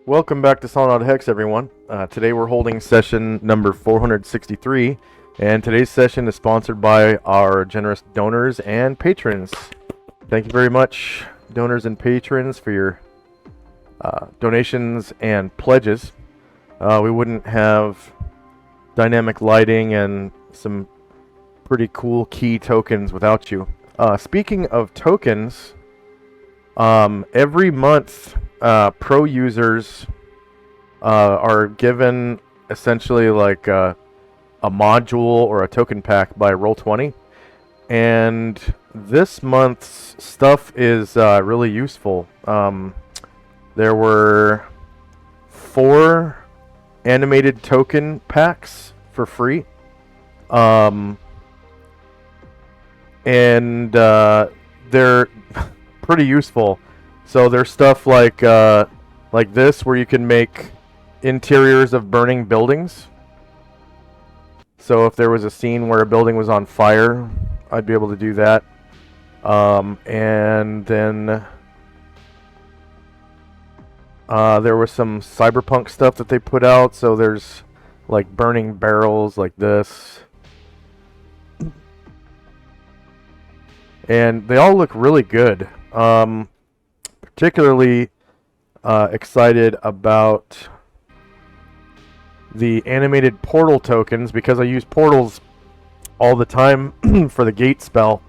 Welcome back to Solynod Hex, everyone. Today we're holding session number 463, and today's session is sponsored by our generous donors and patrons. Thank you very much, donors and patrons, for your donations and pledges. We wouldn't have dynamic lighting and some pretty cool key tokens without you. Speaking of tokens, every month pro users are given essentially like a module or a token pack by Roll20, and this month's stuff is really useful. There were 4 animated token packs for free, and they're pretty useful. So there's stuff like this, where you can make interiors of burning buildings. So if there was a scene where a building was on fire, I'd be able to do that. And then there was some cyberpunk stuff that they put out. So there's like burning barrels like this. And they all look really good. Particularly excited about the animated portal tokens, because I use portals all the time for the gate spell.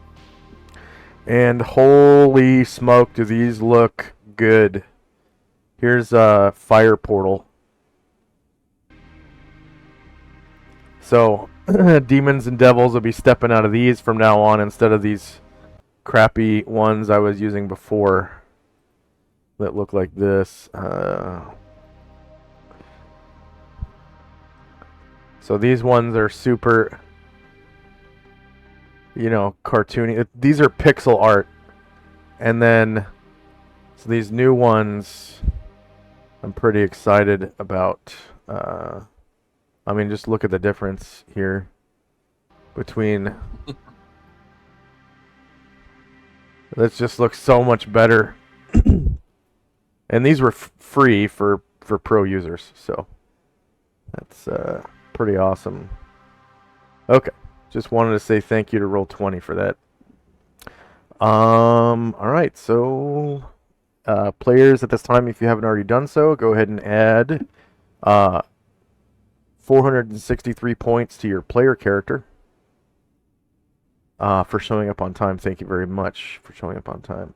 And holy smoke, do these look good. Here's a fire portal. So demons and devils will be stepping out of these from now on, instead of these crappy ones I was using before that look like this. So these ones are super, cartoony. These are pixel art. And then, so these new ones, I'm pretty excited about. I mean, just look at the difference here between. This just looks so much better. And these were free for pro users, so that's pretty awesome. Okay, just wanted to say thank you to Roll20 for that. All right, so players at this time, if you haven't already done so, go ahead and add 463 points to your player character for showing up on time. Thank you very much for showing up on time.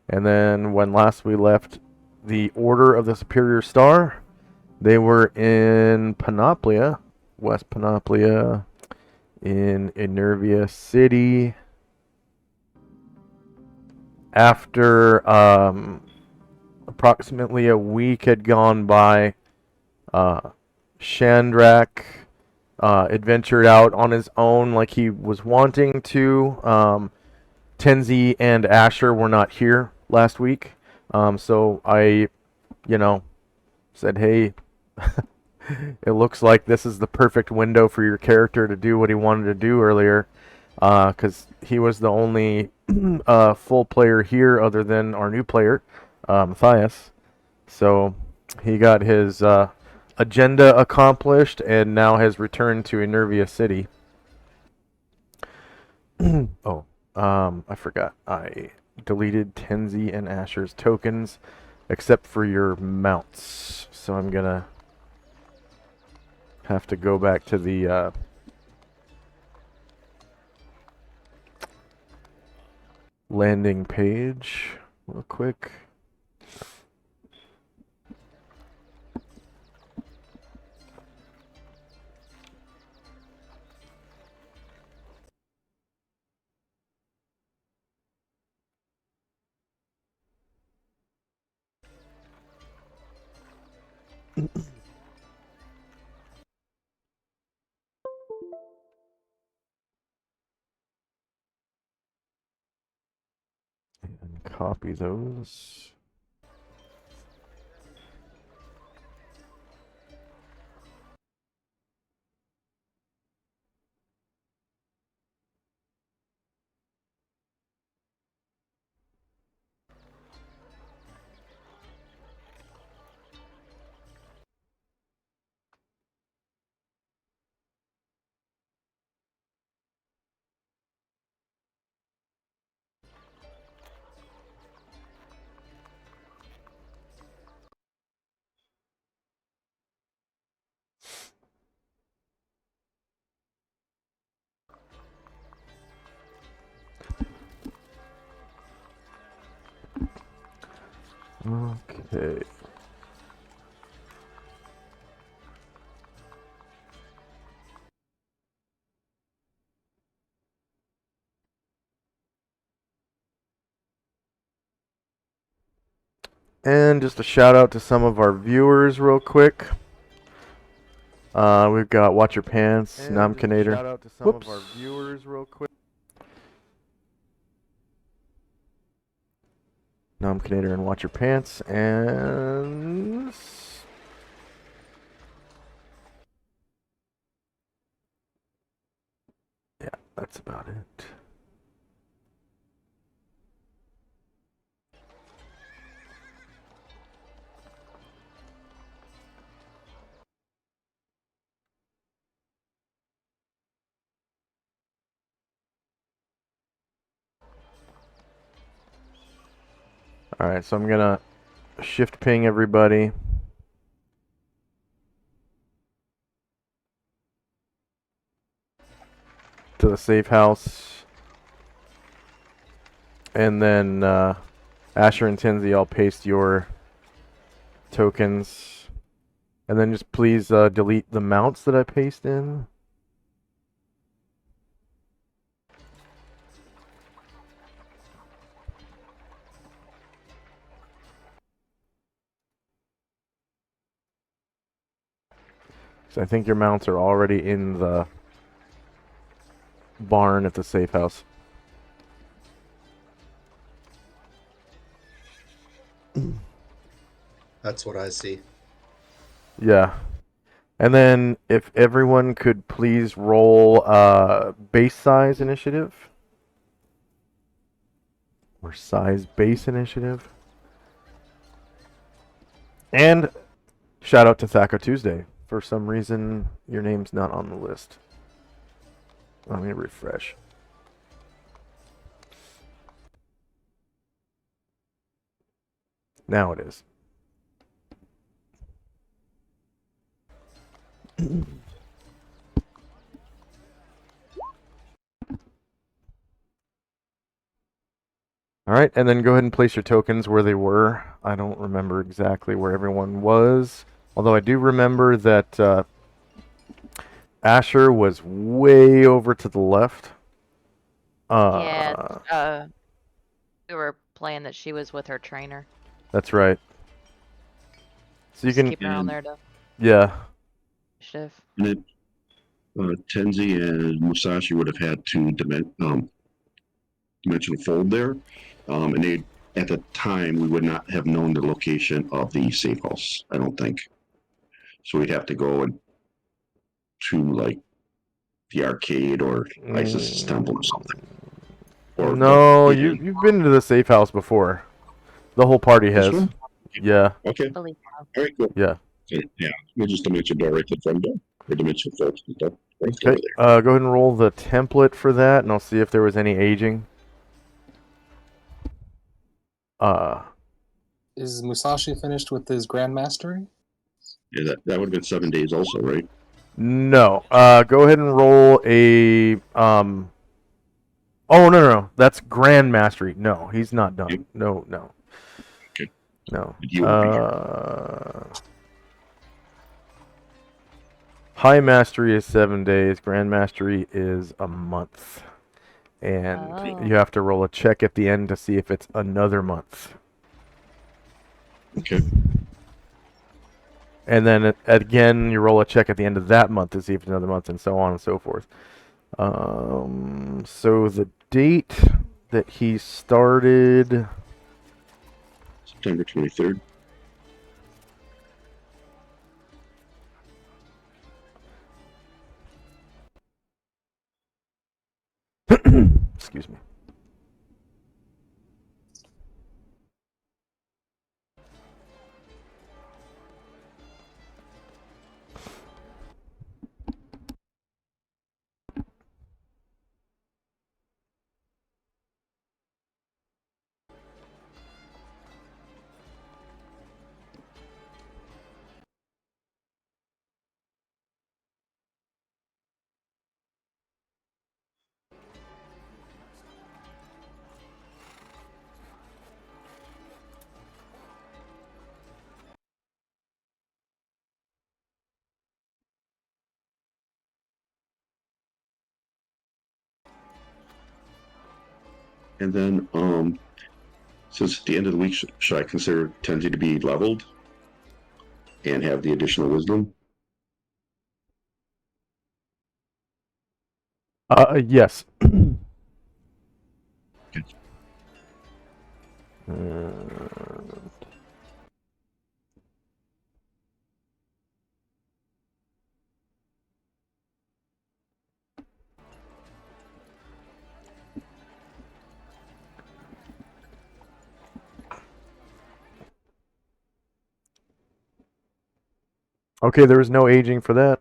And then when last we left the Order of the Superior Star, they were in Panoplia, West Panoplia, in Enervia City. After approximately a week had gone by, Shandrak adventured out on his own like he was wanting to. Tenzi and Asher were not here last week. So I, said, hey, it looks like this is the perfect window for your character to do what he wanted to do earlier, because he was the only full player here other than our new player, Matthias. So he got his agenda accomplished and now has returned to Enervia City. Oh, I forgot. I deleted Tenzi and Asher's tokens, except for your mounts. So I'm gonna have to go back to the landing page real quick. And copy those. Okay. And just a shout out to some of our viewers real quick. We've got Watch Your Pants, Namkanator. Shout out to some of our viewers real quick. Namkanator and Watch Your Pants, and yeah, that's about it. Alright, so I'm gonna shift ping everybody. To the safe house. And then Asher and Tinsy, I'll paste your tokens. And then just please delete the mounts that I paste in. So I think your mounts are already in the barn at the safe house. That's what I see. Yeah. And then if everyone could please roll base size initiative. Or size base initiative. And shout out to Thaco Tuesday. For some reason, your name's not on the list. Let me refresh. Now it is. Alright, and then go ahead and place your tokens where they were. I don't remember exactly where everyone was. Although I do remember that Asher was way over to the left. Yeah, we were playing that she was with her trainer. That's right. So you Just can keep her on there to yeah. shift. And then Tenzi and Musashi would have had two dimensional fold there, and they at the time we would not have known the location of the safe house. I don't think. So we'd have to go to like the arcade or Isis's temple or something. Or no, you've been to the safe house before. The whole party has. One? Yeah. Okay. Believe All right. Cool. Yeah. So, yeah. We'll just dimension door right to the front door. Or dimension fold stuff. Right Okay. over there. Go ahead and roll the template for that, and I'll see if there was any aging. Is Musashi finished with his Grand Mastery? Yeah, that would have been 7 days also, right? No. Go ahead and roll a Oh no. That's Grand Mastery. No, he's not done. Yep. No. Okay. No. You will be High Mastery is 7 days. Grand Mastery is a month. And you have to roll a check at the end to see if it's another month. Okay. And then again, you roll a check at the end of that month to see if it's another month, and so on and so forth. So the date that he started... September 23rd. Excuse me. And then, since at the end of the week, should I consider Tenzi to be leveled and have the additional wisdom? Yes. Okay. Okay, there was no aging for that.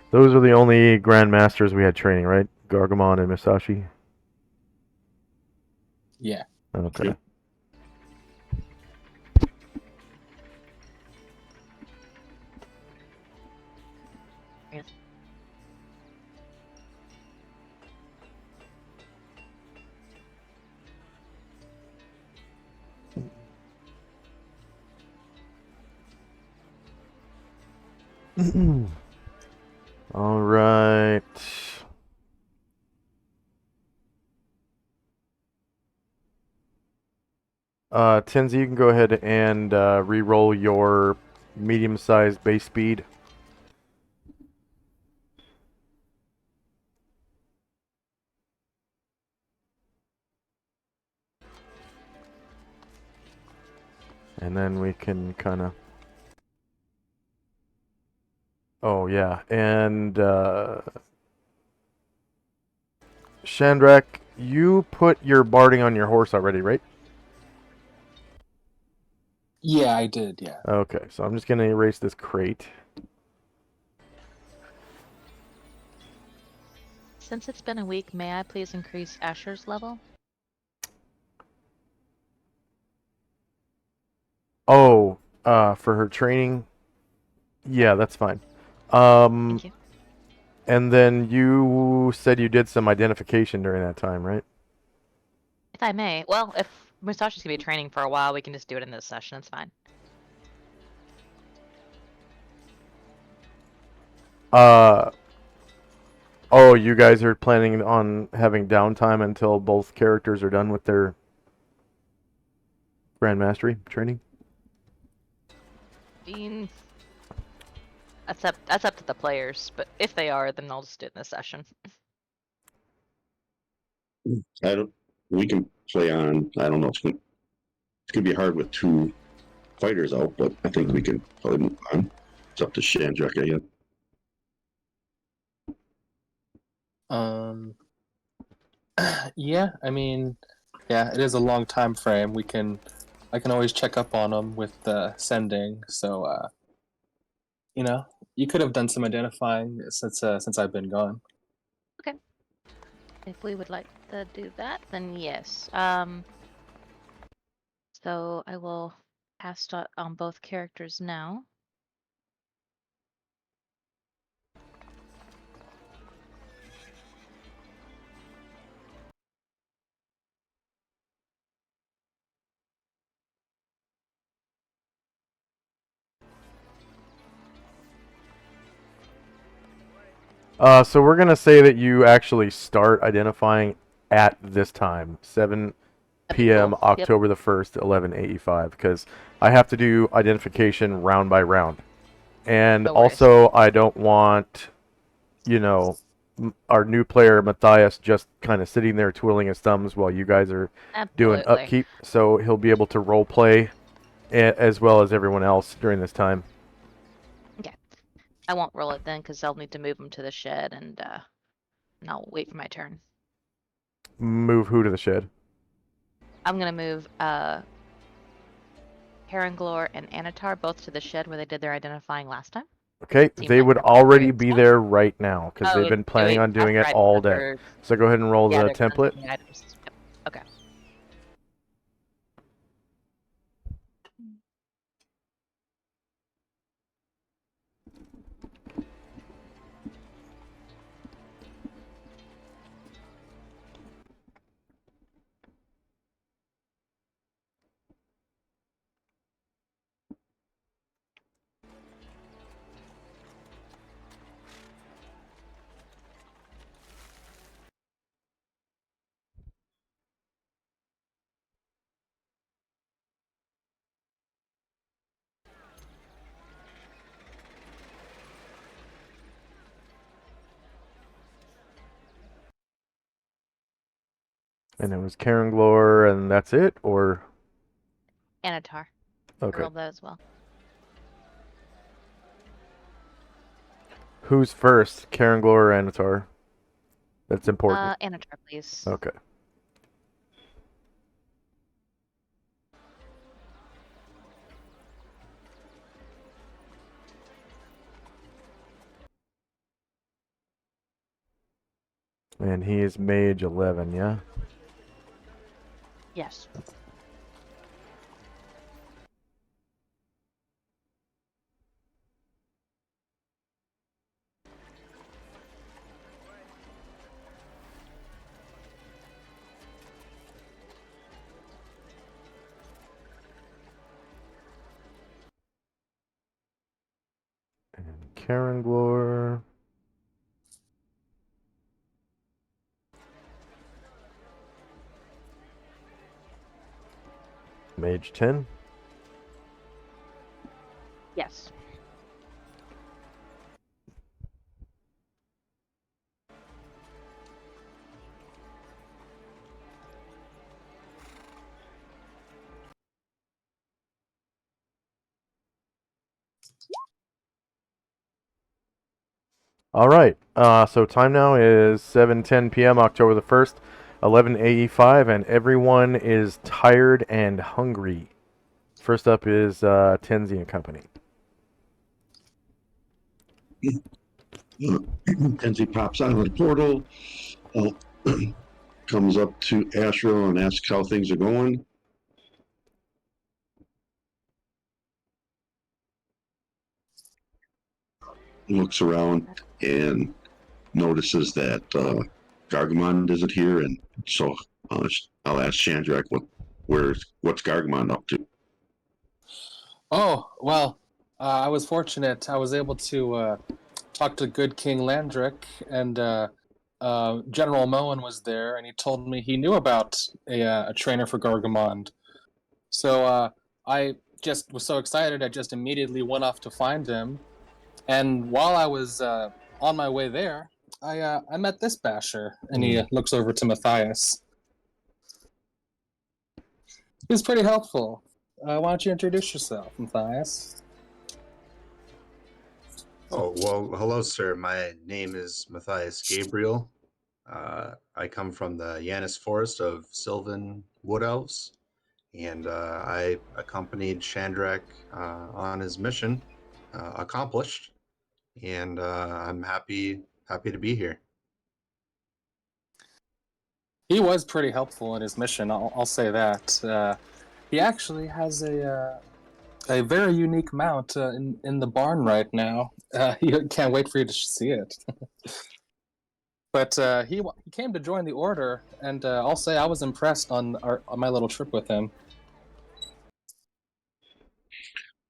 Those are the only Grandmasters we had training, right? Gargamon and Masashi? Yeah. Okay. Yep. Yes. All right. Tenzi, you can go ahead and re-roll your medium-sized base speed. And then we can kind of... Oh, yeah. And Shandrak, you put your barding on your horse already, right? Yeah, I did, yeah. Okay, so I'm just going to erase this crate. Since it's been a week, may I please increase Asher's level? Oh, for her training? Yeah, that's fine. Thank you. And then you said you did some identification during that time, right? If I may. Well, if Musashi's gonna be training for a while, we can just do it in this session. It's fine. Oh, you guys are planning on having downtime until both characters are done with their Grand Mastery training? Bean. That's up to the players, but if they are, then I'll just do it in this session. I don't. We can play on. I don't know. It's gonna be hard with two fighters out, but I think we can probably move on. It's up to Shandrak again. Um, yeah, I mean, yeah, it is a long time frame. I can always check up on them with the sending. So, you know, you could have done some identifying since I've been gone. Okay. If we would like to do that, then yes. So I will cast on both characters now. So we're gonna say that you actually start identifying at this time, 7 That'd be p.m. cool. Yep. October the 1st, 11:85, because I have to do identification round by round, and No worries. also I don't want, you know, our new player Matthias just kind of sitting there twiddling his thumbs while you guys are doing Absolutely. upkeep. So he'll be able to role play as well as everyone else during this time. Okay. I won't roll it then because I'll need to move him to the shed and I'll wait for my turn. Move who to the shed? I'm gonna move Heranglor and Anatar both to the shed where they did their identifying last time. Okay, Seems they like would they're already prepared be stuff. there right now because they've Oh, been planning on doing it that's right. all day. They're- So go ahead and roll yeah, the they're template. collecting the items. Yep. Okay. And it was Karen Glor, and that's it, or Anatar. I okay. rolled that as well. Who's first, Karen Glor or Anatar? That's important. Anatar, please. Okay. And he is Mage 11, yeah? Yes. And Karen Glor. Mage 10. Yes. All right. So time now is 7:10 p.m. October the 1st, 11:85, and everyone is tired and hungry. First up is Tenzi and Company. Kenzie pops out of the portal, comes up to Astro and asks how things are going. Looks around and notices that Gargamon isn't here, and so I'll ask Shandrak what's Gargamon up to. Oh, well, I was fortunate. I was able to talk to good King Landric, and General Moen was there, and he told me he knew about a trainer for Gargamond. So I just was so excited, I just immediately went off to find him. And while I was on my way there, I met this basher, and he looks over to Matthias. He was pretty helpful. Why don't you introduce yourself, Matthias? Oh, well, hello, sir. My name is Matthias Gabriel. I come from the Yanis Forest of Sylvan Wood Elves, and I accompanied Chandrak on his mission, accomplished, and I'm happy to be here. He was pretty helpful in his mission. I'll say that. He actually has a very unique mount in the barn right now. He can't wait for you to see it. But he came to join the order, and I'll say I was impressed on my little trip with him.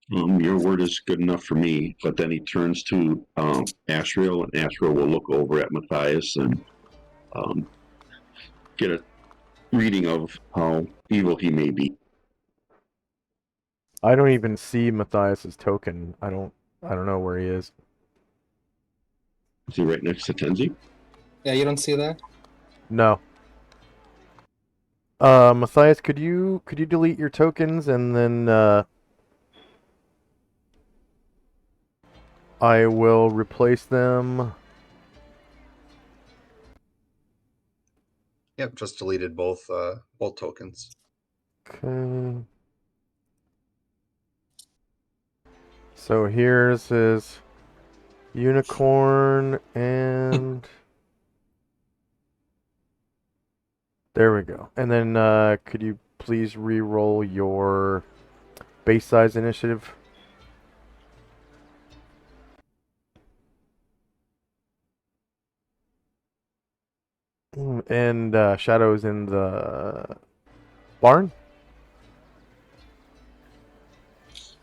Your word is good enough for me. But then he turns to Asriel, and Asriel will look over at Matthias and um, get a reading of how evil he may be. I don't even see Matthias's token. I don't know where he is. Is he right next to Tenzi? Yeah, you don't see that? No. Matthias, could you delete your tokens and then I will replace them. Yep, just deleted both tokens. Okay. So here's his unicorn and there we go. And then could you please re-roll your base size initiative? And Shadow's in the barn?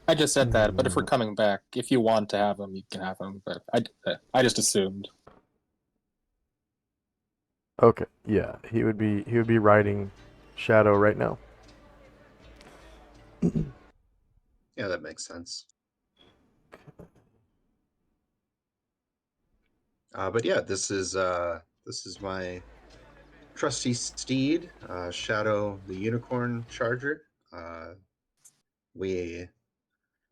I just said that, but if we're coming back, if you want to have him, you can have him. But I just assumed. Okay, yeah, he would be riding Shadow right now. Yeah, that makes sense. But yeah, this is my trusty steed, Shadow the Unicorn Charger. We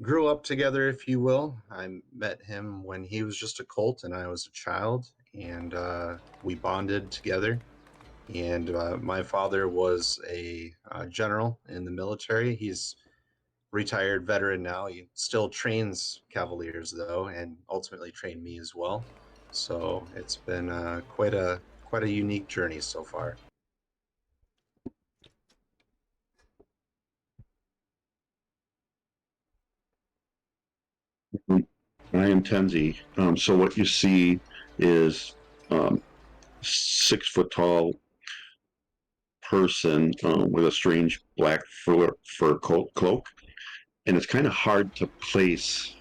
grew up together, if you will. I met him when he was just a colt and I was a child, and we bonded together. And my father was a general in the military. He's retired veteran now. He still trains cavaliers though, and ultimately trained me as well. So it's been quite a unique journey so far. I am Tenzi. So what you see is 6 foot tall person with a strange black fur cloak, and it's kind of hard to place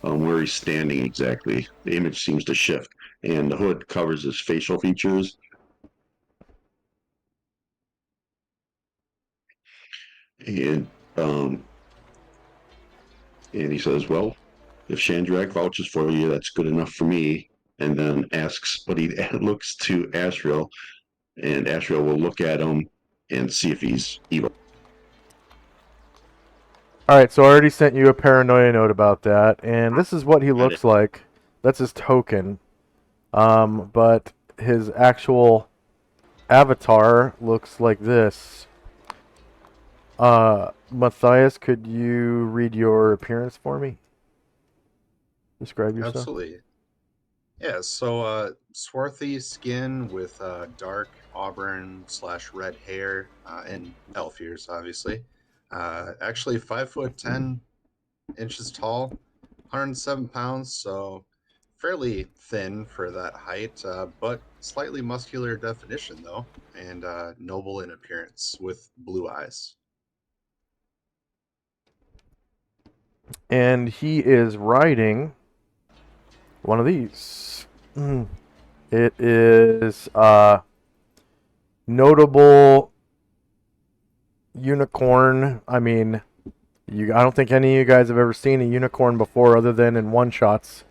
where he's standing exactly. The image seems to shift, and the hood covers his facial features. And um, and he says, "Well, if Shandrak vouches for you, that's good enough for me." And then asks, but he looks to Asriel, and Asriel will look at him and see if he's evil. Alright, so I already sent you a paranoia note about that, and this is what he looks like. That's his token. But his actual avatar looks like this. Matthias, could you read your appearance for me? Describe yourself. Absolutely. Yeah, so swarthy skin with dark auburn / red hair and elf ears, obviously. Actually 5'10" tall, 107 pounds, so fairly thin for that height, but slightly muscular definition though, and noble in appearance with blue eyes. And he is riding one of these. It is notable unicorn. I mean, I don't think any of you guys have ever seen a unicorn before, other than in one shots.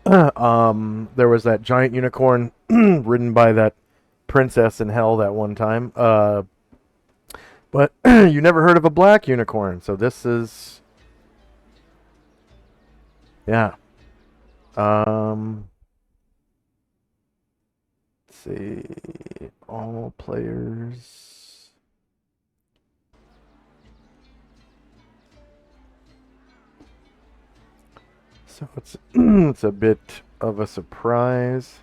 There was that giant unicorn ridden by that princess in hell that one time. But you never heard of a black unicorn, so this is, yeah. Let's see, all players. So it's it's a bit of a surprise,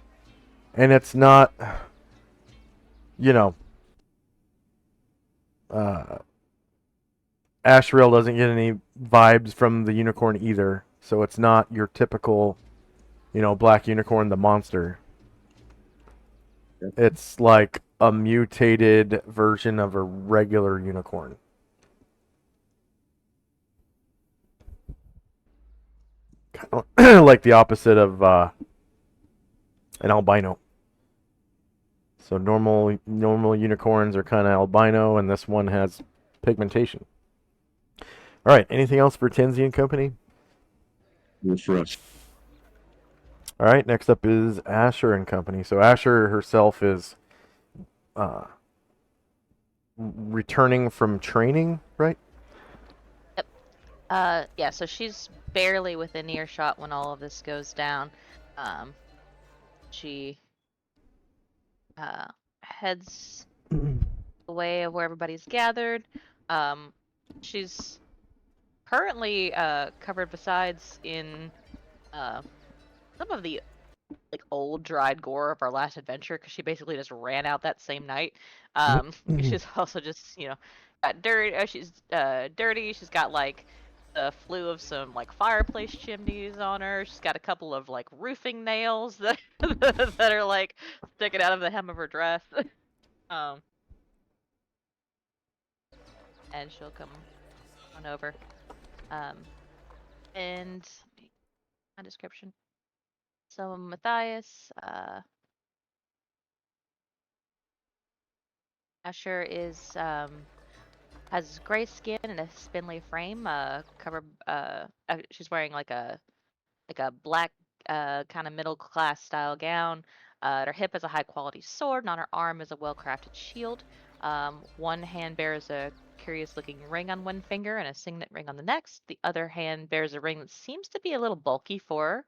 and it's not, you know, Ashrael doesn't get any vibes from the unicorn either, so it's not your typical, black unicorn, the monster. It's like a mutated version of a regular unicorn. kind of like the opposite of an albino. So normal unicorns are kind of albino, and this one has pigmentation. All right. Anything else for Tenzi and Company? Well, for us. All right. Next up is Asher and Company. So Asher herself is returning from training, right? Yeah, so she's barely within earshot when all of this goes down. She heads the way of where everybody's gathered. She's currently covered besides in some of the like old dried gore of our last adventure because she basically just ran out that same night. She's also just got dirty. She's dirty. She's got like the flue of some like fireplace chimneys on her. She's got a couple of like roofing nails that that are like sticking out of the hem of her dress. um, and she'll come on over. And my description. So Matthias, Asher is has gray skin and a spindly frame. She's wearing like a black kind of middle class style gown. At her hip is a high quality sword, and on her arm is a well crafted shield. One hand bears a curious looking ring on one finger and a signet ring on the next. The other hand bears a ring that seems to be a little bulky for her.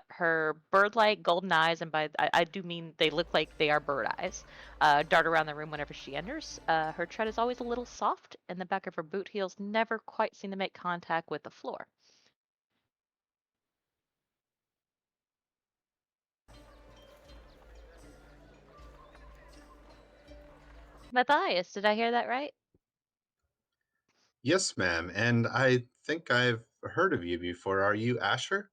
Her bird-like golden eyes, and I do mean they look like they are bird eyes, dart around the room whenever she enters. Her tread is always a little soft, and the back of her boot heels never quite seem to make contact with the floor. Matthias, did I hear that right? Yes, ma'am. And I think I've heard of you before. Are you Asher?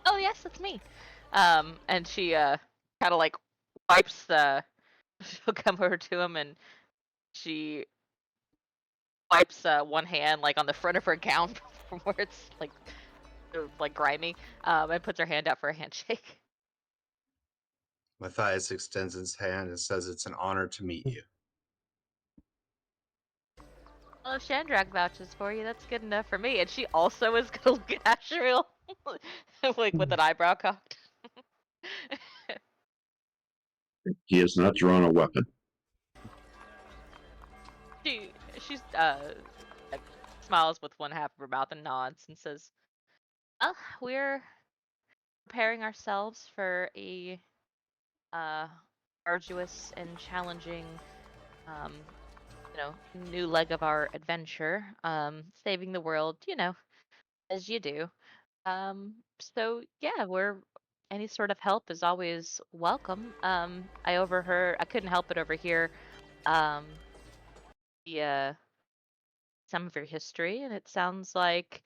Oh yes, that's me. And she kind of like wipes the. She'll come over to him and she wipes one hand like on the front of her gown from where it's like grimy, and puts her hand out for a handshake. Matthias extends his hand and says it's an honor to meet you. Well, if Shandrak vouches for you, that's good enough for me. And she also is gonna look at Asher like with an eyebrow cocked. He has not drawn a weapon. She's like smiles with one half of her mouth and nods and says, "Well, we're preparing ourselves for a arduous and challenging new leg of our adventure, saving the world, as you do. So yeah, any sort of help is always welcome. I couldn't help but overhear um the some of your history, and it sounds like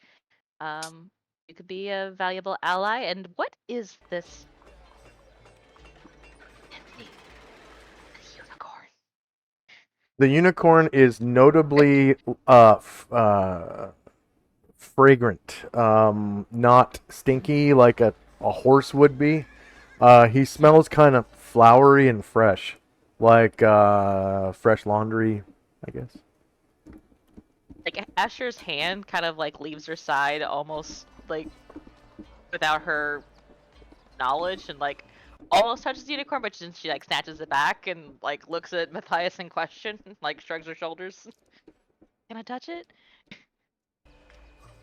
you could be a valuable ally. And what is this entity? The unicorn. The unicorn is notably fragrant, not stinky like a horse would be. He smells kind of flowery and fresh, like fresh laundry, I guess. Like Asher's hand kind of like leaves her side almost like without her knowledge and like almost touches the unicorn, but then she like snatches it back and like looks at Matthias in question, like shrugs her shoulders. Can I touch it?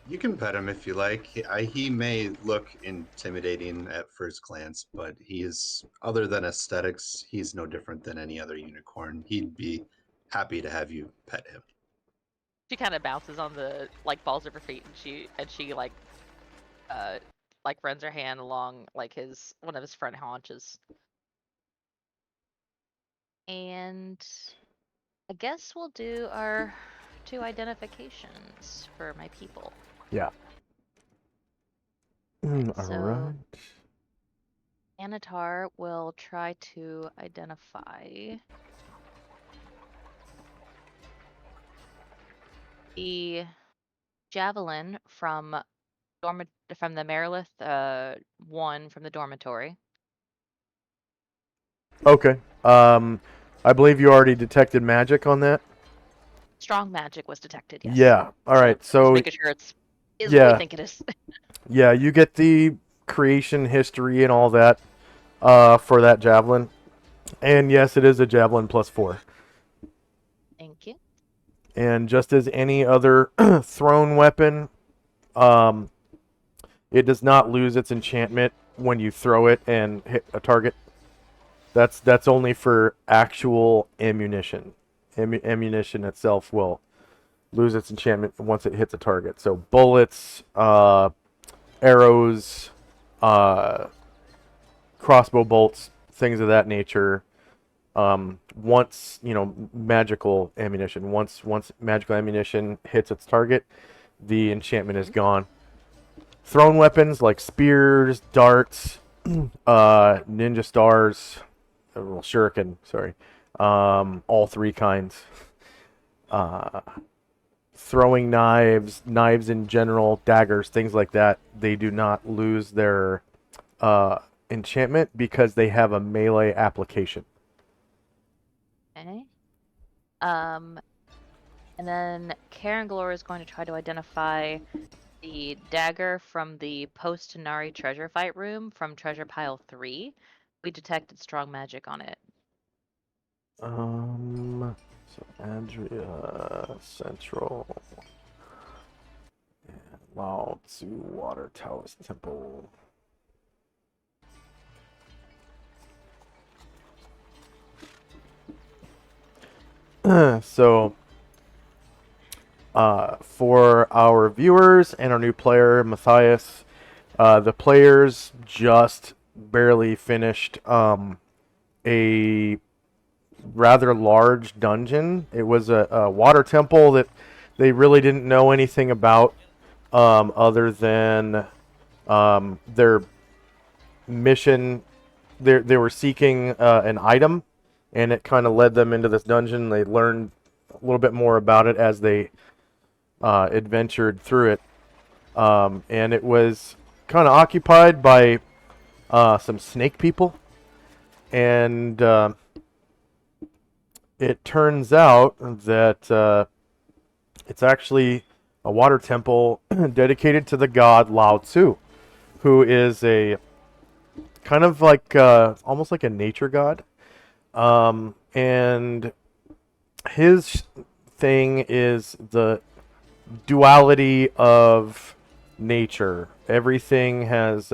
You can pet him if you like. He may look intimidating at first glance, but he is, other than aesthetics, he's no different than any other unicorn. He'd be happy to have you pet him. She kind of bounces on the like balls of her feet, and she like runs her hand along like one of his front haunches. And I guess we'll do our 2 identifications for my people. Yeah. All So right. Anatar will try to identify the javelin from from the Merilith 1 from the dormitory. Okay. I believe you already detected magic on that. Strong magic was detected, yes. Yeah. All right. Just So making sure it's what we yeah, think it is. yeah, you get the creation history and all that for that javelin. And yes, it is a javelin +4. Thank you. And just as any other thrown weapon, um, it does not lose its enchantment when you throw it and hit a target. That's only for actual ammunition. Ammunition itself will lose its enchantment once it hits a target. So bullets, arrows, uh, crossbow bolts, things of that nature. Once magical ammunition. Once magical ammunition hits its target, the enchantment is gone. Thrown weapons like spears, darts, ninja stars, well, shuriken, sorry, all three kinds. Uh, Throwing knives, knives in general, daggers, things like that. They do not lose their enchantment because they have a melee application. Okay. And then Karen Glor is going to try to identify the dagger from the post-Tanari treasure fight room from treasure pile 3. We detected strong magic on it. So Andrea Central and Lao Tzu Water Taoist Temple. So for our viewers and our new player Matthias, the players just barely finished a rather large dungeon. It was a water temple that they really didn't know anything about, other than their mission. They were seeking an item, and it kind of led them into this dungeon. They learned a little bit more about it as they adventured through it, and it was kind of occupied by some snake people, and it turns out that it's actually a water temple dedicated to the god Lao Tzu, who is a kind of like almost like a nature god. And his thing is the duality of nature. Everything has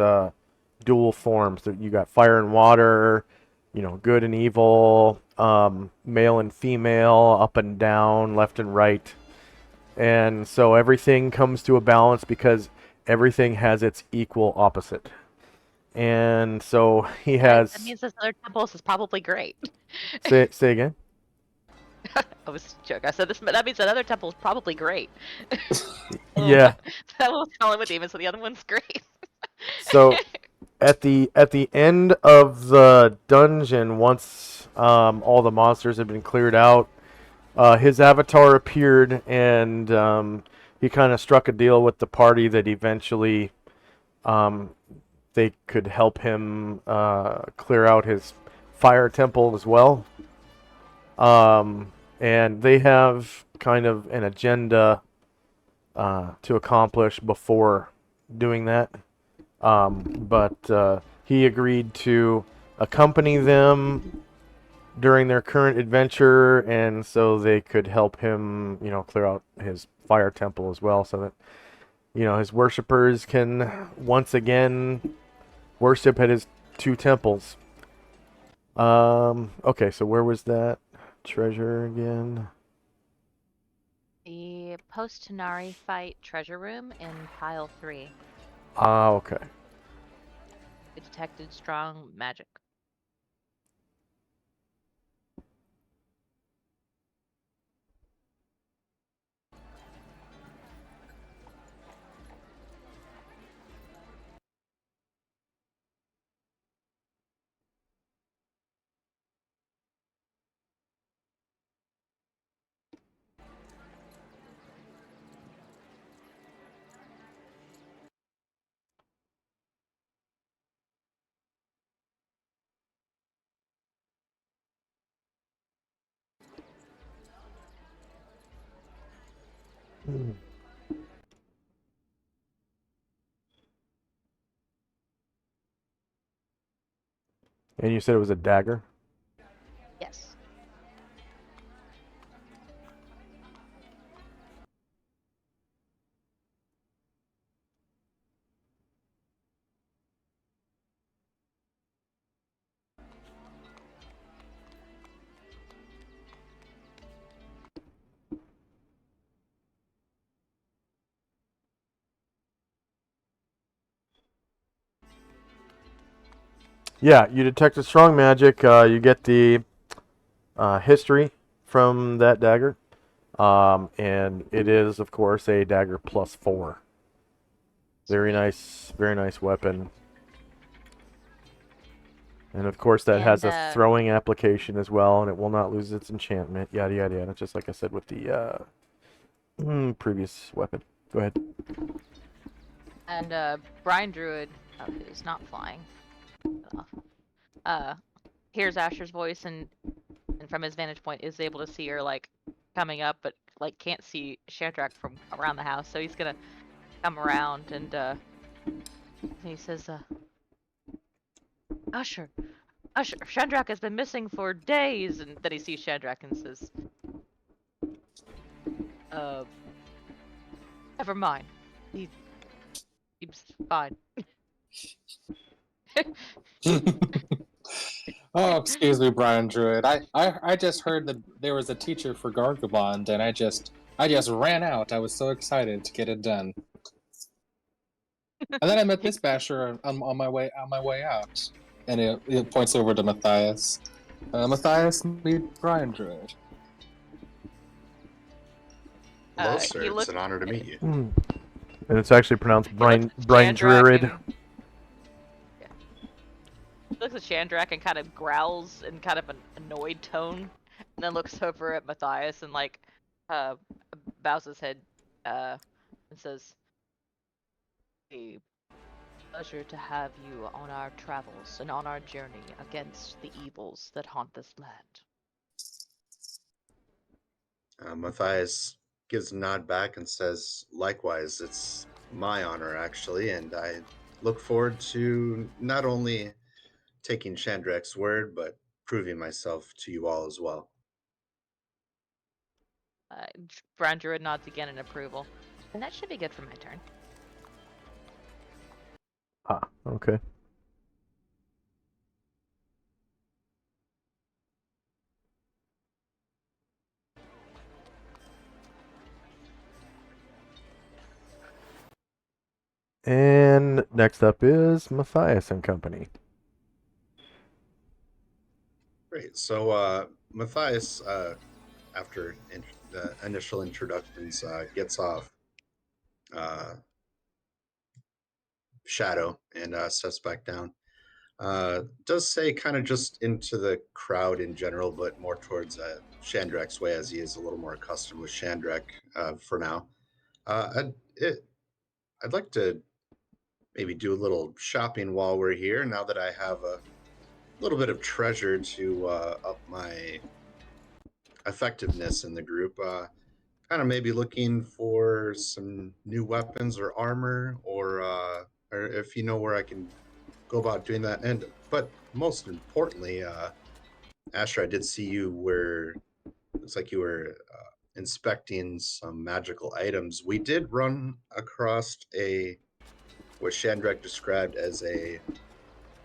dual forms. So you got fire and water, good and evil, male and female, up and down, left and right. And so everything comes to a balance because everything has its equal opposite. And so he That has. means this other temple is probably great. Say again. I was joking. I said this. That means that other temple is probably great. Yeah. That was solid with demons, so the other one's great. So at the end of the dungeon, once all the monsters had been cleared out, his avatar appeared, and he kind of struck a deal with the party that eventually they could help him clear out his fire temple as well. And they have kind of an agenda to accomplish before doing that. But he agreed to accompany them during their current adventure, and so they could help him, clear out his fire temple as well, so that his worshippers can once again worship at his two temples. Okay, so where was that treasure again? The post-Tanari fight treasure room in pile 3. Ah, okay. We detected strong magic. And you said it was a dagger? Yes. Yeah, you detect a strong magic. You get the history from that dagger. And it is, of course, a dagger +4. Very nice weapon. And of course, that has And a throwing application as well, and it will not lose its enchantment. Yada yada yada. Just like I said with the previous weapon. Go ahead. And Brian Druid, who's not flying, hears Asher's voice and from his vantage point is able to see her like coming up, but like can't see Shandrak from around the house. So he's gonna come around and he says, Usher, Shandrak has been missing for days. And then he sees Shandrak and says, never mind. He seems fine. Oh, excuse me, Brian Druid. I just heard that there was a teacher for Gargabond, and I just ran out. I was so excited to get it done. And then I met this basher on my way out, and it points over to Matthias. Matthias, meet Brian Druid. Hello, sir. He It's looked an honor to meet you. And it's actually pronounced he Brian looks at Brian Shandrak Druid. and- He looks at Shandrak and kind of growls in kind of an annoyed tone, and then looks over at Matthias and like bows his head and says, "A pleasure to have you on our travels and on our journey against the evils that haunt this land." Matthias gives a nod back and says, likewise, it's my honor, actually, and I look forward to not only taking Chandrak's word, but proving myself to you all as well. Brian Druid nods again in approval, and that should be good for my turn. Ah, okay. And next up is Matthias and Company. Great. So Matthias, after the initial introductions, gets off Shadow and steps back down. Does say kind of just into the crowd in general, but more towards Chandrak's way, as he is a little more accustomed with Chandrak for now. I'd like to maybe do a little shopping while we're here, now that I have a little bit of treasure to up my effectiveness in the group. Kind of maybe looking for some new weapons or armor, or if you know where I can go about doing that. But most importantly, Asher, I did see you were looks like you were inspecting some magical items. We did run across what Shandrak described as a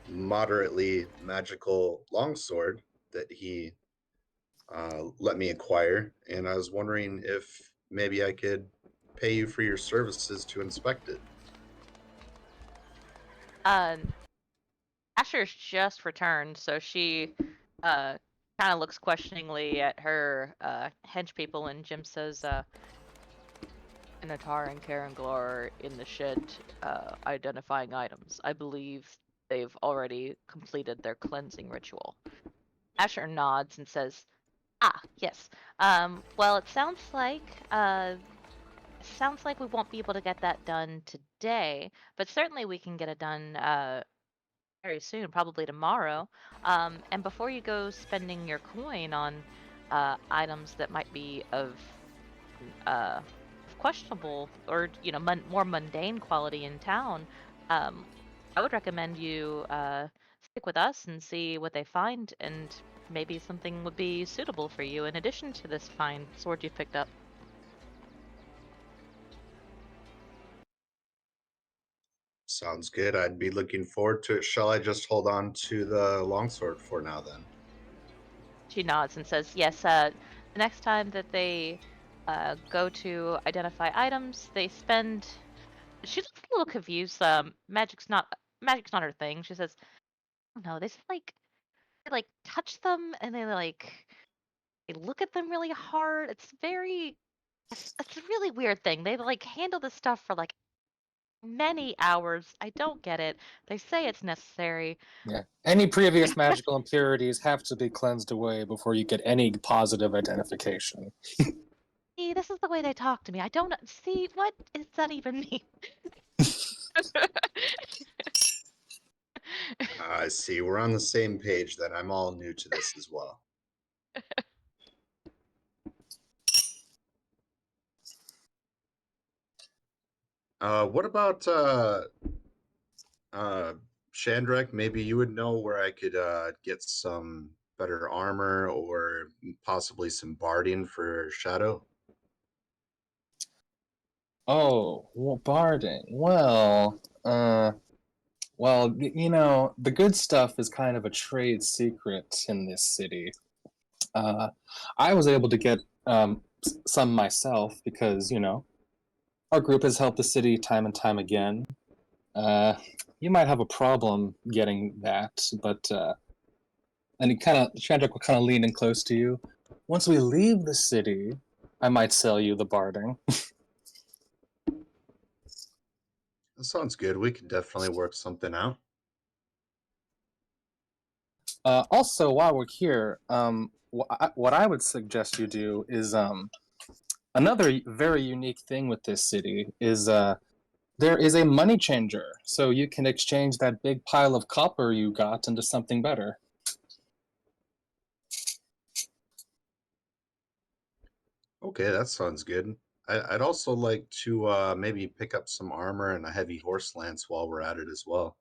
moderately magical longsword that he let me acquire, and I was wondering if maybe I could pay you for your services to inspect it. Asher's just returned, so she kind of looks questioningly at her hench people, and Jim says, Inatar and Karanglar are in the shed identifying items. I believe they've already completed their cleansing ritual. Asher nods and says, "Ah, yes. Well, it sounds like we won't be able to get that done today, but certainly we can get it done very soon, probably tomorrow. And before you go spending your coin on items that might be of questionable or more mundane quality in town, I would recommend you stick with us and see what they find, and maybe something would be suitable for you in addition to this fine sword you've picked up. Sounds good. I'd be looking forward to it. Shall I just hold on to the longsword for now then? She nods and says, "Yes. The next time that they go to identify items, they spend." She looks a little confused. Magic's not her thing. She says, "I don't know. They touch them and they look at them really hard. It's a really weird thing. They handle this stuff for many hours. I don't get it. They say it's necessary. Yeah. Any previous magical impurities have to be cleansed away before you get any positive identification. See, this is the way they talk to me. I don't see what does that even mean." I see. We're on the same page then. I'm all new to this as well. What about Shandrek? Maybe you would know where I could get some better armor or possibly some barding for Shadow. Oh, well, barding. Well, the good stuff is kind of a trade secret in this city. I was able to get some myself because, our group has helped the city time and time again. You might have a problem getting that, but and Chandrak will kind of lean in close to you. Once we leave the city, I might sell you the barding. That sounds good. We could definitely work something out. Also, while we're here, what I would suggest you do is another very unique thing with this city is there is a money changer, so you can exchange that big pile of copper you got into something better. Okay, that sounds good. I'd also like to maybe pick up some armor and a heavy horse lance while we're at it as well.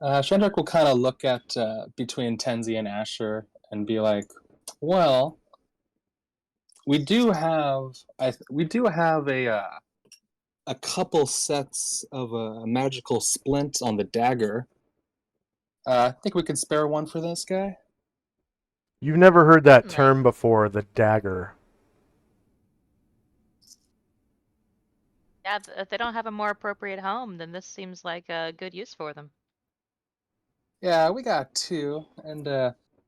Shandrak will kind of look at between Tenzi and Asher and be like, "Well, we do have a couple sets of a magical splint on the dagger. I think we could spare one for this guy." You've never heard that Certainly. term before, the dagger. Yeah, if they don't have a more appropriate home, then this seems like a good use for them. Yeah, we got two, and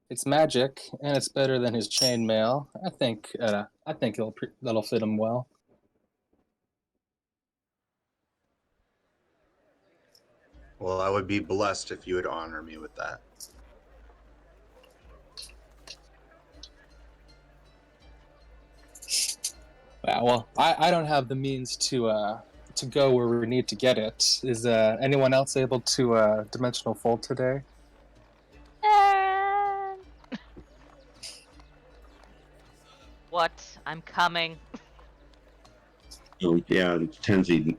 it's magic, and it's better than his chainmail. I think that'll fit him well. Well, I would be blessed if you would honor me with that. Yeah, well, I don't have the means to go where we need to get it. Is anyone else able to dimensional fold today? And... What? I'm coming. Oh, yeah, Tenzi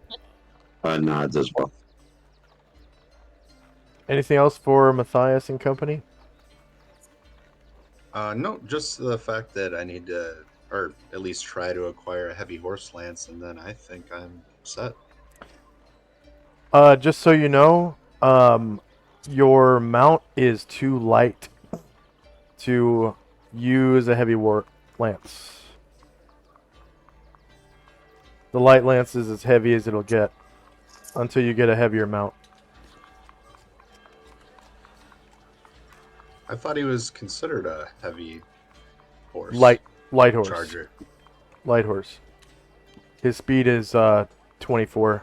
nods as well. Anything else for Matthias and company? No, just the fact that I need to, or at least try to acquire a heavy horse lance, and then I think I'm set. Just so you know, your mount is too light to use a heavy war lance. The light lance is as heavy as it'll get until you get a heavier mount. I thought he was considered a heavy horse. Light horse. Charger. Light horse. His speed is 24.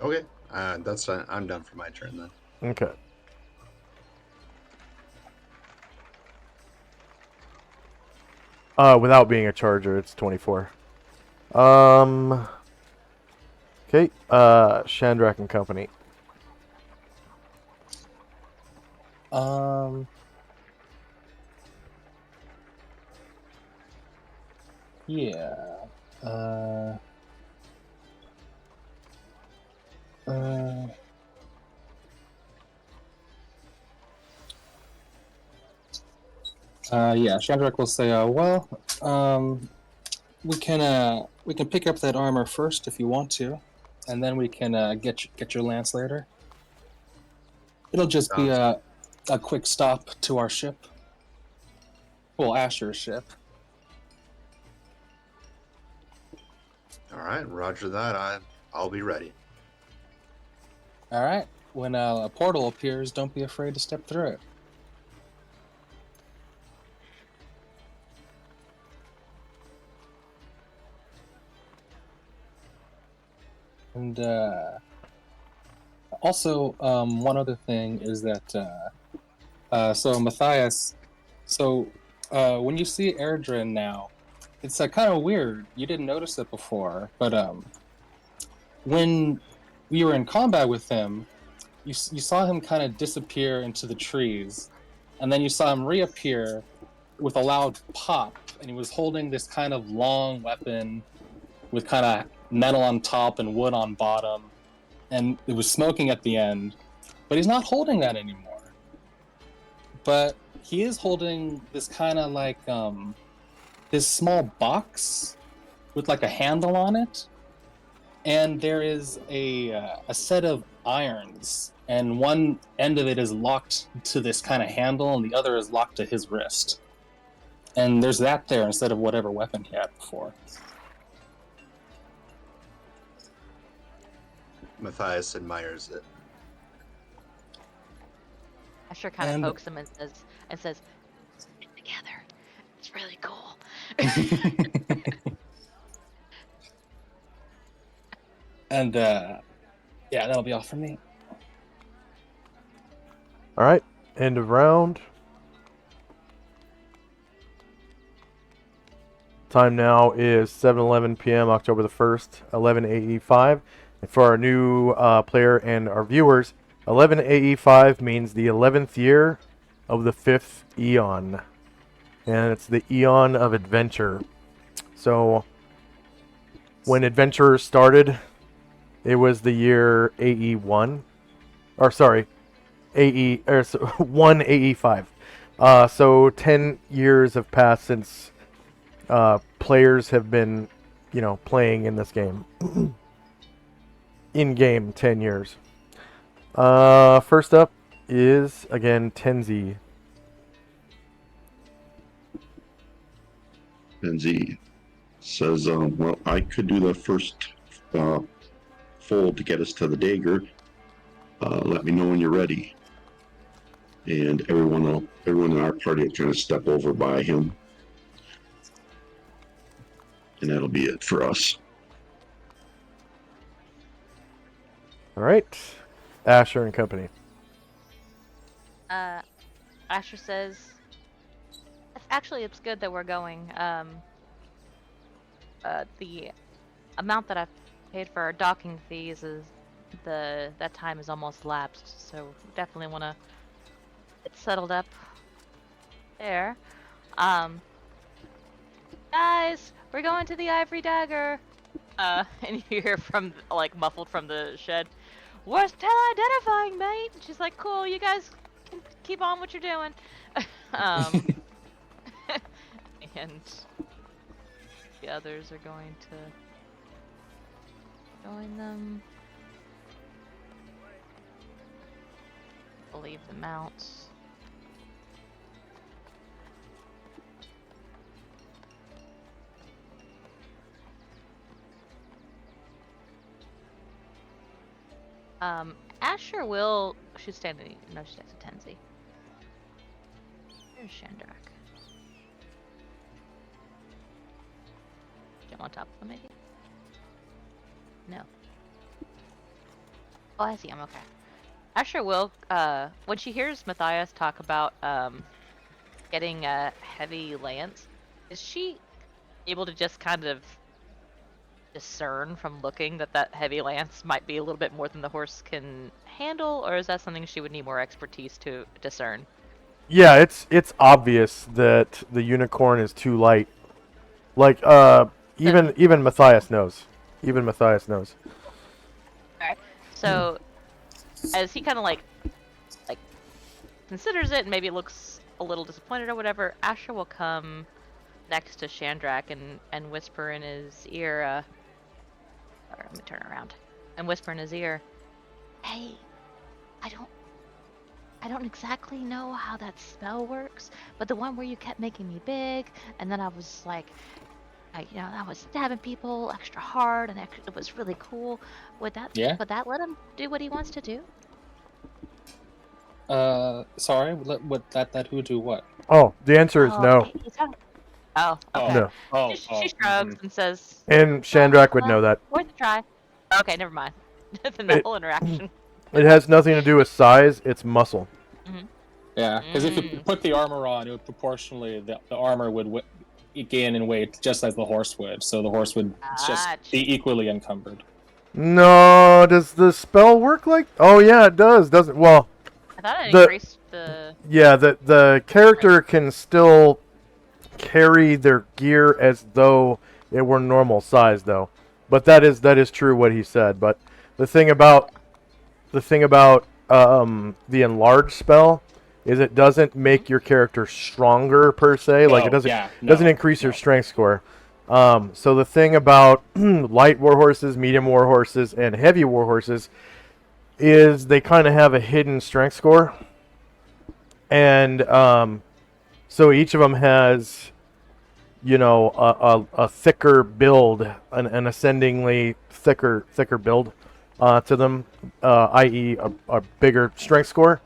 Okay, that's I'm done for my turn then. Okay. Without being a charger, it's 24. Okay. Shandrak and Company. Yeah. Yeah, Shandrak will say, well, we can pick up that armor first if you want to, and then we can get your lance later. It'll just be Sounds a quick stop to our ship. Well, Asher's ship. all right. Roger that. I'll be ready. All right. When a portal appears, don't be afraid to step through it. And also, one other thing is that so Matthias, when you see Erdrin now, it's kind of weird. You didn't notice it before, but when we were in combat with him, you saw him kind of disappear into the trees, and then you saw him reappear with a loud pop, and he was holding this kind of long weapon with kind of metal on top and wood on bottom, and it was smoking at the end. But he's not holding that anymore. But he is holding this kind of like this small box with like a handle on it, and there is a set of irons, and one end of it is locked to this kind of handle, and the other is locked to his wrist. And there's that there instead of whatever weapon he had before. Matthias admires it. Asher kind of And- pokes him and says, "Stick together. It's really cool." And yeah, that'll be all from me. All right. End of round. Time now is 7:11 p.m. October the 1st, 11 AE5. And for our new player and our viewers, 11 AE5 means the 11th year of the 5th Eon. And it's the Eon of Adventure. So when Adventure started, it was the year AE1. Or sorry, 1 AE5. So 10 years have passed since players have been, playing in this game. In game, 10 years. First up is again Tenzi. Benzie says, well, I could do the first fold to get us to the dagger. Let me know when you're ready. And everyone in our party will kind of step over by him. And that'll be it for us. All right, Asher and Company. Asher says, "Actually, it's good that we're going. The amount that I've paid for our docking fees is that time is almost lapsed, so definitely want to get settled up there. Guys, we're going to the Ivory Dagger." And you hear from muffled from the shed, "We're still identifying, mate." And she's like, "Cool, you guys can keep on what you're doing." And the others are going to join them. Believe the mounts. Asher will. She's standing. No, she's next to Tenzi. There's Shandrak. Jump on top of him, maybe? No. Oh, I see him. Okay. Asher will. When she hears Matthias talk about getting a heavy lance, is she able to just kind of discern from looking that heavy lance might be a little bit more than the horse can handle, or is that something she would need more expertise to discern? Yeah, it's obvious that the unicorn is too light. Like even Matthias knows. Even Matthias knows. Alright. So as he kind of like considers it and maybe looks a little disappointed or whatever, Asher will come next to Shandrak and whisper in his ear, or let me turn around, and whisper in his ear, "Hey, I don't exactly know how that spell works, but the one where you kept making me big, and then I was like, I was stabbing people extra hard, and it was really cool. Would that let him do what he wants to do?" Sorry, what that who do what? Oh, the answer is no. Oh, okay. No. She shrugs and says, And Shandrak would well, know that. worth a try. Okay, never mind. Then the whole interaction. It has nothing to do with size, it's muscle. Yeah, because if you put the armor on, it would proportionally, the armor would gain in weight just as the horse would, so the horse would just be equally encumbered. No, does the spell work like... Oh yeah, it does, doesn't... Well... I thought it increased the... Yeah, the character can still carry their gear as though it were normal size, though. But that is true what he said. But the thing about the enlarged spell is it doesn't make your character stronger per se. Like it doesn't increase your strength score. So the thing about light warhorses, medium warhorses, and heavy warhorses is they kind of have a hidden strength score, and so each of them has, a thicker build, an ascendingly thicker build to them, i.e. a bigger strength score,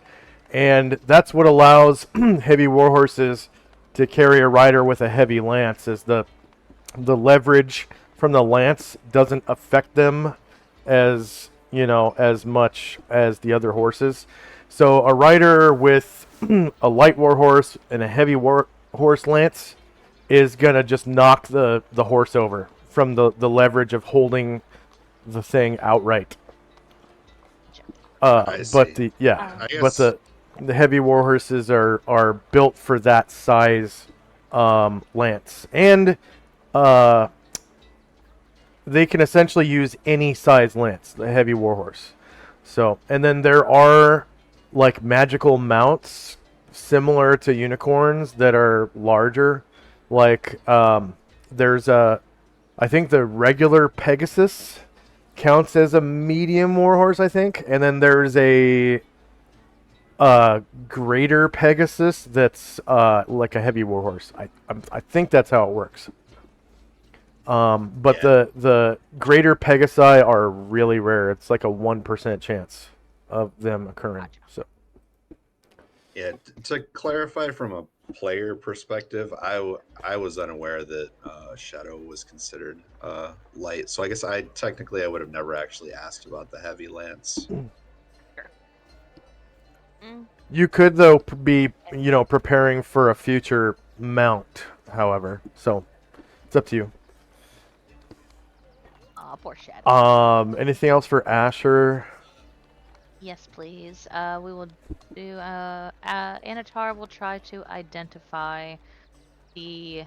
and that's what allows heavy warhorses to carry a rider with a heavy lance, is the leverage from the lance doesn't affect them as much as the other horses. So a rider with a light warhorse and a heavy warhorse lance is gonna just knock the horse over from the leverage of holding the thing outright. But the heavy warhorses are built for that size lance, and they can essentially use any size lance, the heavy warhorse. So, and then there are like magical mounts similar to unicorns that are larger. Like there's I think the regular Pegasus counts as a medium warhorse, I think, and then there's a greater Pegasus that's like a heavy warhorse. I think that's how it works. But the greater Pegasi are really rare. It's like a 1% chance of them occurring. So, yeah, to clarify from a player perspective, I was unaware that Shadow was considered light. So I guess I would have never actually asked about the heavy lance. You could though be preparing for a future mount. However, so it's up to you. Oh, poor Shadow. Anything else for Asher? Yes, please. We will do. Anatar will try to identify the.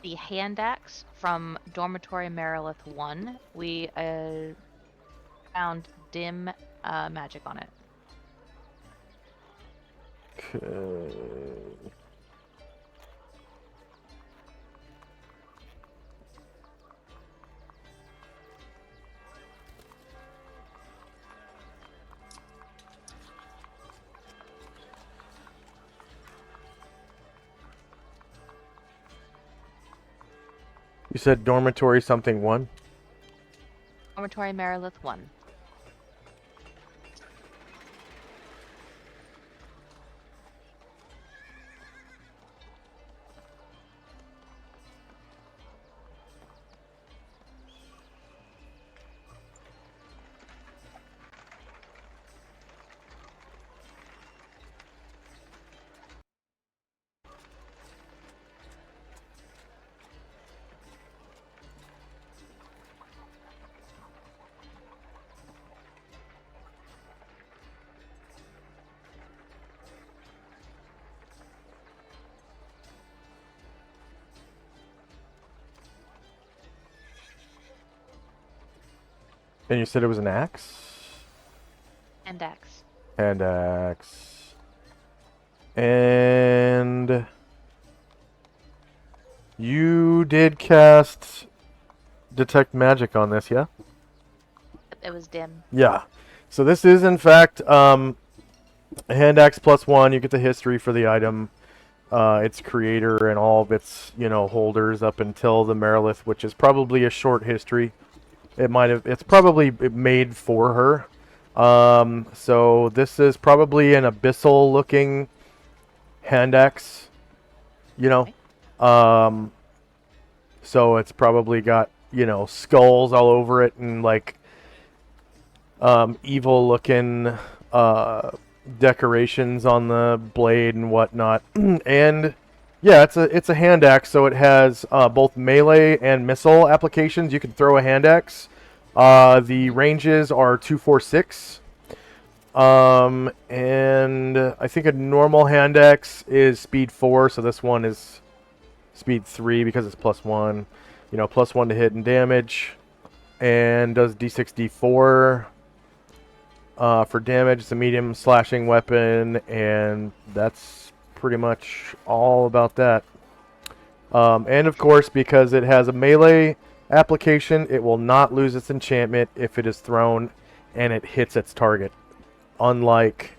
The hand axe from Dormitory Marilith 1. We found dim magic on it. Okay. You said dormitory something 1? Dormitory Marilith 1. And you said it was an axe? And axe. And axe. And you did cast Detect Magic on this, yeah? It was dim. Yeah. So this is, in fact, a hand axe +1. You get the history for the item, its creator, and all of its, holders up until the Merilith, which is probably a short history. It's probably made for her. So this is probably an abyssal-looking hand axe, So it's probably got, skulls all over it and, like, evil-looking decorations on the blade and whatnot. And yeah, it's a hand axe, so it has both melee and missile applications. You can throw a hand axe. The ranges are 2, 4, 6. And I think a normal hand axe is speed 4, so this one is speed 3 because it's +1. +1 to hit and damage, and does d6, d4 for damage. It's a medium slashing weapon, and that's pretty much all about that. And of course, because it has a melee application, it will not lose its enchantment if it is thrown and it hits its target. Unlike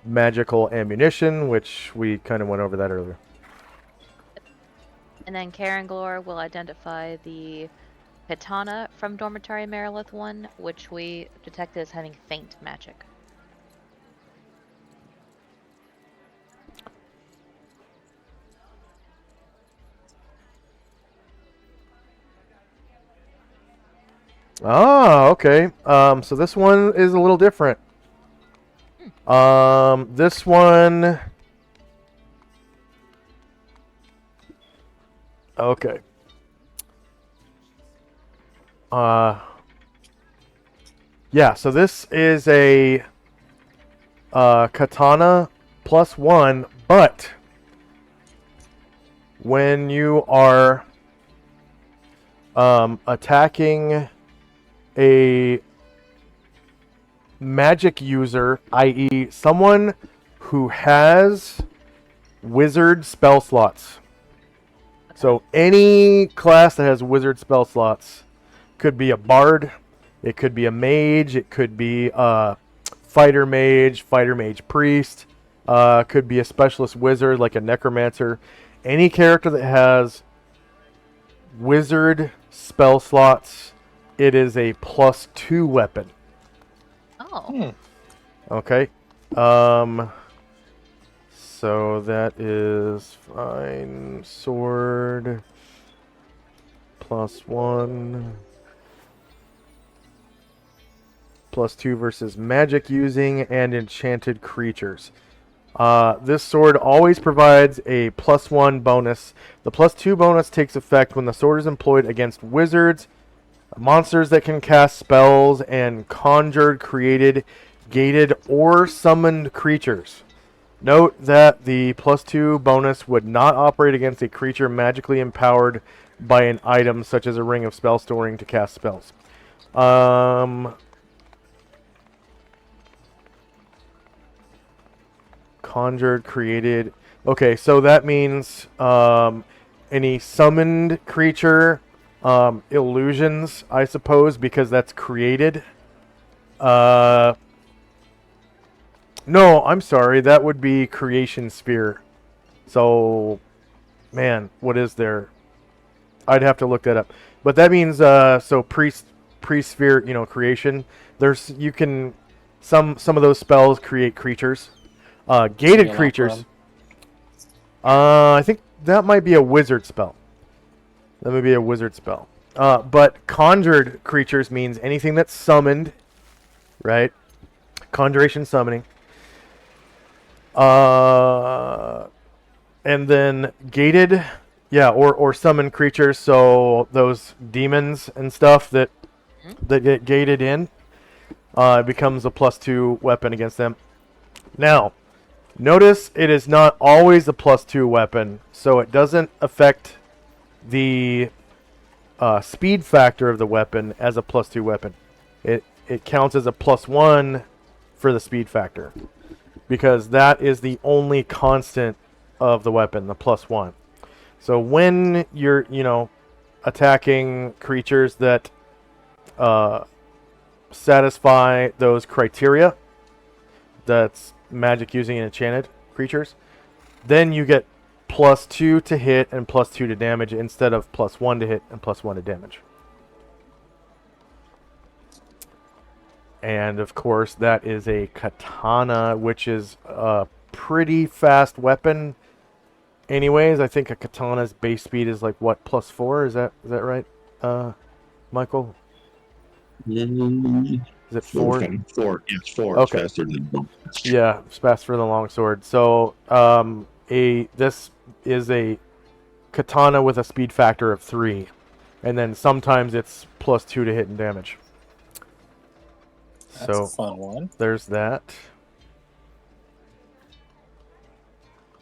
magical ammunition, which we kind of went over that earlier. And then Karanglor will identify the Katana from Dormitory Merilith 1, which we detected as having faint magic. Ah, okay. So this one is a little different. This one... Okay. Yeah, so this is a katana +1, but when you are attacking a magic user, i.e. someone who has wizard spell slots. So any class that has wizard spell slots, could be a bard, it could be a mage, it could be a fighter mage priest, could be a specialist wizard like a necromancer. Any character that has wizard spell slots, it is a +2 weapon. Oh. Okay. So that is fine. Sword +1. +2 versus magic using and enchanted creatures. This sword always provides a +1 bonus. The +2 bonus takes effect when the sword is employed against wizards, monsters that can cast spells, and conjured, created, gated, or summoned creatures. Note that the +2 bonus would not operate against a creature magically empowered by an item such as a ring of spell storing to cast spells. Conjured, created. Okay, so that means any summoned creature, illusions, I suppose, because that's created. No, I'm sorry. That would be Creation Sphere. So, man, what is there? I'd have to look that up. But that means so priest sphere, creation. You can some of those spells create creatures. Gated creatures. I think that might be a wizard spell. But conjured creatures means anything that's summoned, right? Conjuration summoning. And then gated, yeah, or summon creatures. So those demons and stuff that get gated in, it becomes a +2 weapon against them. Now, notice it is not always a +2 weapon, so it doesn't affect the speed factor of the weapon as a +2 weapon. it counts as a +1 for the speed factor, because that is the only constant of the weapon, the +1. So when you're, attacking creatures that satisfy those criteria, that's magic using and enchanted creatures, then you get +2 to hit and +2 to damage instead of +1 to hit and +1 to damage. And of course, that is a katana, which is a pretty fast weapon. Anyways, I think a katana's base speed is like what, +4? Is that right, Michael? Mm, Is it 4? 4. Yes, 4. Okay. It's faster than Yeah, it's faster than the longsword. So, this is a katana with a speed factor of 3, and then sometimes it's +2 to hit and damage. That's So a fun one. there's that.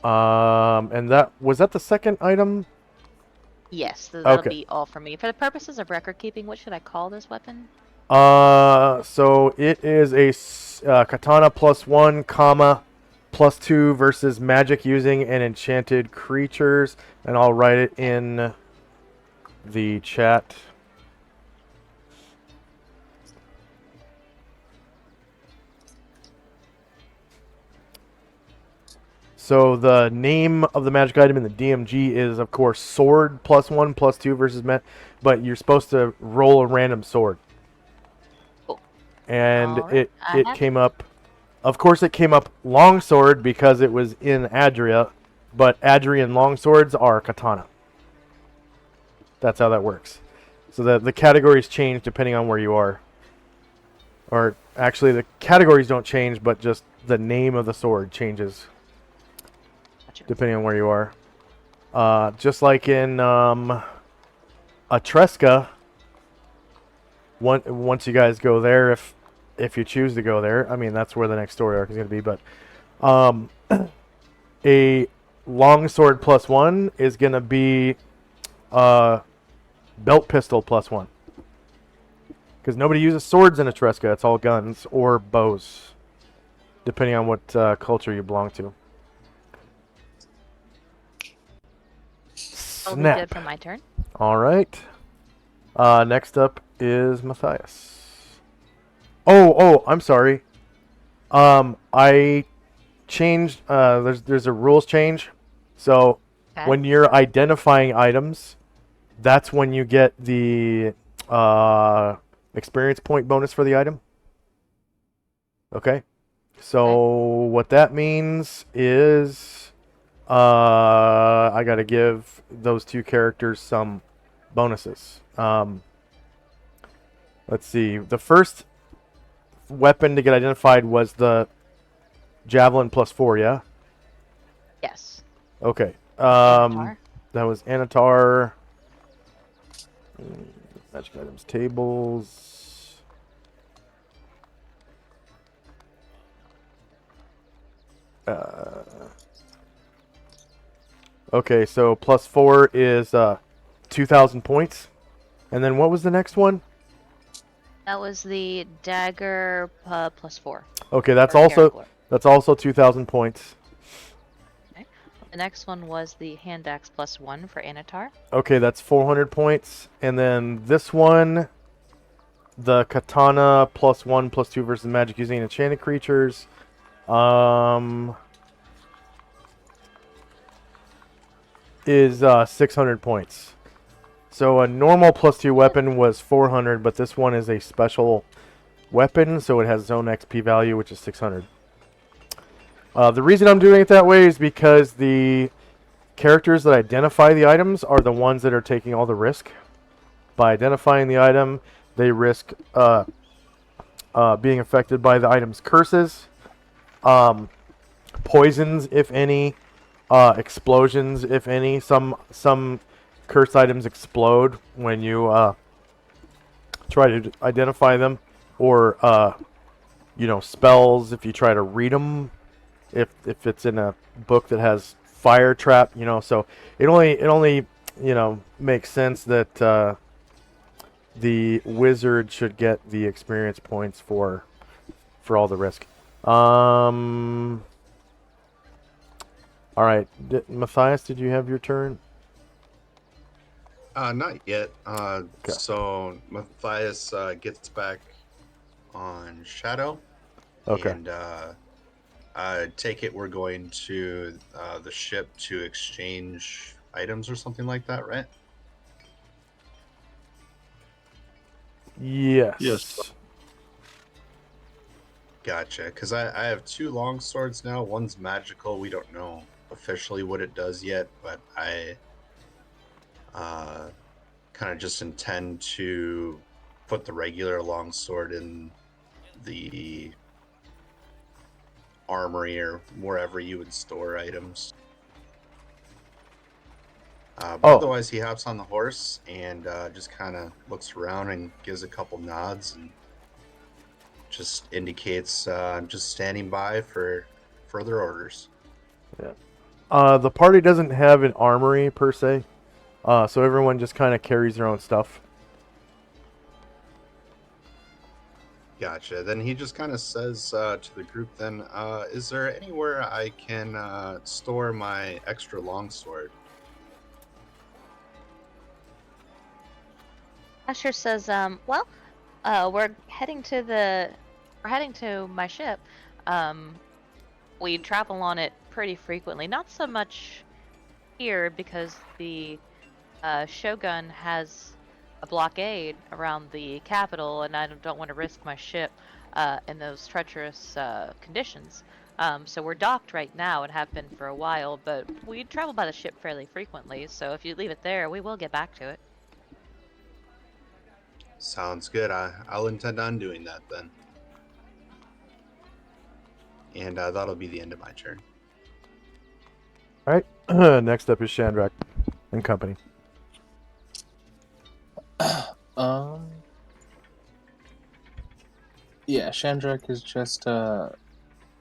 And that was that the second item? Yes, that'll Okay. be all for me. For the purposes of record keeping, what should I call this weapon? So it is a katana +1, comma, +2 versus magic using and enchanted creatures, and I'll write it in the chat. So the name of the magic item in the DMG is, of course, sword +1, +2 versus but you're supposed to roll a random sword. Cool. And Alright, it came up, of course, it came up longsword because it was in Adria, but Adrian longswords are katana. That's how that works. So the categories change depending on where you are. Or actually, the categories don't change, but just the name of the sword changes depending on where you are. Just like in Atreska, once you guys go there, if you choose to go there, I mean, that's where the next story arc is going to be, but a longsword +1 is going to be belt pistol +1. Because nobody uses swords in Atreska, it's all guns or bows, depending on what culture you belong to. That'll be Snap. good for my turn. All right. Next up is Matthias. Oh, I'm sorry. I changed. There's a rules change. So Okay. when you're identifying items, that's when you get the experience point bonus for the item. Okay. So what that means is I got to give those two characters some bonuses. Let's see. The first weapon to get identified was the javelin +4, yeah? Yes. Okay. Avatar. That was Anatar. Magic items tables. Okay, so +4 is 2,000 points. And then what was the next one? That was the dagger +4. Okay, that's Or also Caragor. 2,000 points. The next one was the hand axe +1 for Anatar. Okay, that's 400 points. And then this one, the katana +1, +2 versus magic using enchanted creatures. Is 600 points. So a normal +2 weapon was 400, but this one is a special weapon, so it has its own XP value, which is 600. The reason I'm doing it that way is because the characters that identify the items are the ones that are taking all the risk. By identifying the item, they risk being affected by the item's curses, poisons, if any, explosions, if any. Some curse items explode when you try to identify them, or spells if you try to read them. If it's in a book that has fire trap, so it only makes sense that the wizard should get the experience points for all the risk. All right, Matthias, did you have your turn? Not yet. Okay. So Matthias gets back on Shadow, Okay. and I take it we're going to the ship to exchange items or something like that, right? Yes. Yes. Gotcha. Because I have 2 long swords now. One's magical. We don't know officially what it does yet, but I kind of just intend to put the regular longsword in the armory or wherever you would store items. But Oh. otherwise, he hops on the horse and just kind of looks around and gives a couple nods and just indicates I'm just standing by for further orders. The party doesn't have an armory per se, so everyone just kind of carries their own stuff. Gotcha. Then he just kind of says to the group then, is there anywhere I can store my extra longsword? Asher says, well, we're heading to my ship. We travel on it pretty frequently. Not so much here because the Shogun has a blockade around the capital, and I don't want to risk my ship in those treacherous conditions. So we're docked right now and have been for a while, but we travel by the ship fairly frequently. So if you leave it there, we will get back to it. Sounds good. I'll intend on doing that then. And that'll be the end of my turn. All right. Next up is Shandrak and company. Yeah, Shandrak is just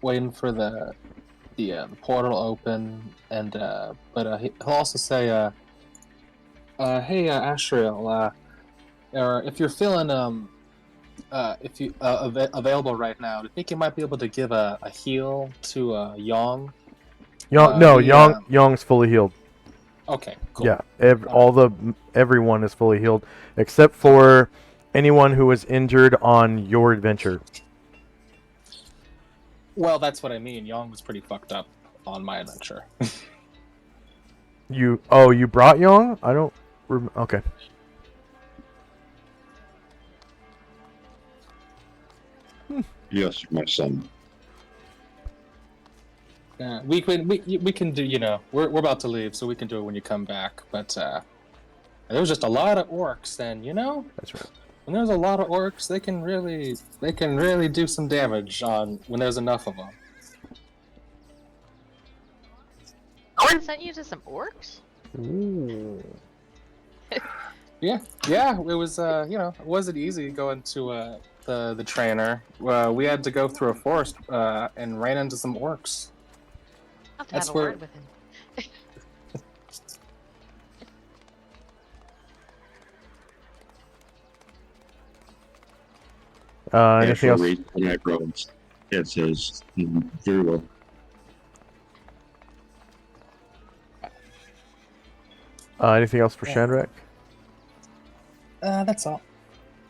waiting for the portal open, and but he'll also say, hey, Ashriel, if you're feeling if you available right now, do you think you might be able to give a heal to Yong? Yong's fully healed. Okay, cool. Yeah, everyone is fully healed except for anyone who was injured on your adventure. Well, that's what I mean. Yong was pretty fucked up on my adventure. You brought Yong? I don't. Okay. Yes, my son. Yeah, we can do. We're about to leave, so we can do it when you come back. But there was just a lot of orcs, and That's right. when there's a lot of orcs, they can really do some damage on when there's enough of them. I sent you to some orcs? Ooh. Yeah, it was it wasn't easy going to the trainer. We had to go through a forest and ran into some orcs. I'll have to That's have a where- word with him. Anything else? It says very well. Anything else for Yeah. Shandrak? That's all.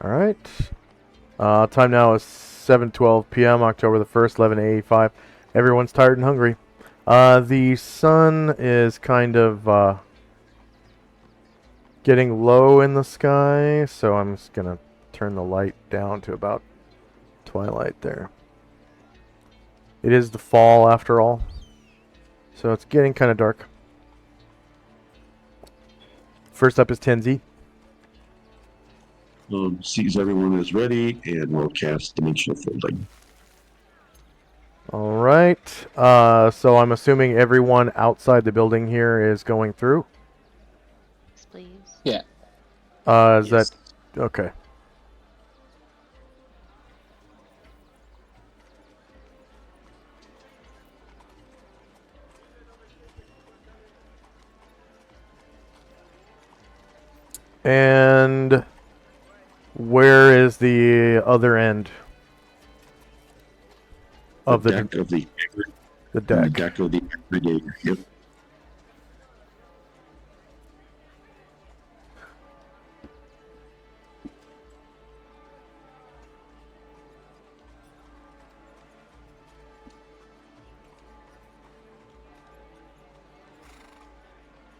All right. Time now is 7:12 p.m. October the 1st, 11:85. Everyone's tired and hungry. The sun is kind of getting low in the sky, so I'm just gonna turn the light down to about twilight there. It is the fall after all, so it's getting kind of dark. First up is Tenzi. Sees everyone is ready, and we'll cast Dimensional Folding. All right. So I'm assuming everyone outside the building here is going through. Yes, please. Yeah. Is Yes. that okay? And Where is the other end of The the deck of the the the deck? deck of the aggregator. Yep.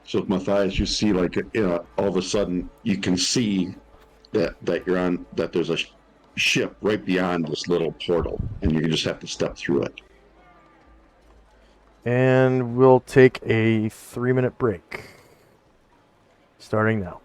So Matthias, you see like all of a sudden you can see that you're on that there's a ship right beyond this little portal, and you just have to step through it. And we'll take a 3-minute break. Starting now.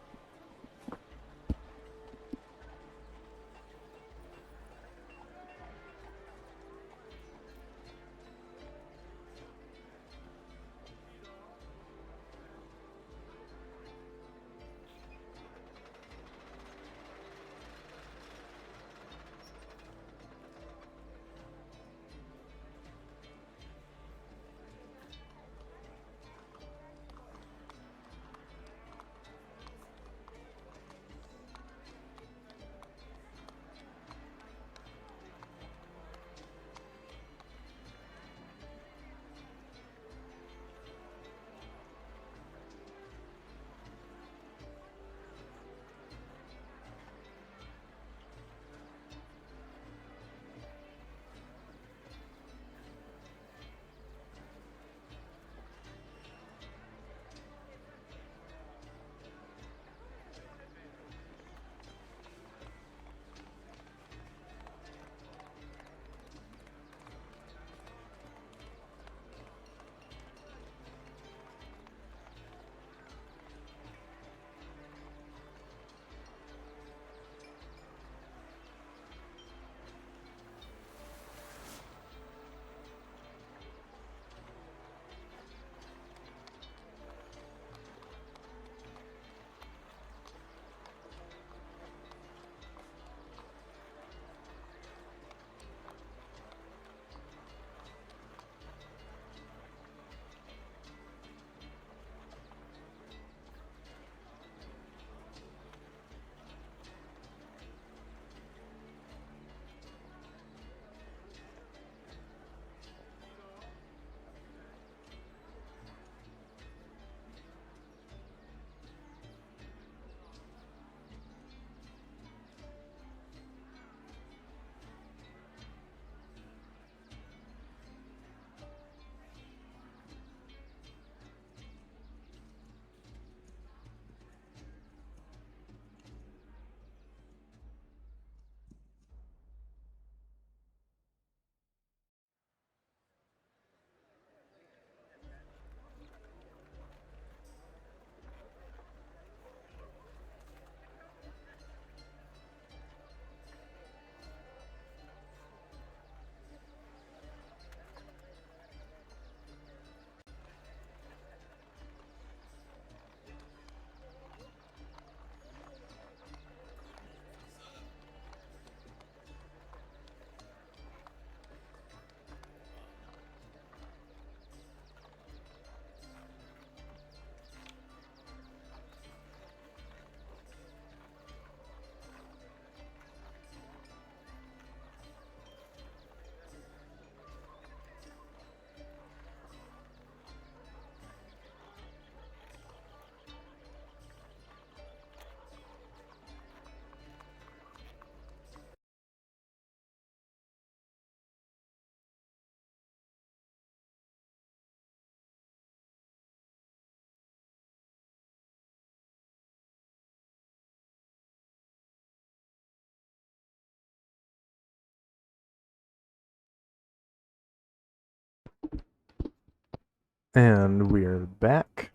And we're back.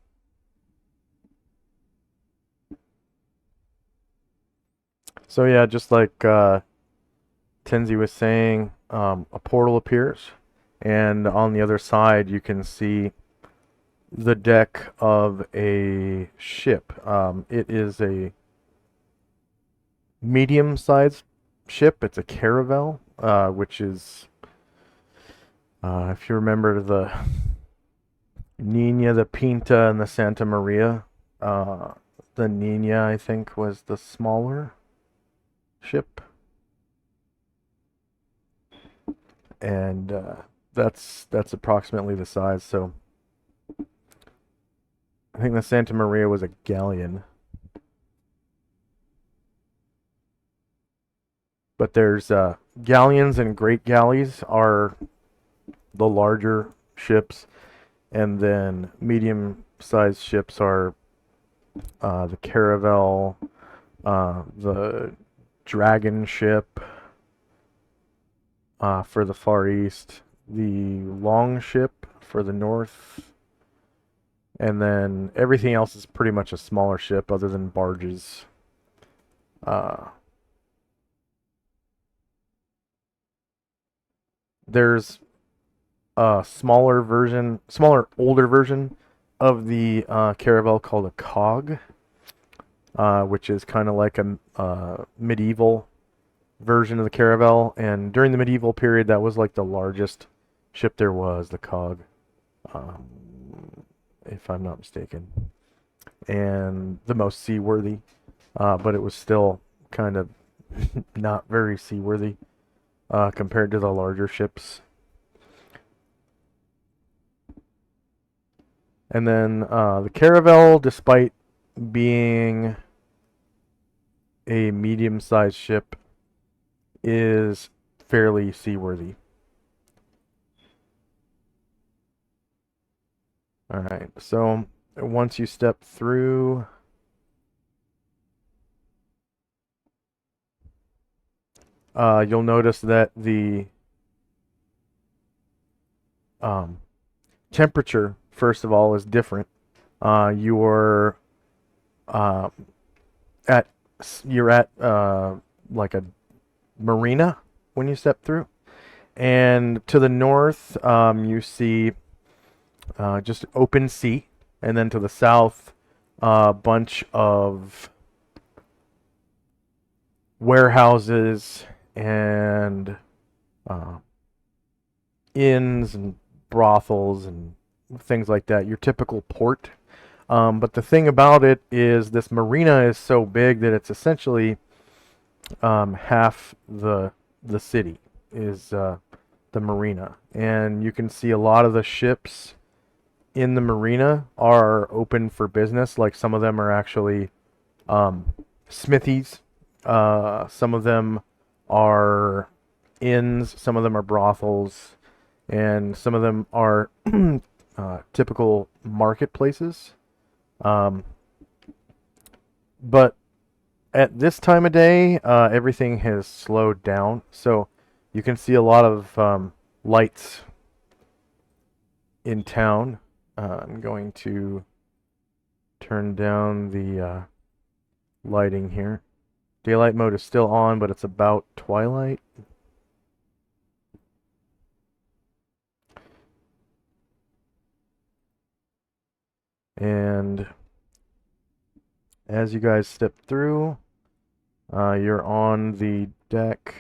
So yeah, just like Tenzi was saying, a portal appears, and on the other side you can see the deck of a ship. It is a medium-sized ship. It's a caravel, which is, if you remember the Nina, the Pinta, and the Santa Maria, the Nina, I think, was the smaller. ship. And that's approximately the size. So I think the Santa Maria was a galleon. But there's galleons and great galleys are the larger ships, and then medium-sized ships are the caravel, the dragon ship for the Far East, the long ship for the North, and then everything else is pretty much a smaller ship other than barges. There's a smaller, older version of the caravel called a cog, which is kind of like a medieval version of the caravel. And during the medieval period, that was like the largest ship there was, the cog, if I'm not mistaken, and the most seaworthy. But it was still kind of not very seaworthy compared to the larger ships. And then the caravel, despite being a medium-sized ship, is fairly seaworthy. All right, so once you step through, you'll notice that the temperature, first of all, is different. You're at like a marina when you step through, and to the north, you see just open sea, and then to the south, a bunch of warehouses and inns and brothels and things like that. Your typical port. But the thing about it is this marina is so big that it's essentially half the city is the marina. And you can see a lot of the ships in the marina are open for business. Like some of them are actually smithies. Some of them are inns. Some of them are brothels. And some of them are typical marketplaces. But at this time of day, everything has slowed down. So you can see a lot of lights in town. I'm going to turn down the lighting here. Daylight mode is still on, but it's about twilight. And as you guys step through, you're on the deck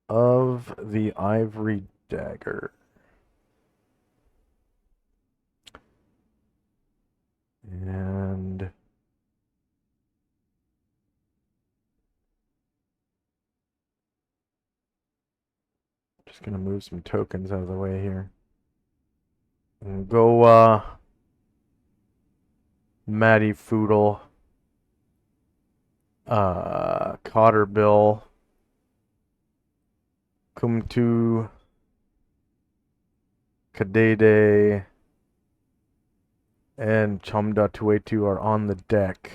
of the Ivory Dagger. And just gonna move some tokens out of the way here. And go Matty Foodle, Cotterbill, Kumtu, Kadede, and Chomda282 are on the deck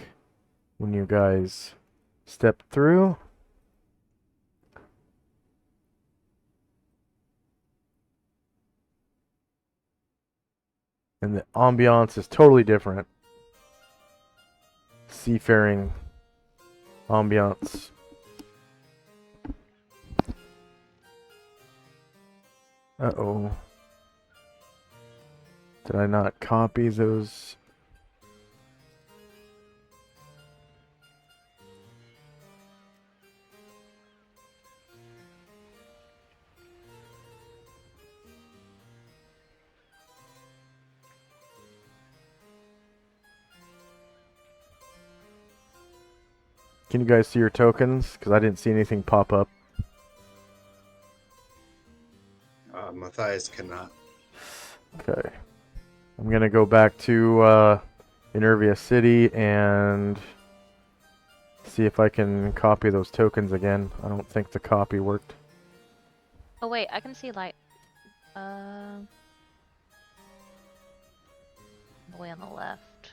when you guys step through. And the ambiance is totally different. Seafaring ambiance. Uh-oh. Did I not copy those? Can you guys see your tokens? Because I didn't see anything pop up. Matthias cannot. Okay. I'm going to go back to Enervia City and see if I can copy those tokens again. I don't think the copy worked. Oh wait, I can see light. Way on the left.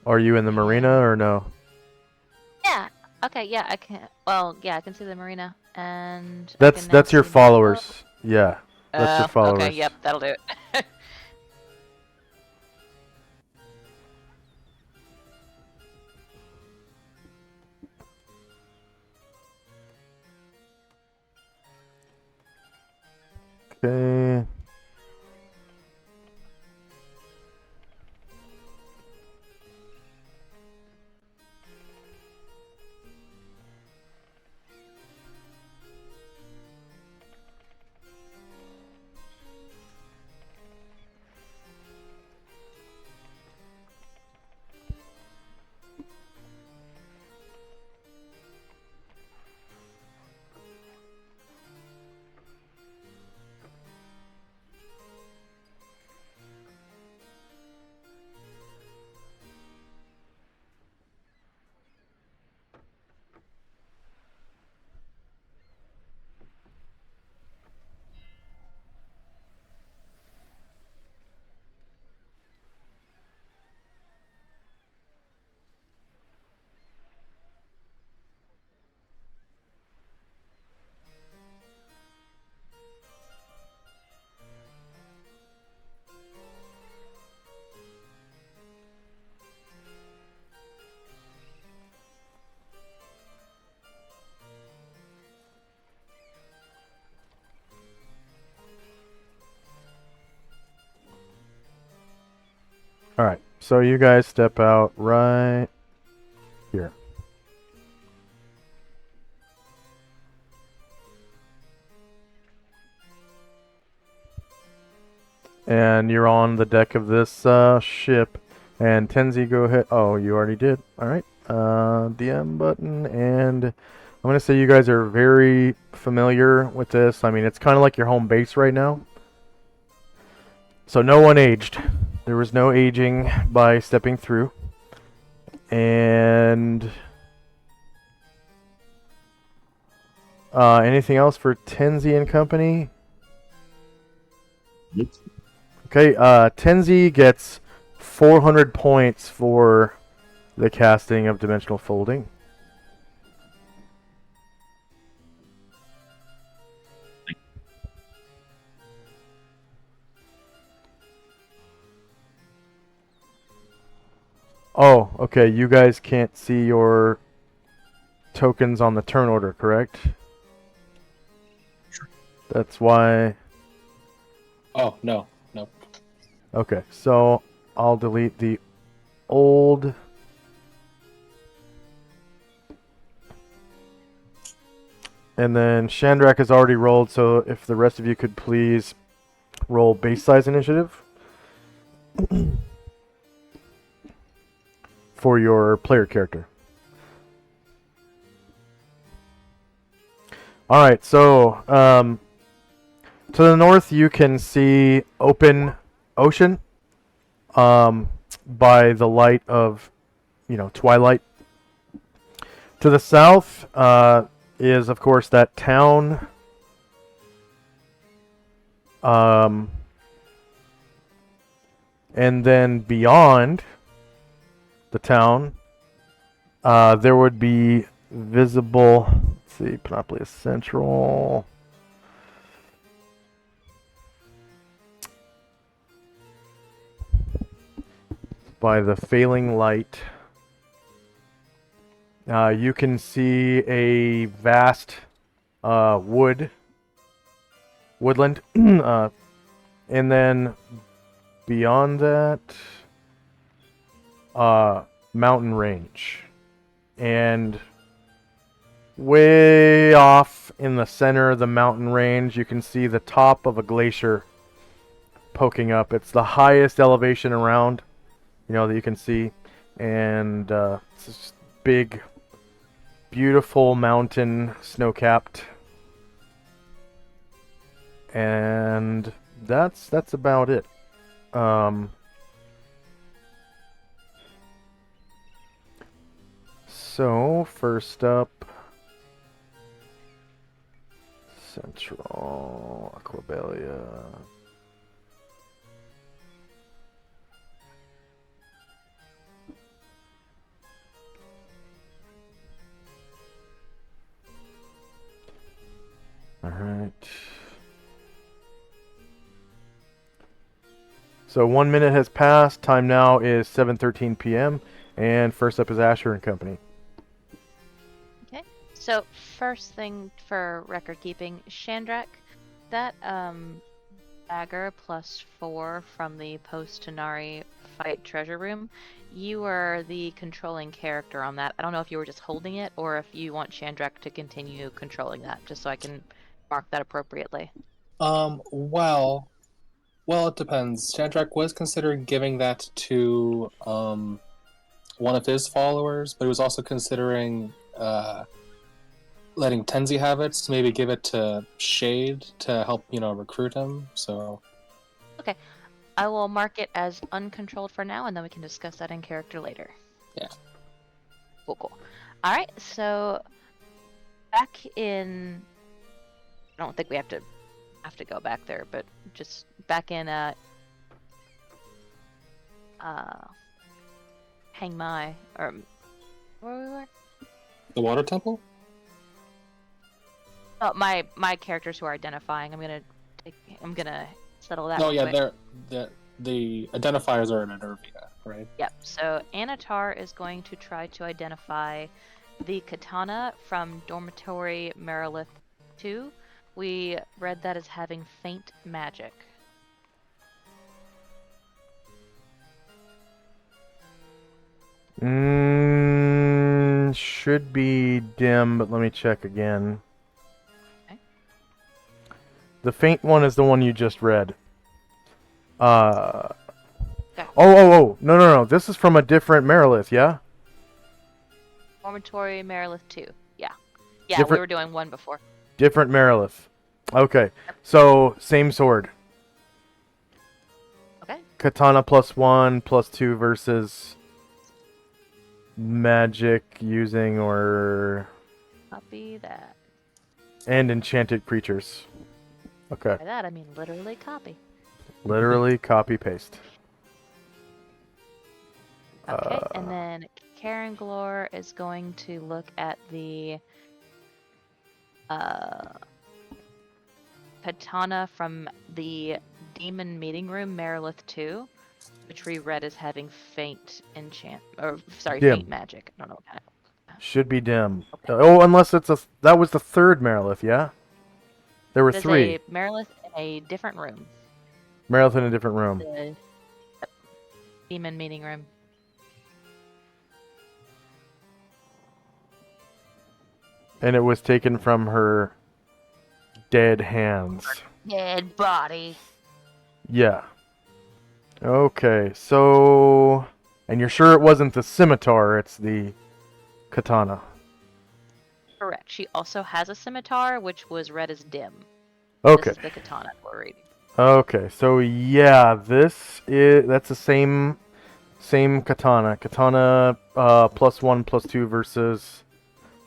Are you in the marina or no? Yeah. Okay. Yeah, I can. Well, yeah, I can see the marina, and I That's can now your see the followers. Yeah, that's your Oh, followers. okay. Yep, that'll do it. Okay. All right. So you guys step out right here. And you're on the deck of this ship. And Tenzi, go ahead. Oh, you already did. All right. DM button. And I'm going to say you guys are very familiar with this. I mean, it's kind of like your home base right now. So no one aged. There was no aging by stepping through. And anything else for Tenzi and company? Nope. Okay, Tenzi gets 400 points for the casting of Dimensional Folding. Oh, okay, you guys can't see your tokens on the turn order, correct? Sure. That's why... Oh, no. Nope. Okay, so I'll delete the old... And then Shandrak has already rolled, so if the rest of you could please roll base size initiative for your player character. Alright, so to the north you can see open ocean by the light of, twilight. To the south is, of course, that town. And then beyond the town, there would be visible, let's see, Panoplia Central. By the failing light, you can see a vast woodland, and then beyond that, mountain range, and way off in the center of the mountain range, you can see the top of a glacier poking up. It's the highest elevation around, that you can see, and it's just big, beautiful mountain, snow-capped. And that's about it. So first up, Central Aquabelia. All right. So 1 minute has passed. Time now is 7:13 p.m. And first up is Asher and Company. Okay. So first thing for record keeping, Shandrak, that dagger +4 from the post-Tanari fight treasure room, you are the controlling character on that. I don't know if you were just holding it or if you want Shandrak to continue controlling that, just so I can mark that appropriately. Well, it depends. Shadrach was considering giving that to one of his followers, but he was also considering letting Tenzi have it, so maybe give it to Shade to help, recruit him. So Okay. I will mark it as uncontrolled for now, and then we can discuss that in character later. Yeah. Cool. All right, so back in... I don't think we have to go back there, but just back in Hang My, or where we were? the Water Temple. Oh, my characters who are identifying. I'm gonna settle that. Oh real yeah, quick. the identifiers are in Enervia, right? Yep. So Anatar is going to try to identify the katana from Dormitory Merilith 2. We read that as having faint magic. Should be dim, but let me check again. Okay. The faint one is the one you just read. Okay. Oh, no. This is from a different Merilith, yeah? Dormitory Merilith 2. Yeah. Yeah, Different- we were doing one before. Different Merilith. Okay, so same sword. Okay. Katana +1, +2 versus magic using or... Copy that. And enchanted creatures. Okay, By that, I mean literally copy. literally copy-paste. Okay, and then Karen Glore is going to look at the katana from the Demon Meeting Room, Merilith 2, which we read as having faint faint magic. I don't know what kind of... Should be dim. Oh, unless it's that was the third Merilith, yeah? There were There's 3. a Merilith in a different room. Merilith in a different room. The Demon Meeting Room. And it was taken from her dead hands. Dead body. Yeah. Okay, so... And you're sure it wasn't the scimitar, it's the katana. Correct. She also has a scimitar, which was read as dim. Okay. This is the katana we're reading. Okay, so yeah, that's the same katana. Katana +1, +2 versus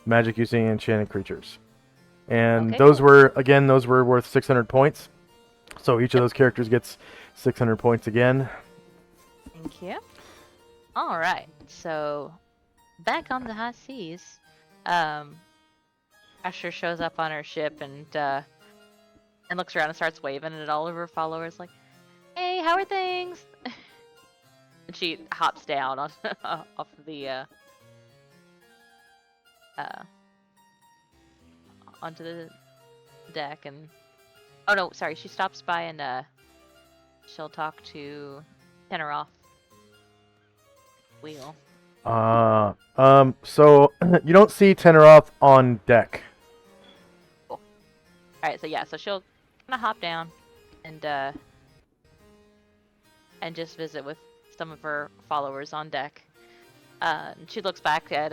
magic using enchanted creatures. And Okay, those cool. were worth 600 points. So each of those characters gets 600 points again. Thank you. All right, so back on the high seas, Asher shows up on her ship and looks around and starts waving at all of her followers, like, "Hey, how are things?" And she hops down on off of the onto the deck and oh no, sorry, she stops by and she'll talk to Teneroth. Wheel. So you don't see Teneroth on deck. All right, so yeah, so she'll kind of hop down and just visit with some of her followers on deck. And she looks back at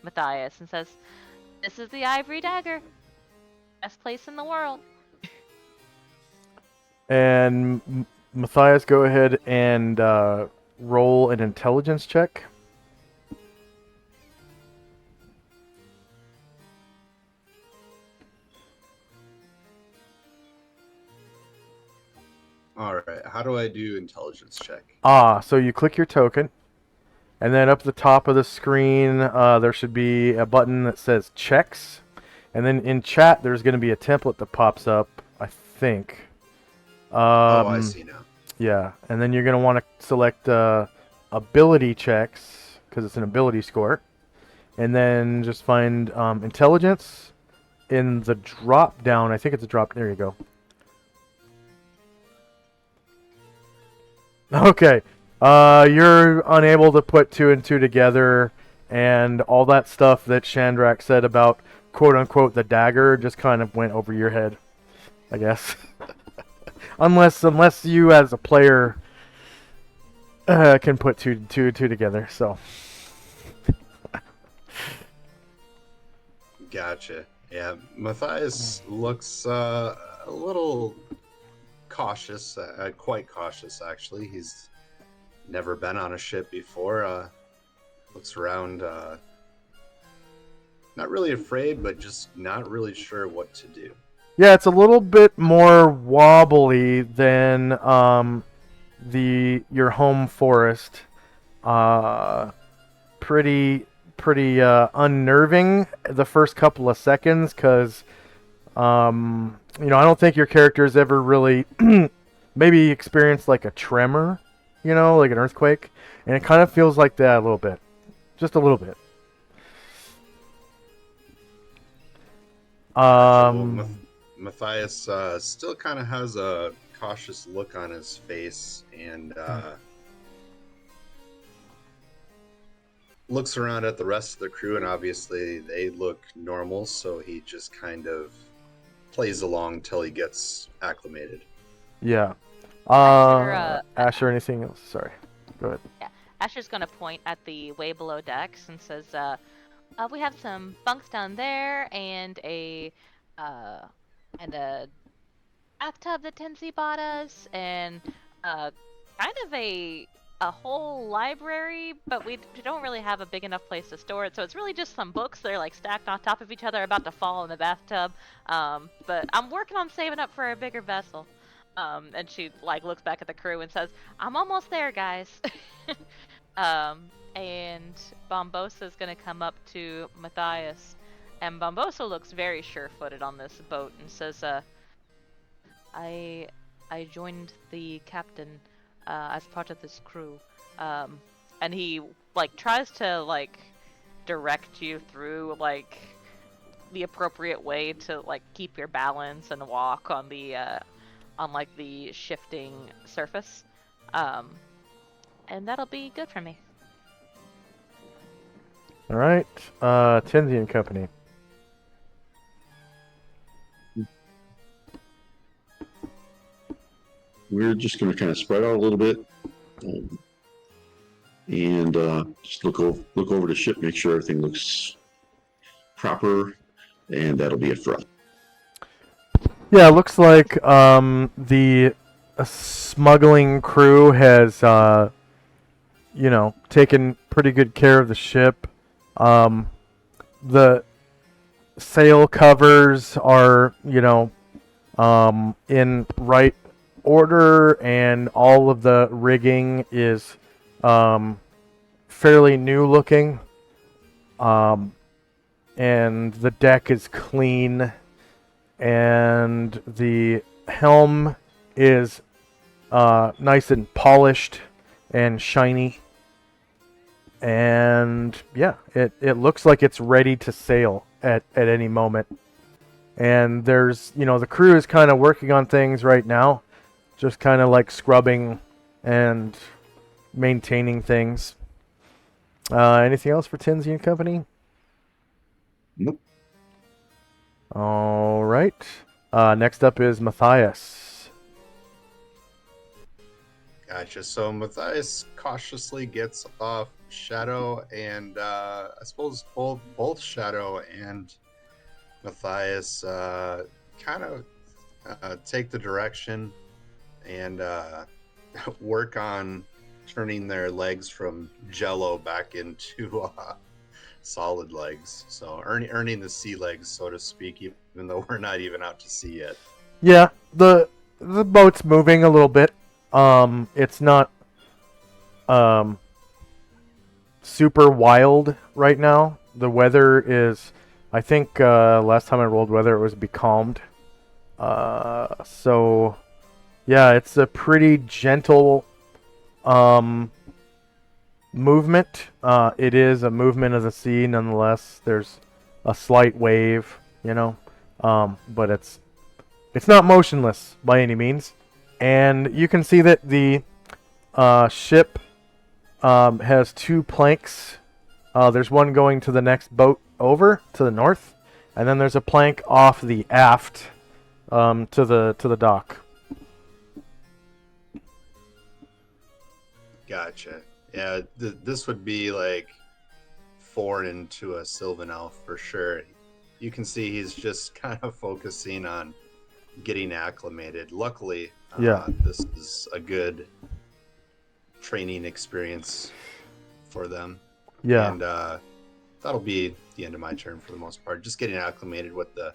Matthias and says, "This is the Ivory Dagger. Best place in the world." And Matthias, go ahead and roll an intelligence check. All right. How do I do intelligence check? So you click your token, and then up at the top of the screen, there should be a button that says checks. And then in chat, there's going to be a template that pops up, I think. Oh, I see now. Yeah, and then you're going to want to select ability checks, because it's an ability score. And then just find intelligence in the drop down. I think it's a drop. There you go. Okay. You're unable to put 2 and 2 together, and all that stuff that Shandrak said about quote unquote the dagger just kind of went over your head, I guess. unless you as a player can put two together. So Gotcha. Yeah, Matthias looks a little cautious, quite cautious actually. He's never been on a ship before. Looks around, not really afraid, but just not really sure what to do. yeah, it's a little bit more wobbly than your home forest. Pretty unnerving the first couple of seconds, because I don't think your character's ever really maybe experienced like a tremor, like an earthquake, and it kind of feels like that a little bit, just a little bit. Well, Matthias still kind of has a cautious look on his face, and looks around at the rest of the crew, and obviously they look normal, so he just kind of plays along till he gets acclimated. Yeah. Asher, anything else? Sorry. Go ahead. Yeah, Asher's gonna point at the way below decks and says, "We have some bunks down there, and a bathtub that Tenzi bought us, and kind of a whole library, but we don't really have a big enough place to store it, so it's really just some books that are like stacked on top of each other, about to fall in the bathtub. But I'm working on saving up for a bigger vessel." And she like looks back at the crew and says, "I'm almost there, guys." And Bombosa's gonna come up to Matthias, and Bombosa looks very sure-footed on this boat and says, I joined the captain as part of this crew." And he like tries to like direct you through like the appropriate way to like keep your balance and walk on the like the shifting surface. And that'll be good for me. All right. Tenzi and Company. We're just going to kind of spread out a little bit, and just look over the ship, make sure everything looks proper, and that'll be it for us. Yeah, it looks like the smuggling crew has, taken pretty good care of the ship. The sail covers are, in right order, and all of the rigging is fairly new looking. And the deck is clean. And the helm is nice and polished and shiny. And yeah, it looks like it's ready to sail at any moment. And there's, the crew is kind of working on things right now, just kind of like scrubbing and maintaining things. Anything else for Tenzi and Company? Nope. All right. Next up is Matthias. Gotcha. So Matthias cautiously gets off Shadow, and I suppose both Shadow and Matthias kind of take the direction and work on turning their legs from jello back into solid legs. So earning the sea legs, so to speak, even though we're not even out to sea yet. Yeah, the boat's moving a little bit. It's not super wild right now. The weather is, I think last time I rolled weather, it was becalmed. So yeah, it's a pretty gentle movement. It is a movement of the sea nonetheless. There's a slight wave, but it's not motionless by any means. And you can see that the ship has 2 planks. There's one going to the next boat over to the north, and then there's a plank off the aft to the dock. Gotcha. Yeah, this would be like foreign to a Sylvan elf for sure. You can see he's just kind of focusing on getting acclimated. Luckily, this is a good training experience for them. Yeah. And that'll be the end of my turn for the most part. Just getting acclimated with the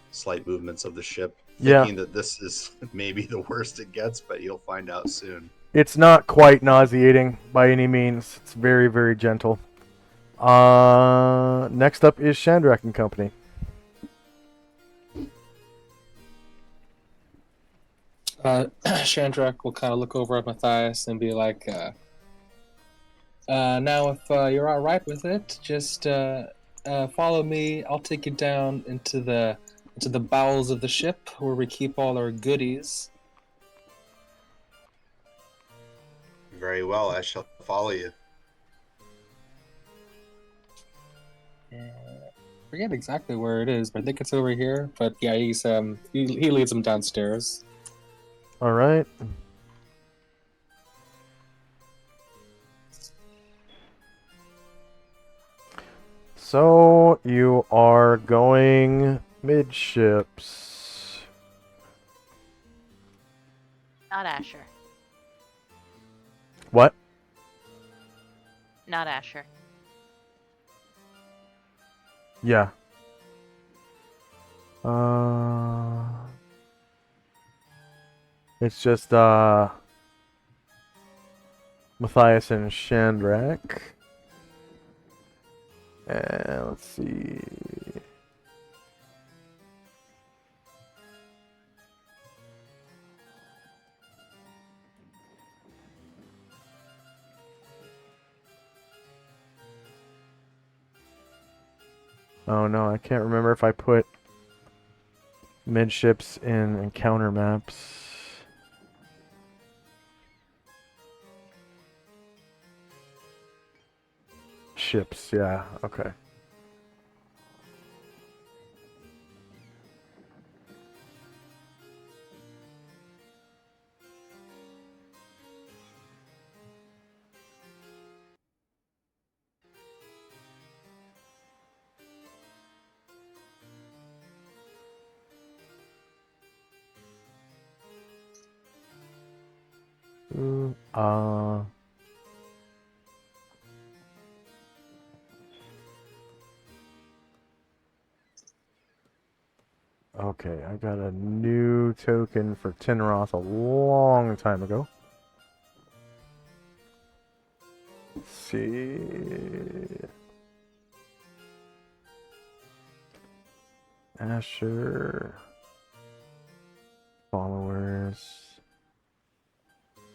slight movements of the ship. Thinking that this is maybe the worst it gets, but you'll find out soon. It's not quite nauseating by any means. It's very, very gentle. Next up is Shandrak and Company. Shandrak will kind of look over at Matthias and be like, now if you're all right with it, just follow me. I'll take you down into the bowels of the ship where we keep all our goodies. Very well, I shall follow you. Forget exactly where it is, but I think it's over here. But yeah, he's he leads him downstairs. All right. So you are going midships. Not Asher. What? Not Asher. Yeah. It's just Matthias and Shandrak. And let's see. Oh no, I can't remember if I put midships in encounter maps. Ships, yeah, okay. Ooh, okay, I got a new token for Tinroth a long time ago. Let's see. Asher. Followers.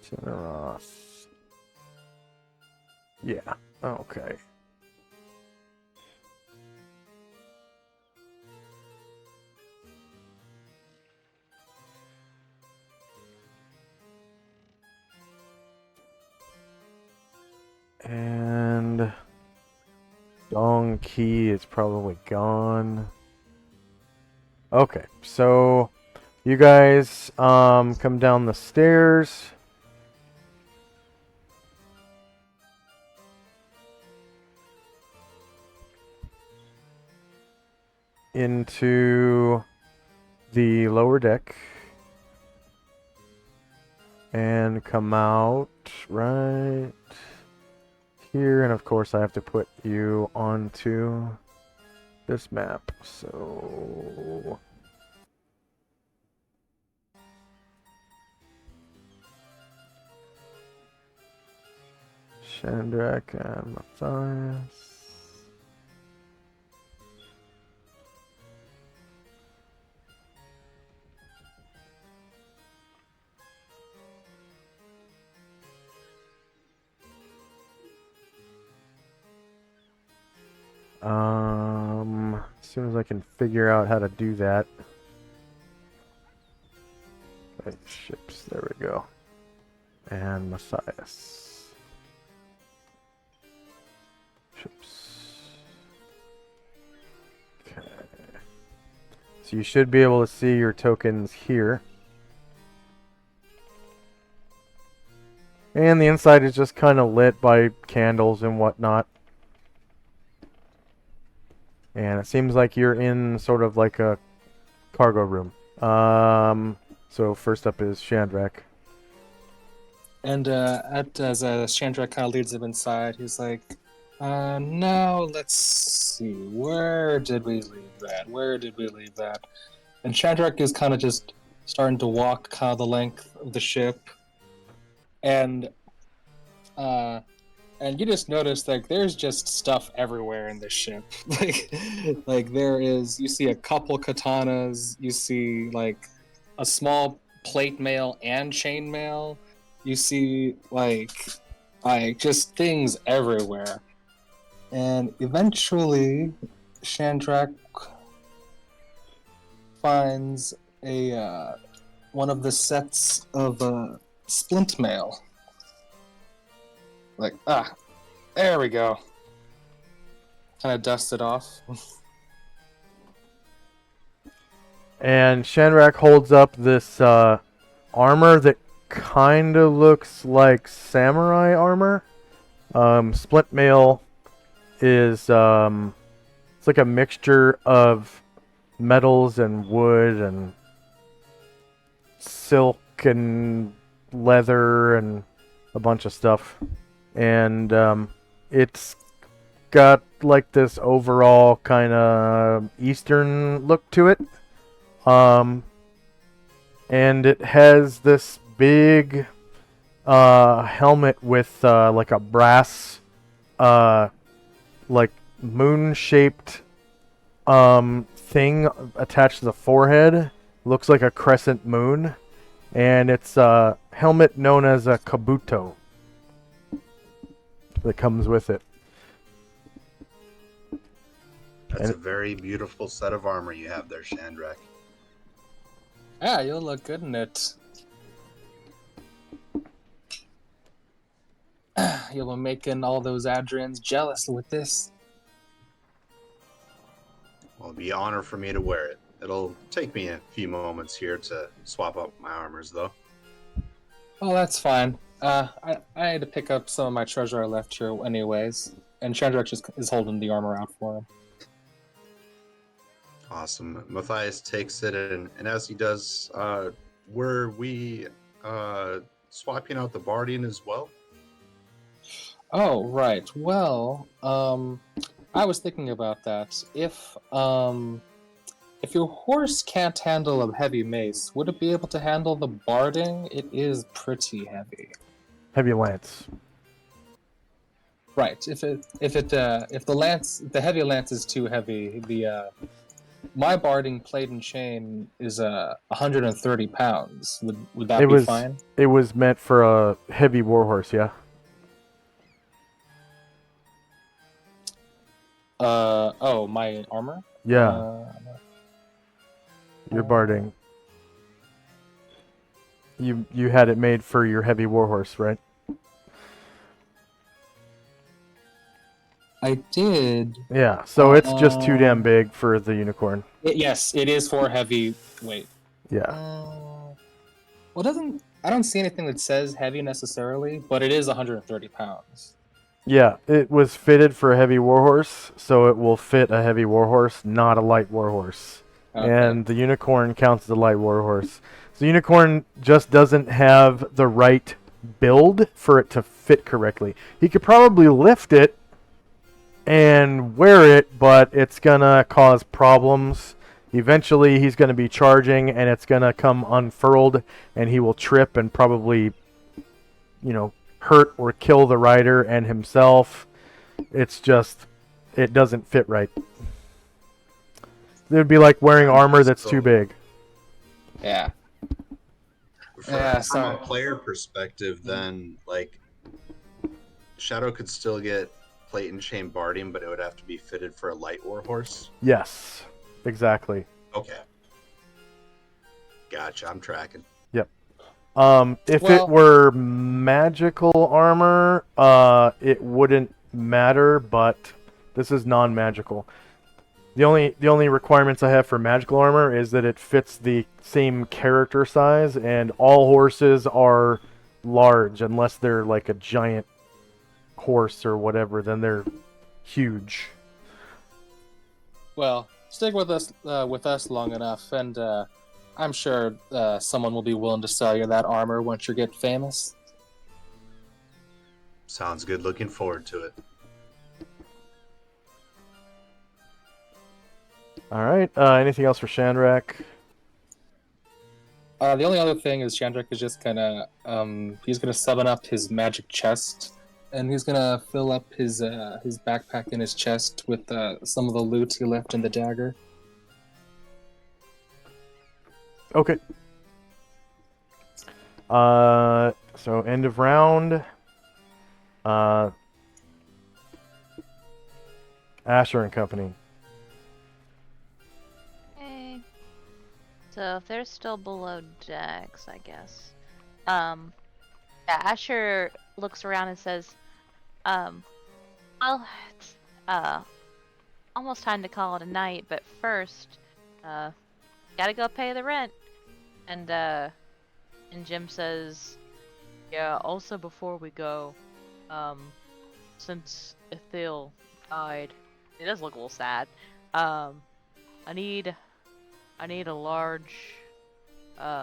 Tinroth. Yeah, okay. And Dong Key is probably gone. Okay, so you guys come down the stairs into the lower deck and come out right here. And of course, I have to put you onto this map. So Shandrak and Matthias. As soon as I can figure out how to do that. Right, ships, there we go. And Matthias. Ships. Okay. So you should be able to see your tokens here. And the inside is just kind of lit by candles and whatnot. And it seems like you're in sort of like a cargo room. So first up is Shandrak. And as Chandra kind of leads him inside, he's like, now let's see, where did we leave that? Where did we leave that? And Chandrak is kind of just starting to walk kind of the length of the ship. And you just notice like there's just stuff everywhere in this ship. like there is, you see a couple katanas, you see like a small plate mail and chain mail. You see like just things everywhere. And eventually Chandrak finds a one of the sets of splint mail. Like, there we go. Kind of dust it off. And Shandrak holds up this armor that kind of looks like samurai armor. Splint mail is it's like a mixture of metals and wood and silk and leather and a bunch of stuff. And it's got like this overall kind of Eastern look to it. And it has this big helmet with like a brass like moon-shaped thing attached to the forehead. Looks like a crescent moon. And it's a helmet known as a kabuto that comes with it. That's a very beautiful set of armor you have there, Shandrak. Yeah, you'll look good in it. You'll be making all those Adrians jealous with this. Well, it'll be an honor for me to wear it. It'll take me a few moments here to swap out my armors, though. Oh, that's fine. I had to pick up some of my treasure I left here anyways, and Chandrak just is holding the armor out for him. Awesome. Matthias takes it, and as he does, were we swapping out the Bardian as well? Oh, right. Well, I was thinking about that. If your horse can't handle a heavy mace, would it be able to handle the barding? It is pretty heavy. Heavy lance. Right. If the heavy lance is too heavy, my barding plate and chain is 130 pounds. Would that be fine? It was meant for a heavy warhorse, yeah. Oh, my armor? Yeah. Your barding. You had it made for your heavy warhorse, right? I did. Yeah, so it's just too damn big for the unicorn. Yes, it is for heavy weight. Yeah. I don't see anything that says heavy necessarily, but it is 130 pounds. Yeah, it was fitted for a heavy warhorse, so it will fit a heavy warhorse, not a light warhorse. Okay. And the unicorn counts as a light warhorse. So the unicorn just doesn't have the right build for it to fit correctly. He could probably lift it and wear it, but it's gonna cause problems. Eventually, he's gonna be charging, and it's gonna come unfurled, and he will trip and probably, hurt or kill the rider and himself. It's just, it doesn't fit right. It would be like wearing armor that's too big. Yeah. From sorry. a player perspective, then, like, Shadow could still get plate and chain barding, but it would have to be fitted for a light warhorse. Yes, exactly. Okay. Gotcha, I'm tracking. If Well- it were magical armor, it wouldn't matter, but this is non-magical. The only requirements I have for magical armor is that it fits the same character size, and all horses are large unless they're like a giant horse or whatever. Then they're huge. Well, stick with us long enough, and I'm sure someone will be willing to sell you that armor once you get famous. Sounds good. Looking forward to it. All right. Anything else for Shandrak? The only other thing is Chandrak is just he's gonna summon up his magic chest, and he's gonna fill up his backpack in his chest with some of the loot he left in the dagger. Okay. So end of round. Asher and Company. Okay. So if they're still below decks, I guess. Yeah, Asher looks around and says, well, it's almost time to call it a night, but first, gotta go pay the rent. And Jim says, yeah, also before we go, since Ithil died, it does look a little sad. I need a large,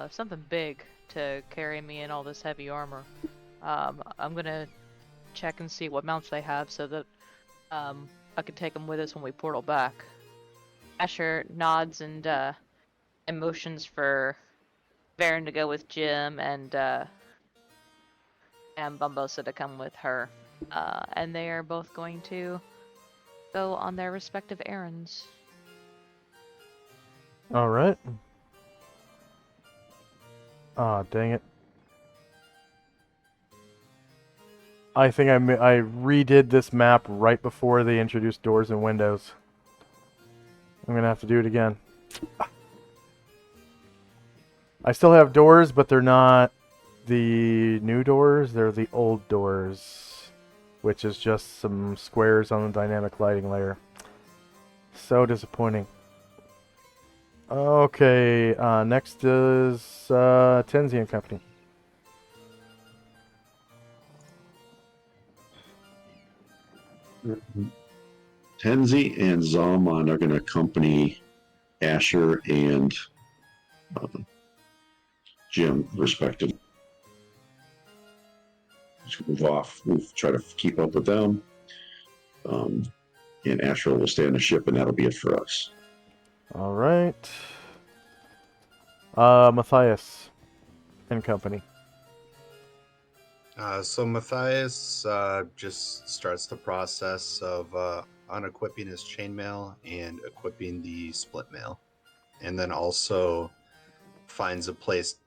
something big to carry me in all this heavy armor. I'm gonna check and see what mounts they have so that I can take them with us when we portal back. Asher nods and motions for Varen to go with Jim and Bumbosa to come with her. And they are both going to go on their respective errands. All right. Ah, dang it. I think I redid this map right before they introduced doors and windows. I'm gonna have to do it again. I still have doors, but they're not the new doors. They're the old doors, which is just some squares on the dynamic lighting layer. So disappointing. Okay, next is Tenzi and Company. Tenzi and Zalman are going to accompany Asher and Jim, respectively. Just move off. We'll try to keep up with them. And Asher will stay on the ship, and that'll be it for us. All right. Matthias and Company. So Matthias just starts the process of unequipping his chainmail and equipping the split mail, and then also finds a place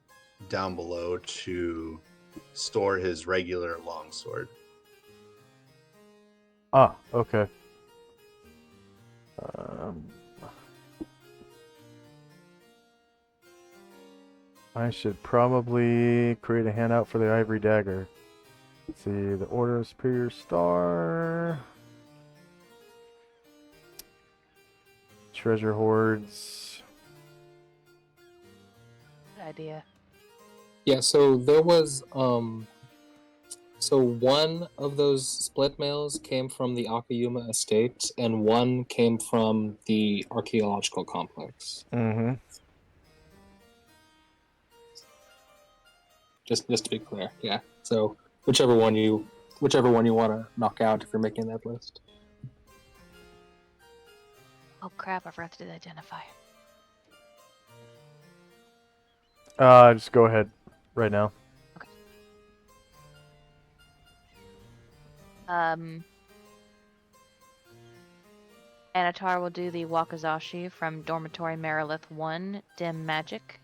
down below to store his regular longsword. Ah, okay. I should probably create a handout for the ivory dagger. Let's see, the Order of Superior Star. Treasure hoards. Good idea. Yeah, so there was So one of those split mails came from the Akayuma estate, and one came from the archaeological complex. Mm-hmm. Just to be clear, yeah. So whichever one you want to knock out if you're making that list. Oh crap! I forgot to do the identify. Just go ahead right now. Anatar will do the Wakazashi from Dormitory Marilith 1, Dim Magic.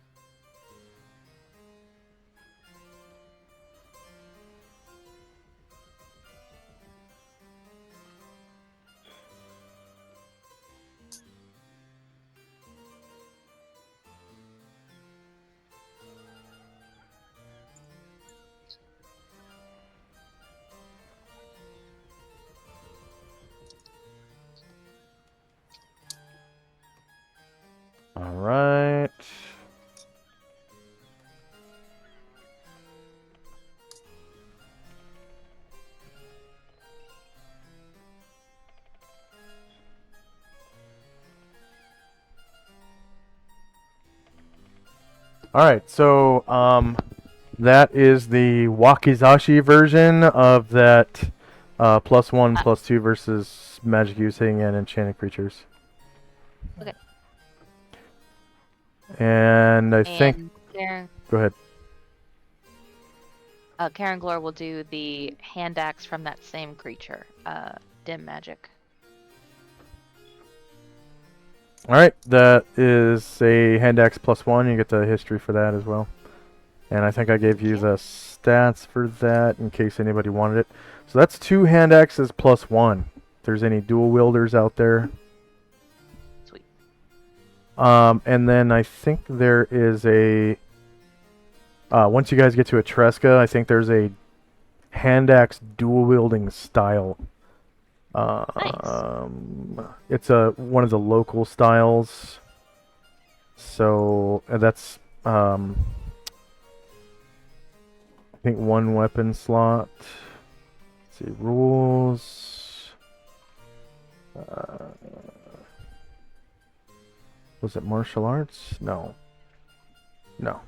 All right. All right, so that is the Wakizashi version of that +1, +2 versus magic using and enchanted creatures. Okay. And I think. And Karen, Go ahead. Karen Glor will do the hand axe from that same creature, Dim Magic. All right, that is a hand axe +1. You get the history for that as well. And I think I gave you the stats for that in case anybody wanted it. So that's 2 hand axes +1. If there's any dual wielders out there. Sweet. And then I think there is a... once you guys get to Etreska, I think there's a hand axe dual wielding style. Nice. It's one of the local styles. So that's I think 1 weapon slot. Let's see rules. Was it martial arts? No. No.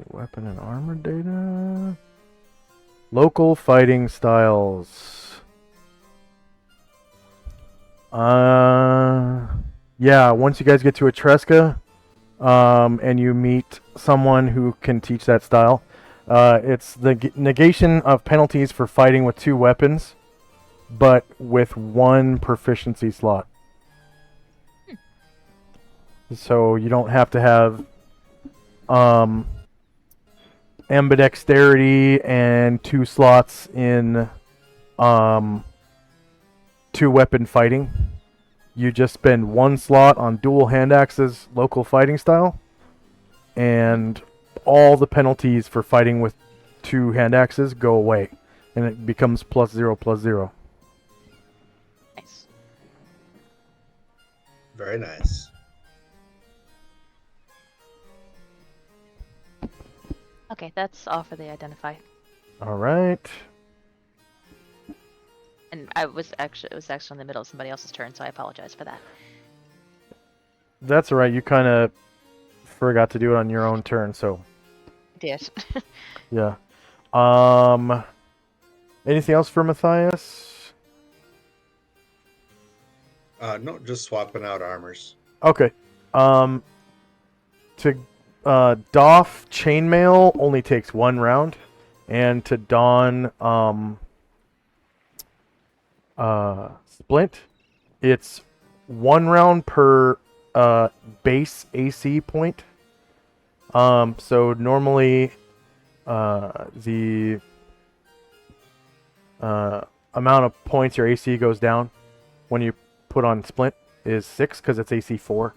Weapon and armor data. Local fighting styles. Yeah, once you guys get to Etreska, and you meet someone who can teach that style, it's the negation of penalties for fighting with 2 weapons, but with 1 proficiency slot. So you don't have to have ambidexterity and 2 slots in 2-weapon fighting. You just spend 1 slot on dual hand axes local fighting style, and all the penalties for fighting with 2 hand axes go away, and it becomes +0/+0. Nice. Very nice. Okay, that's all for the identify. All right. And it was actually in the middle of somebody else's turn, so I apologize for that. That's all right. You kind of forgot to do it on your own turn, so Did. yeah. Anything else for Matthias? No, just swapping out armors. Okay. To doff chainmail only takes 1 round, and to don splint, it's 1 round per base AC point. So normally the amount of points your AC goes down when you put on splint is 6 because it's AC 4.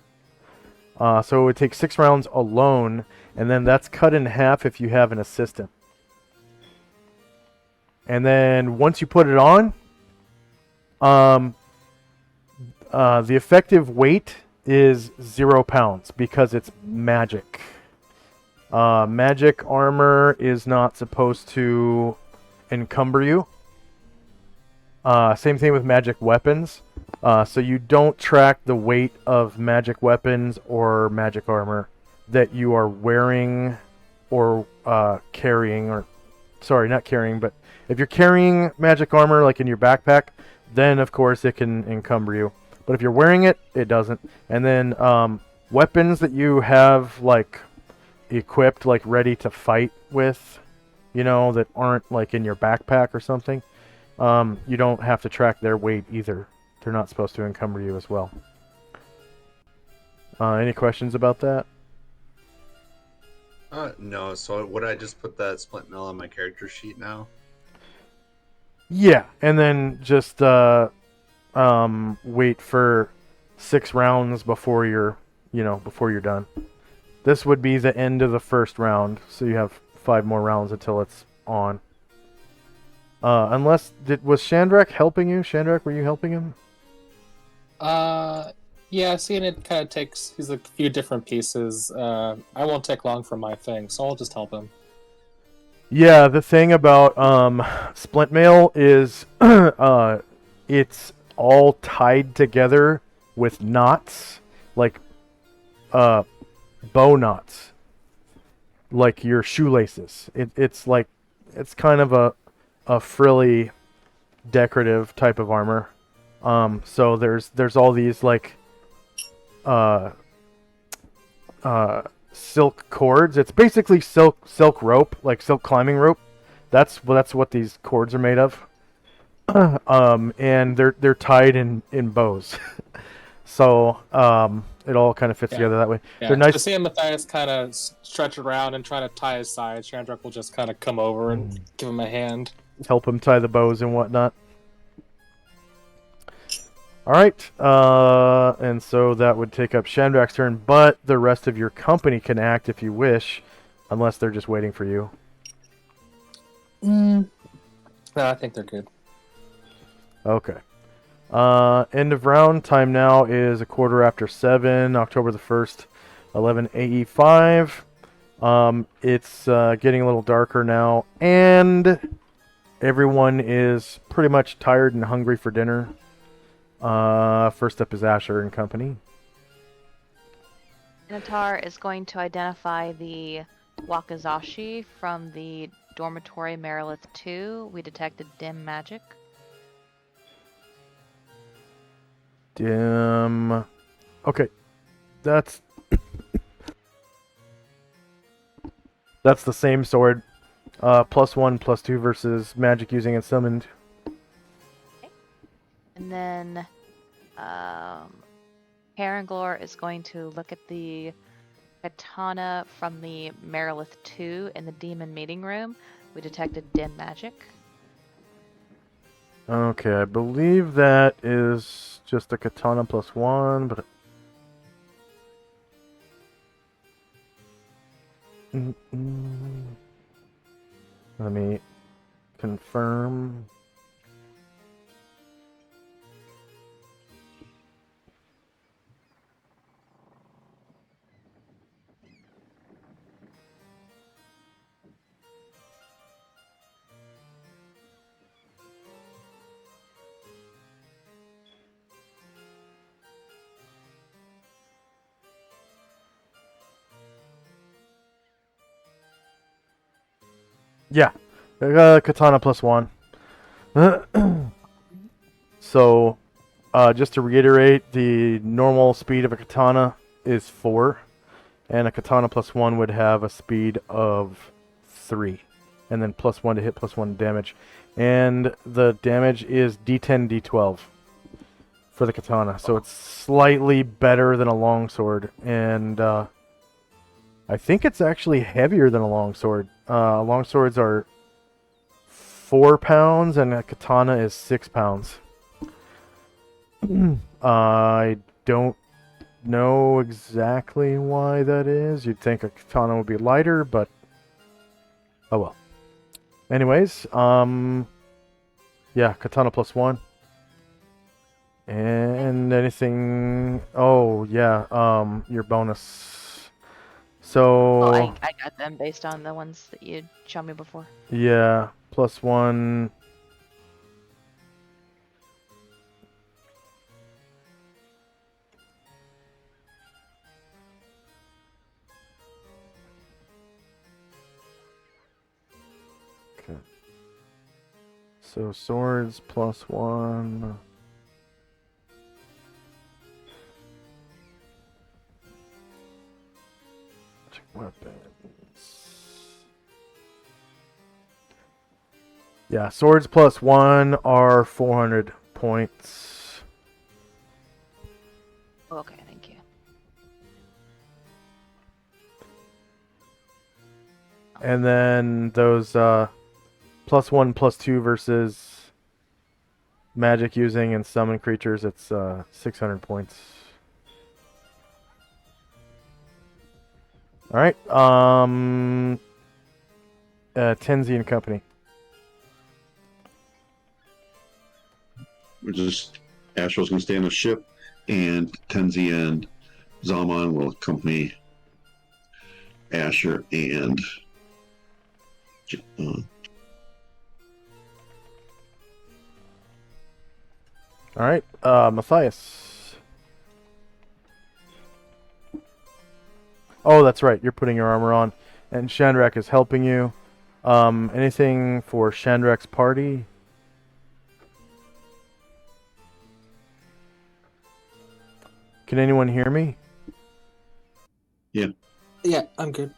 So it would take 6 rounds alone, and then that's cut in half if you have an assistant. And then once you put it on, The effective weight is 0 pounds because it's magic. Magic armor is not supposed to encumber you. Same thing with magic weapons. So you don't track the weight of magic weapons or magic armor that you are wearing or carrying, or sorry, not carrying, but if you're carrying magic armor like in your backpack, then of course it can encumber you. But if you're wearing it, it doesn't. And then weapons that you have like equipped, like ready to fight with, that aren't like in your backpack or something, you don't have to track their weight either. They're not supposed to encumber you as well. Any questions about that? No. So would I just put that splint mill on my character sheet now? Yeah, and then just wait for 6 rounds before you're done. This would be the end of the first round, so you have 5 more rounds until it's on. Was Shandrak helping you? Shandrak, were you helping him? Yeah, seeing it kind of takes. He's a few different pieces. I won't take long for my thing, so I'll just help him. Yeah, the thing about splint mail is it's all tied together with knots, like bow knots, like your shoelaces. It's kind of a frilly, decorative type of armor. So there's all these like silk cords. It's basically silk rope, like silk climbing rope. That's what these cords are made of. And they're tied in bows. So it all kind of fits together that way. Yeah, They're nice. to see Matthias kind of stretch around and try to tie his side, Chandrak will just kind of come over and give him a hand. Help him tie the bows and whatnot. Alright, and so that would take up Shandrak's turn, but the rest of your company can act if you wish, unless they're just waiting for you. No, I think they're good. Okay. End of round. Time now is 7:15, October the 1st, 11 AE5. It's getting a little darker now, and everyone is pretty much tired and hungry for dinner. First up is Asher and company. Natar is going to identify the Wakazashi from the dormitory Marilith 2. We detected dim magic. Dim. Okay. That's the same sword. +1, +2 versus magic using and summoned. And then Paranglor is going to look at the katana from the Marilith 2 in the demon meeting room. We detected dim magic. Okay, I believe that is just a katana +1, but let me confirm. Yeah, katana +1. So, just to reiterate, the normal speed of a katana is 4, and a katana +1 would have a speed of 3, and then +1 to hit, +1 damage, and the damage is D10, D12 for the katana. So it's slightly better than a longsword, and I think it's actually heavier than a longsword. Longswords are 4 pounds, and a katana is 6 pounds. I don't know exactly why that is. You'd think a katana would be lighter, but oh well. Anyways, yeah, katana +1. And anything? Oh yeah. Your bonus. So Oh, I got them based on the ones that you showed me before. yeah, +1. Okay. So swords +1. Weapons. Yeah, swords +1 are 400 points. Okay, thank you. And then those +1, +2 versus magic using and summon creatures, it's 600 points. All right. Tenzi and Company. We're just Astro's going to stay on the ship, and Tenzi and Zalman will accompany Asher and All right. Matthias. Oh, that's right. You're putting your armor on, and Shandrak is helping you. Anything for Shandrak's party? Can anyone hear me? Yeah, I'm good.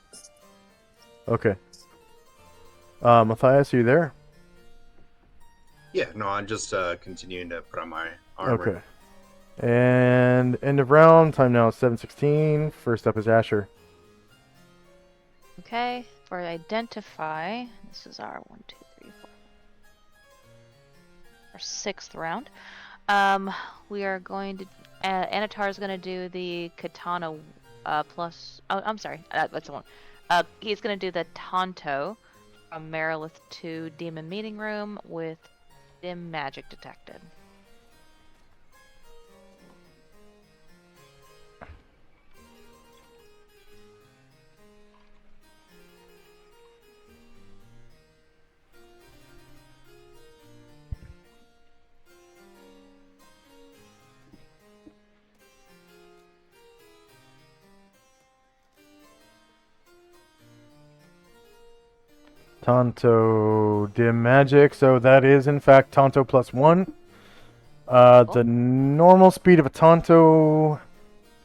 Okay. Matthias, are you there? Yeah, no, I'm just continuing to put on my armor. Okay. And end of round. Time now is 7:16. First up is Asher. Okay, for identify, this is our 1, 2, 3, 4, our 6th round. We are going to. Anatar is going to do the katana plus. Oh, I'm sorry, that's the one. He's going to do the Tonto from Marilith to Demon Meeting Room with dim magic detected. Tonto dim magic. So that is in fact Tonto +1. The normal speed of a Tonto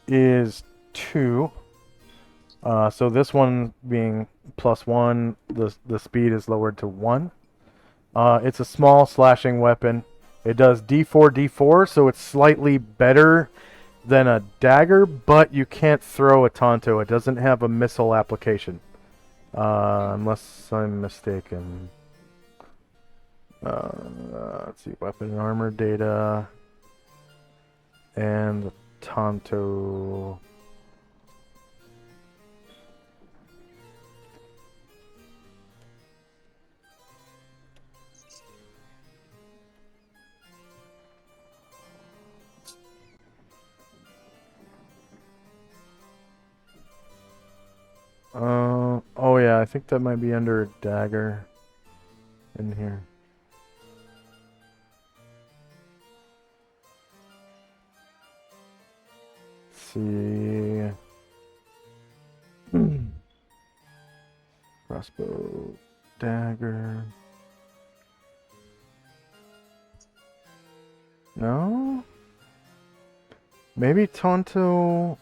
is 2. So this one being +1, the speed is lowered to 1. It's a small slashing weapon. It does D4, D4, so it's slightly better than a dagger, but you can't throw a Tonto. It doesn't have a missile application. Unless I'm mistaken. Let's see, weapon and armor data. And the Tonto. Oh yeah, I think that might be under a dagger in here. Let's see. Crossbow, dagger. No? Maybe Tonto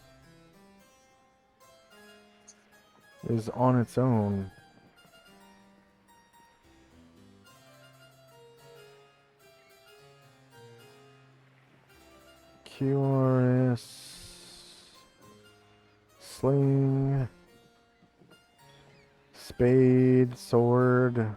is on its own. QRS, sling, spade, sword.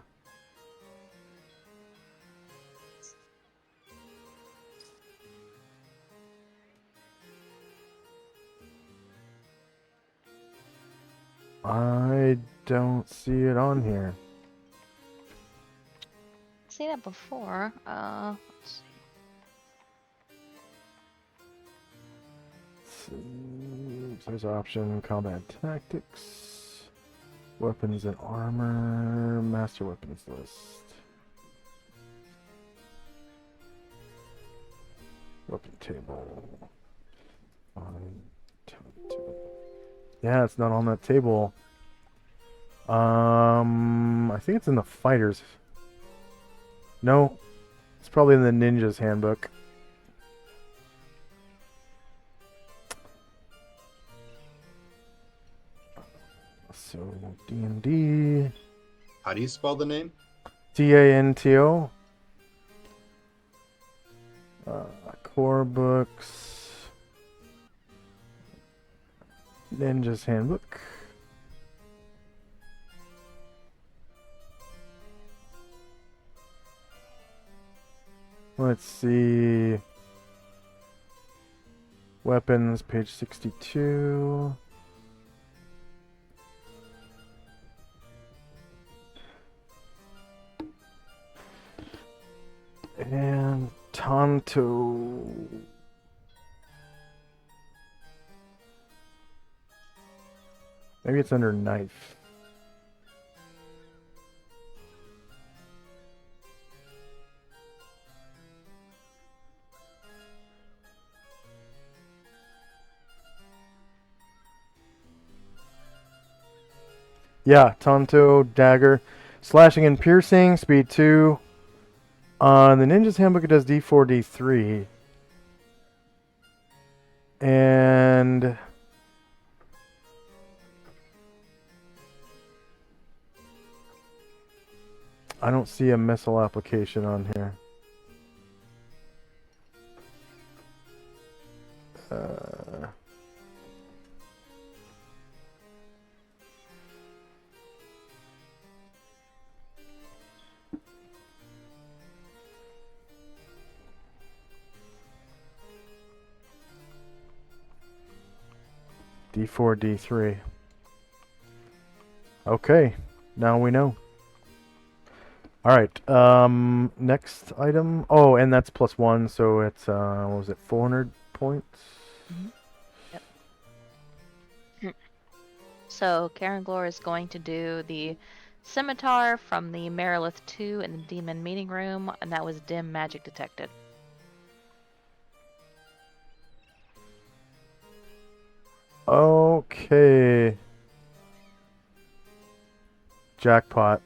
I don't see it on here. I've seen it before. Let's see. see. There's option combat tactics, weapons and armor, master weapons list. Weapon table. Yeah, it's not on that table. I think it's in the fighters. No, it's probably in the ninja's handbook. So D&D, How do you spell the name? TANTO. Core books. Ninja's handbook. Let's see. Weapons, page 62. And Tonto. Maybe it's under knife. Yeah, Tonto, dagger. Slashing and piercing, speed 2. On the Ninja's Handbook, it does D4, D3. And I don't see a missile application on here. D4, D3. Okay, now we know. Alright, next item. Oh, and that's +1, so it's, what was it, 400 points? Yep. So Karen Glore is going to do the scimitar from the Marilith 2 in the demon meeting room, and that was dim magic detected. Okay. Jackpot.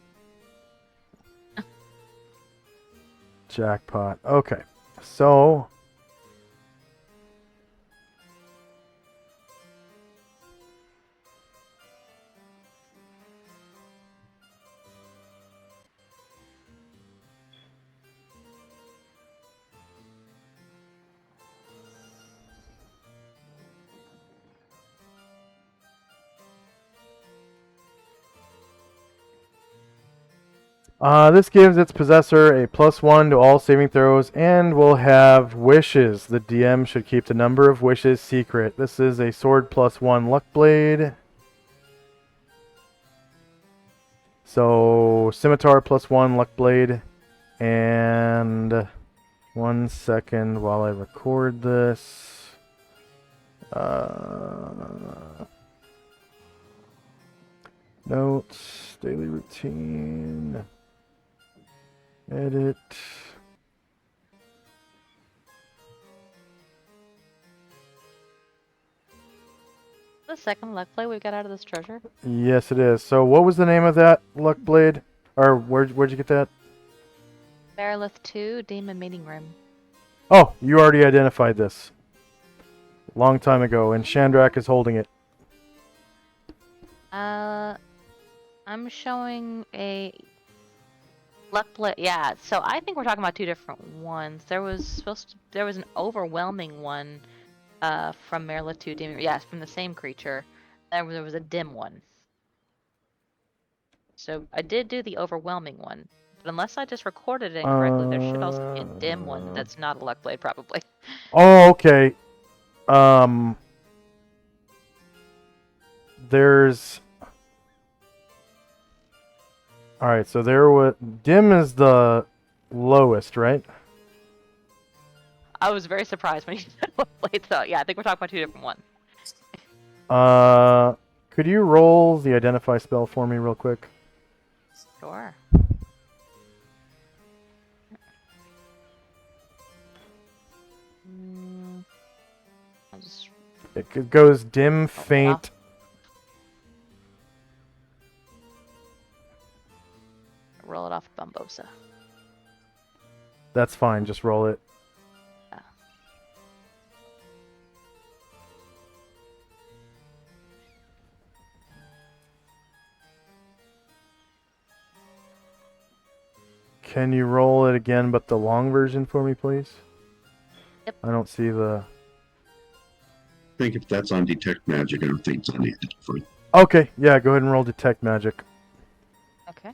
Jackpot. Okay. So this gives its possessor a +1 to all saving throws and will have wishes. The DM should keep the number of wishes secret. This is a sword +1 luck blade. So scimitar +1 luck blade. And 1 second while I record this. Notes, daily routine. Edit. The second luck play we got out of this treasure. Yes, it is. So, what was the name of that luck blade? Or where'd you get that? Marilith 2 demon meeting room. Oh, you already identified this. Long time ago, and Chandrak is holding it. I'm showing a luck blade. Yeah, so I think we're talking about two different ones. There was an overwhelming one from Marilith 2 demon. Yes, from the same creature. There was a dim one. So I did do the overwhelming one. But unless I just recorded it incorrectly, there should also be a dim one that's not a luck blade, probably. Oh, okay. There's... Alright, so there was... Dim is the lowest, right? I was very surprised when you said luck blade, so yeah, I think we're talking about two different ones. Could you roll the identify spell for me real quick? Sure. I'll just It goes dim, off. faint. roll it off Bumbosa. That's fine. Just roll it. Ah. Can you roll it again, but the long version for me, please? Yep. I don't see the... I think if that's on detect magic, I don't think it's on the identify. Okay, yeah, go ahead and roll detect magic. Okay.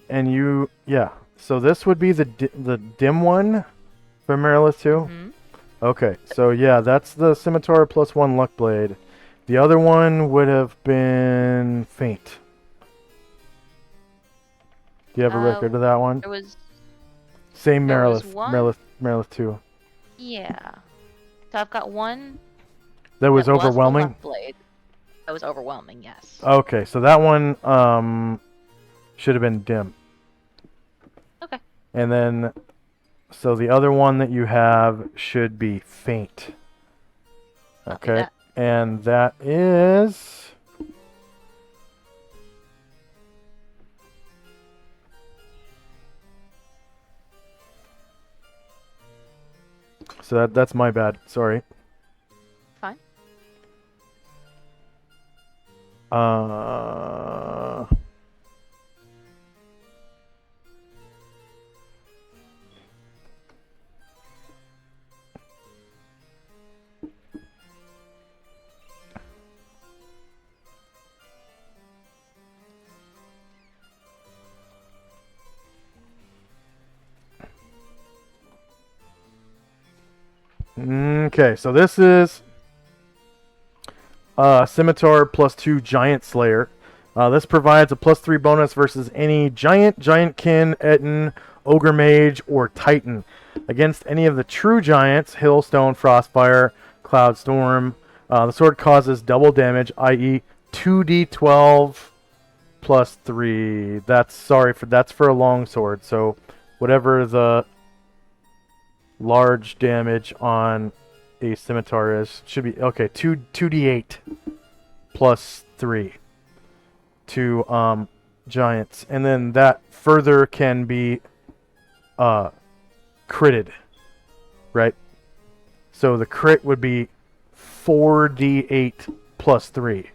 And you, yeah. So this would be the dim one for Marilith too. Mhm. Okay, so yeah, that's the Scimitar plus 1 Luck Blade. The other one would have been Faint. Do you have a record of that one? There was Same there was Marilith, one- Marilith 2. yeah. So I've got one That was that was the overwhelming? Luck Blade. That was overwhelming, yes. Okay, so that one should have been dim. Okay. And then, so the other one that you have should be faint. Copy Okay, that. and that is... So that's my bad. Sorry. Fine. Uh... Okay, so this is Scimitar plus 2 Giant Slayer. This provides a plus 3 bonus versus any Giant, Giantkin, Etten, Ogre Mage, or Titan. Against any of the true Giants, Hailstone, Frostfire, Cloud Storm. The sword causes double damage, i.e. 2d12 plus 3. That's for a long sword, so whatever the large damage on a scimitar is should be okay. 2d8 plus 3 to giants, and then that further can be critted, right? So the crit would be 4d8 plus 3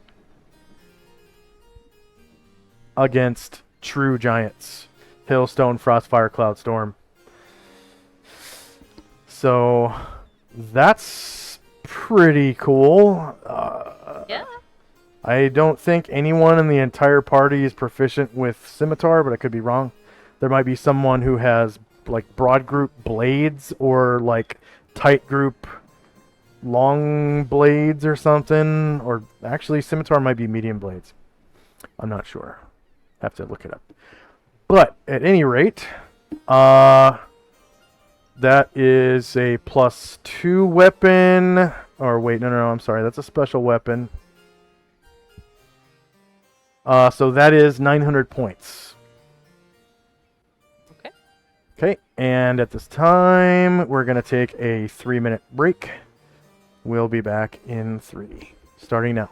against true giants, Hailstone, Frostfire, Cloud Storm. So that's pretty cool. Yeah. I don't think anyone in the entire party is proficient with Scimitar, but I could be wrong. There might be someone who has like broad group blades or like tight group long blades or something. Or actually, Scimitar might be medium blades. I'm not sure. Have to look it up. But at any rate, that is a plus 2 weapon. Or wait, no, I'm sorry. That's a special weapon. So that is 900 points. Okay. Okay, and at this time, we're going to take a 3-minute break. We'll be back in 3, starting now.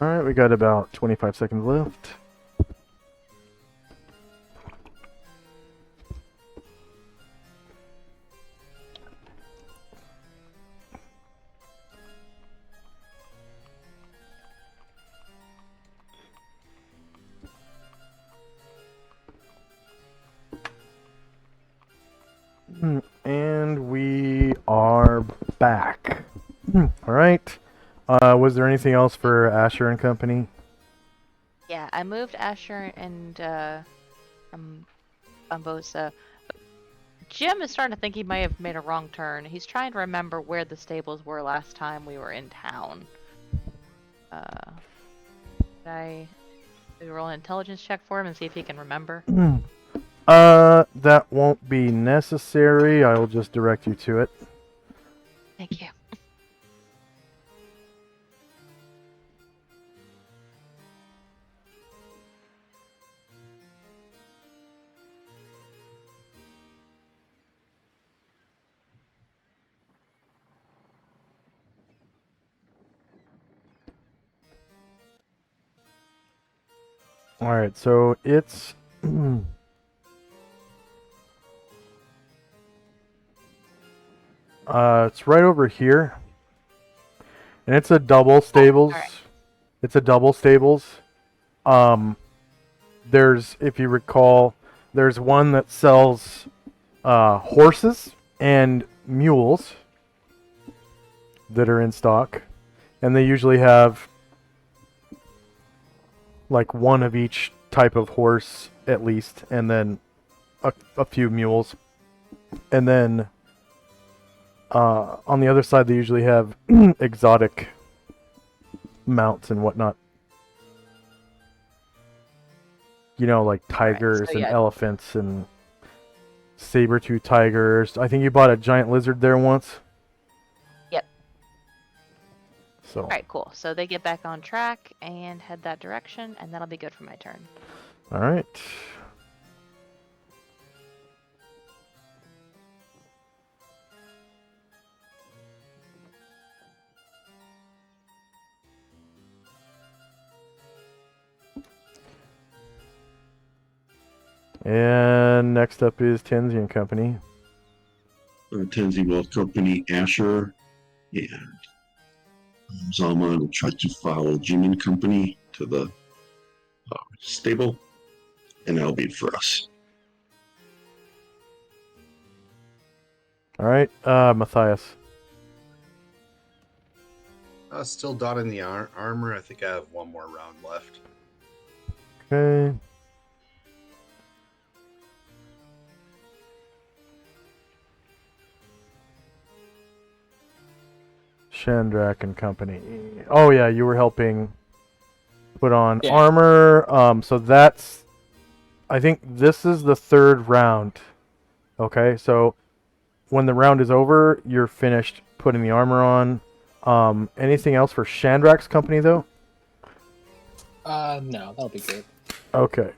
All right, we got about 25 seconds left. And we are back. All right. Was there anything else for Asher and Company? Yeah, I moved Asher and Umbosa. Jim is starting to think he may have made a wrong turn. He's trying to remember where the stables were last time we were in town. Did I roll an intelligence check for him and see if he can remember? That won't be necessary. I will just direct you to it. Thank you. All right, so it's it's right over here, and it's a double stables. Alright. It's a double stables. There's, if you recall, there's one that sells horses and mules that are in stock, and they usually have like one of each type of horse at least, and then a few mules, and then on the other side they usually have exotic mounts and whatnot. You know, like tigers so and yeah. elephants and saber-tooth tigers. I think you bought a giant lizard there once. Yep. So. Alright, cool. So they get back on track and head that direction, and that'll be good for my turn. All right. And next up is Tenzi and Company. Tenzi will accompany Asher and Zalman will try to follow Jimmy and Company to the stable, and that'll be it for us. All right, Matthias. Still donning the armor. I think I have one more round left. Okay. Shandrak and Company. Oh yeah, you were helping put on Yeah. armor. So that's, I think this is the third round. Okay, so when the round is over, you're finished putting the armor on. Anything else for Shandrak's Company though? No, that'll be good. Okay.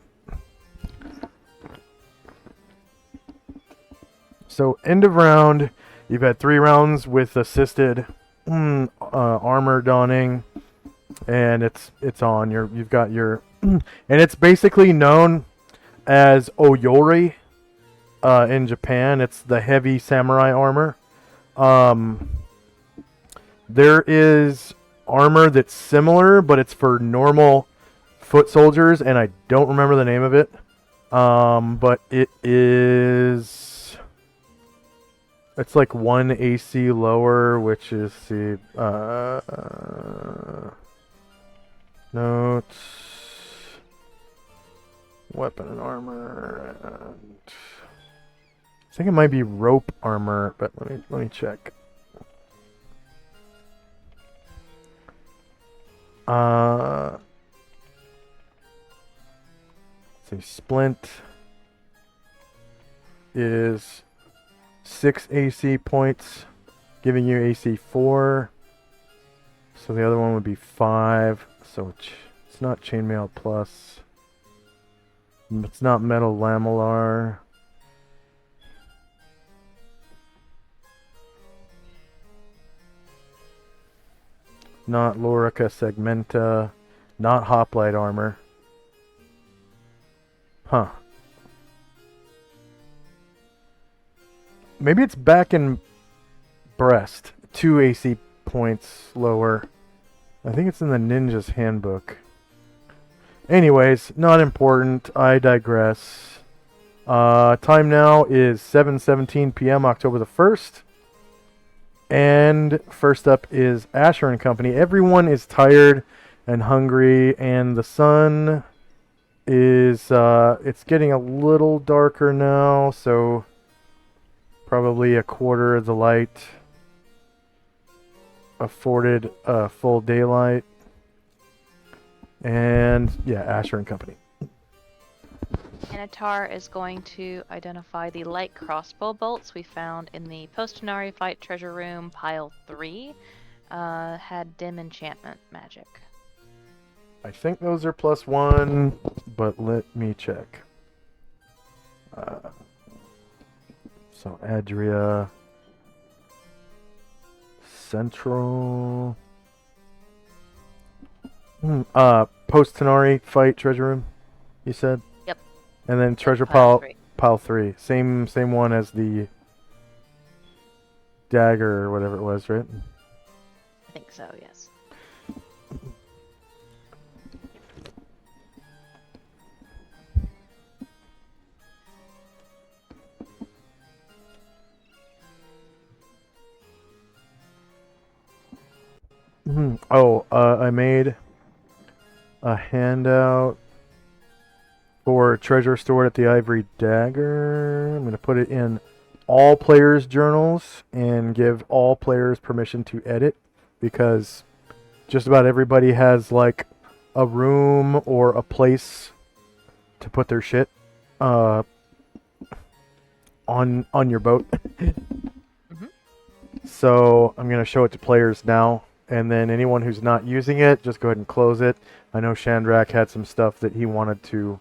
So end of round, you've had 3 rounds with assisted armor donning, and it's on. You've got your, and it's basically known as Oyori in Japan. It's the heavy samurai armor. There is armor that's similar, but it's for normal foot soldiers, and I don't remember the name of it. But it's like 1 AC lower, which is the notes, weapon and armor, and I think it might be rope armor, but let me check. Let's see, splint is 6 AC points, giving you AC 4. So the other one would be 5. So it's not chainmail plus. It's not metal lamellar. Not Lorica segmenta. Not hoplite armor. Huh. Maybe it's back in breast. 2 AC points lower. I think it's in the Ninja's Handbook. Anyways, not important. I digress. Time now is 7:17 p.m. October the 1st. And first up is Asher and Company. Everyone is tired and hungry, and the sun is it's getting a little darker now, so probably a quarter of the light afforded full daylight. And yeah, Asher and Company. Anatar is going to identify the light crossbow bolts we found in the Postinari Fight Treasure Room, Pile 3. Had dim enchantment magic. I think those are +1, but let me check. So Adria, Central, Post-Tenari Fight Treasure Room, you said? Yep. And then Treasure Pile Pile 3. 3. Same one as the dagger or whatever it was, right? I think so, yes. Oh, I made a handout for treasure stored at the Ivory Dagger. I'm going to put it in all players' journals and give all players permission to edit, because just about everybody has like a room or a place to put their shit on your boat. So I'm going to show it to players now. And then anyone who's not using it, just go ahead and close it. I know Shandrak had some stuff that he wanted to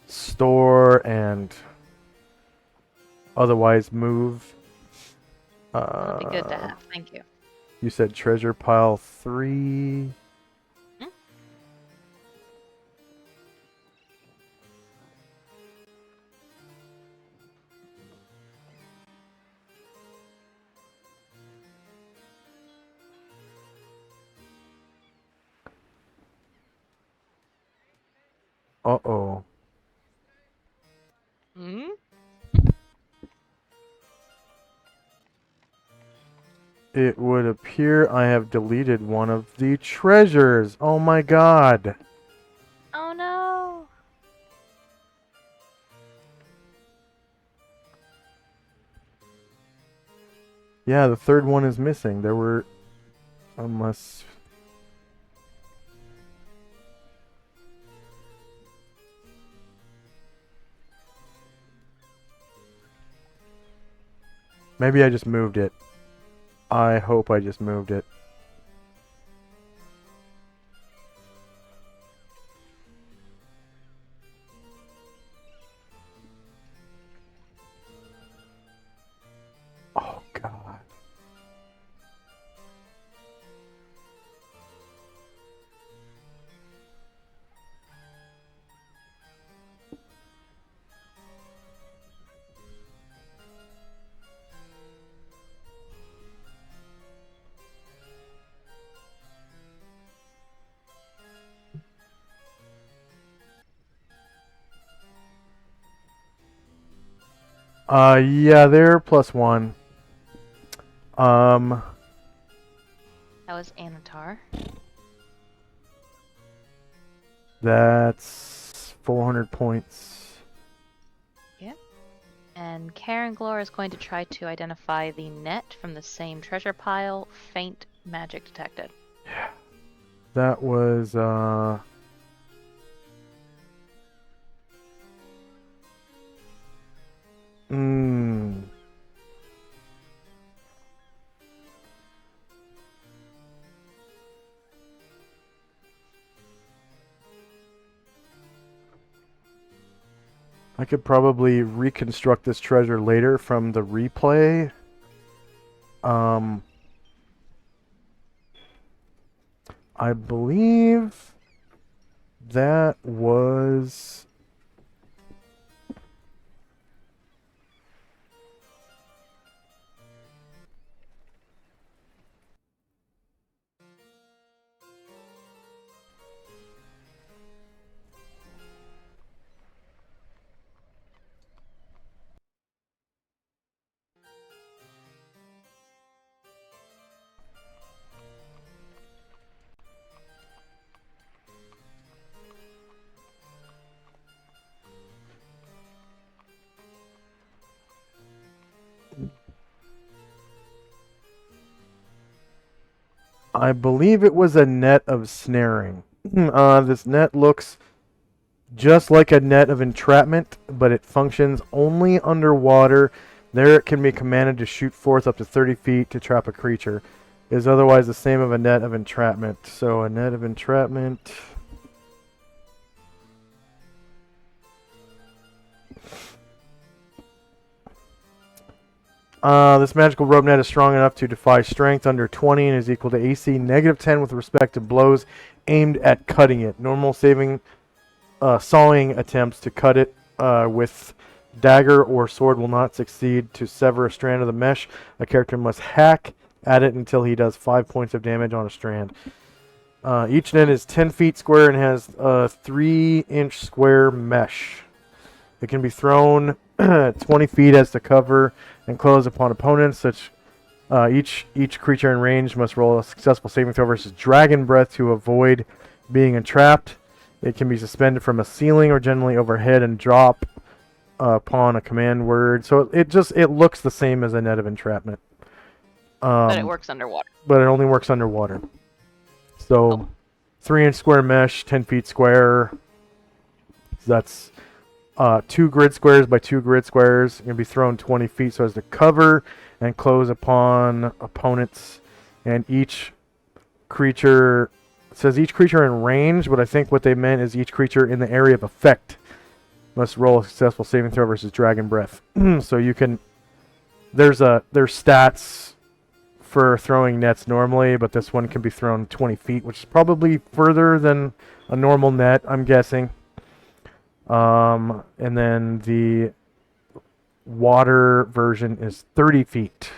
store and otherwise move. That'd be good to have. Thank you. You said treasure pile 3. Uh-oh. Hmm? It would appear I have deleted one of the treasures. Oh my god. Oh no! Yeah, the third one is missing. There were... Unless... Maybe I just moved it. I hope I just moved it. Oh, God. Yeah, they're +1. That was Anatar. That's 400 points. Yeah. And Karen Glore is going to try to identify the net from the same treasure pile. Faint magic detected. That was, I could probably reconstruct this treasure later from the replay. I believe that was... I believe it was a net of snaring. This net looks just like a net of entrapment, but it functions only underwater. There it can be commanded to shoot forth up to 30 feet to trap a creature. It is otherwise the same of a net of entrapment. So a net of entrapment... this magical rope net is strong enough to defy strength under 20 and is equal to AC -10 with respect to blows aimed at cutting it. Normal sawing attempts to cut it with dagger or sword will not succeed. To sever a strand of the mesh, a character must hack at it until he does 5 points of damage on a strand. Each net is 10 feet square and has a 3-inch square mesh. It can be thrown 20 feet as to cover and close upon opponents. Each creature in range must roll a successful saving throw versus dragon breath to avoid being entrapped. It can be suspended from a ceiling or generally overhead and drop upon a command word. So it looks the same as a net of entrapment. But it works underwater. But it only works underwater. So 3-inch square mesh, 10 feet square. That's 2 grid squares by 2 grid squares. It can be thrown 20 feet so as to cover and close upon opponents. And each creature... It says each creature in range, but I think what they meant is each creature in the area of effect must roll a successful saving throw versus dragon breath. So you can... There's stats for throwing nets normally, but this one can be thrown 20 feet, which is probably further than a normal net, I'm guessing. And then the water version is 30 feet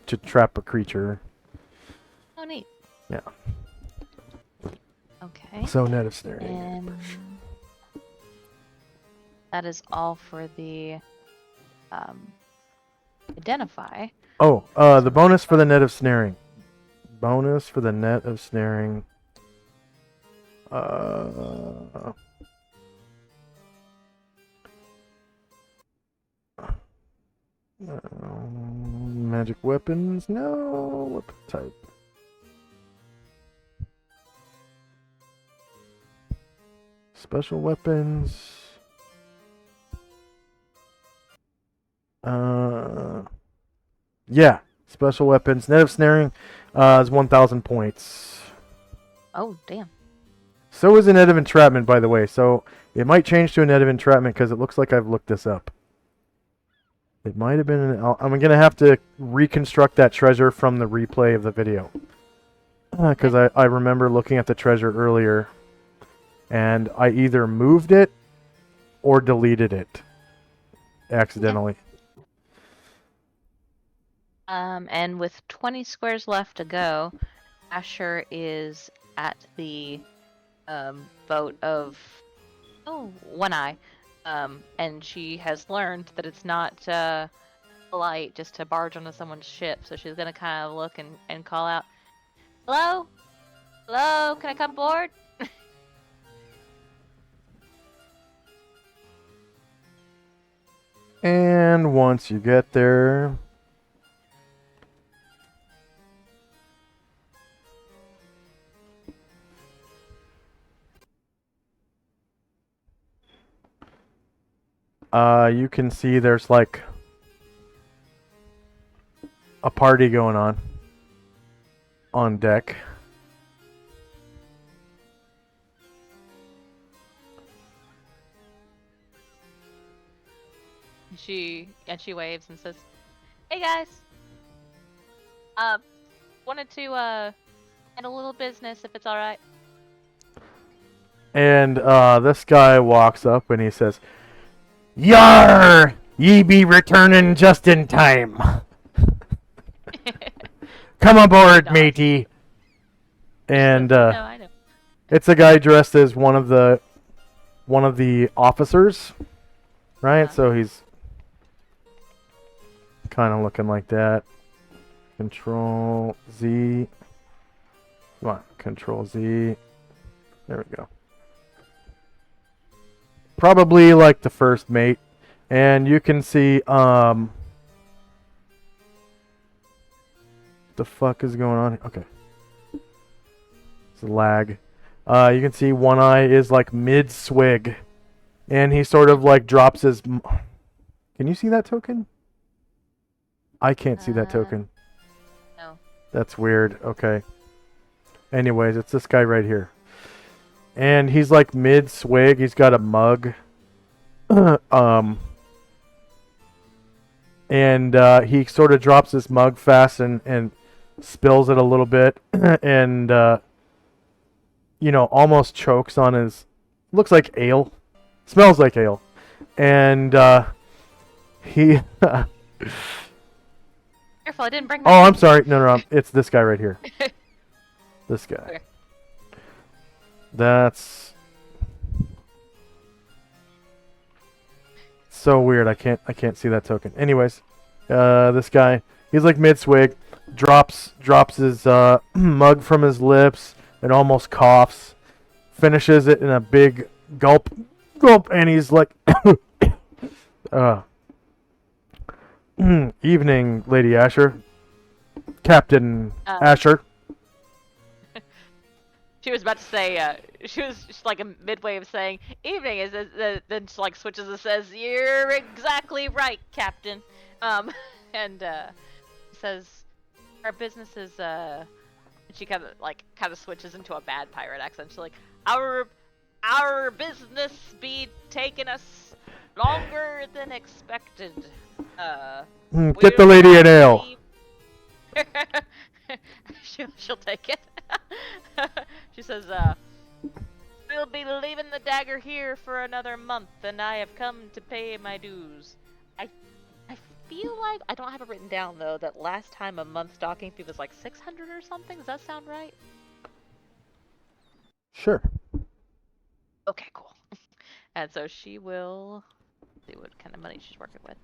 to trap a creature. Oh, neat. Yeah. Okay. So net of snaring. And that is all for the identify. Oh, the bonus for the net of snaring. Bonus for the net of snaring. Magic weapons? No. Weapon type. Special weapons. Yeah. Special weapons. Net of snaring is 1,000 points. Oh, damn. So is a net of entrapment, by the way. So it might change to a net of entrapment because it looks like I've looked this up. It might have been... I'm going to have to reconstruct that treasure from the replay of the video. Because I remember looking at the treasure earlier. And I either moved it or deleted it. Accidentally. And with 20 squares left to go, Asher is at the boat of One Eye. And she has learned that it's not polite just to barge onto someone's ship, so she's gonna kind of look and call out, "Hello? Hello? Can I come aboard?" And once you get there... you can see there's like a party going on deck. She waves and says, "Hey guys, wanted to And a little business, if it's all right. And this guy walks up and he says, "Yar! Ye be returning just in time. Come aboard, Dodge. matey." And No, I know. it's a guy dressed as one of the officers, right? Uh-huh. So he's kind of looking like that. Control Z. Come on, Control Z. There we go. Probably like the first mate, and you can see the fuck is going on? Okay, it's a lag. You can see one eye is like mid swig, and he sort of like drops his. Can you see that token? I can't see that token. No. That's weird. Okay. Anyways, it's this guy right here. And he's like mid swig. He's got a mug. And he sort of drops his mug fast and spills it a little bit. And, almost chokes on his. Looks like ale. Smells like ale. And he. Careful, I didn't bring my. Oh, I'm sorry. No. It's this guy right here. This guy. Okay. That's so weird. I can't see that token. Anyways, this guy, he's like mid swig, drops his mug from his lips and almost coughs, finishes it in a big gulp, and he's like, "Evening, Lady Asher, Captain Asher." She was about to say, she was just like a midway of saying, "Evening," then she like switches and says, "You're exactly right, Captain." And says, "Our business is," she kind of switches into a bad pirate accent. She's like, "Our business be taking us longer than expected. Get the lady an ale." She'll take it. She says, "We'll be leaving the dagger here for another month, and I have come to pay my dues." I feel like, I don't have it written down though, that last time a month's docking fee was like 600 or something. Does that sound right? Sure. Okay, cool. And so she will see what kind of money she's working with.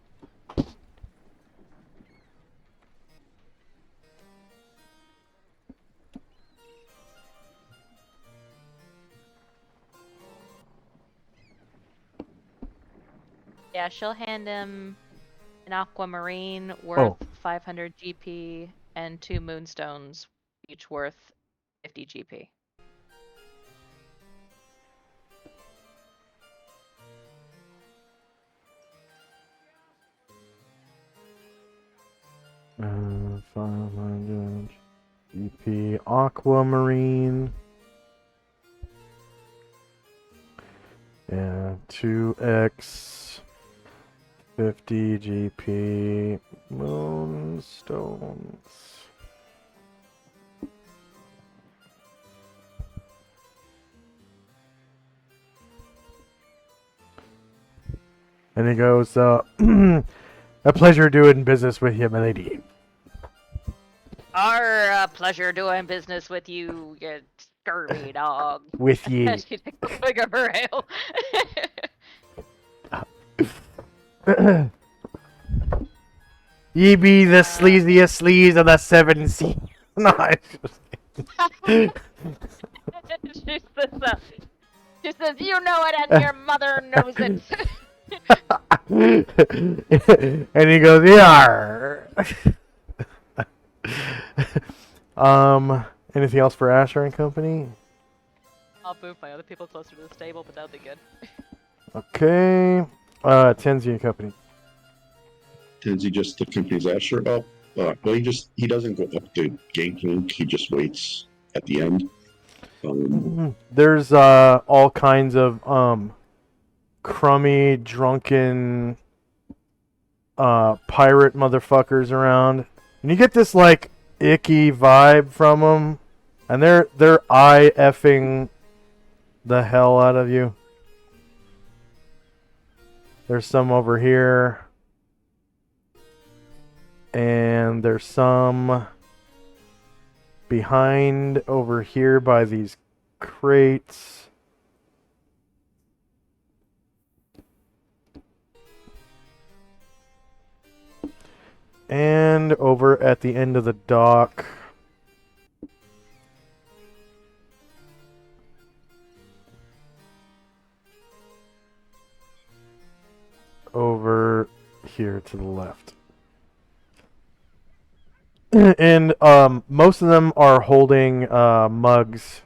Yeah, she'll hand him an aquamarine worth 500 GP and 2 moonstones, each worth 50 GP. Uh, 500 GP aquamarine. Yeah, 2x 50 GP moonstones. And he goes, "A pleasure doing business with you, my lady." Our pleasure doing business with you, you scurvy dog. With ye. She takes a swig of her ale. Ye be the sleaziest sleaze of the 7 seas. No, She says, "You know it and your mother knows it." and he goes, "Yar." Anything else for Asher and Company? I'll move my other people closer to the stable, but that'll be good. Okay. Tenzi and Company. Tenzi just the company's Asher up. Well, he doesn't go up to Gangplank. He just waits at the end. There's all kinds of crummy, drunken pirate motherfuckers around, and you get this like icky vibe from them. And they're eye effing the hell out of you. There's some over here. And there's some behind over here by these crates. And over at the end of the dock. Over here to the left. And most of them are holding mugs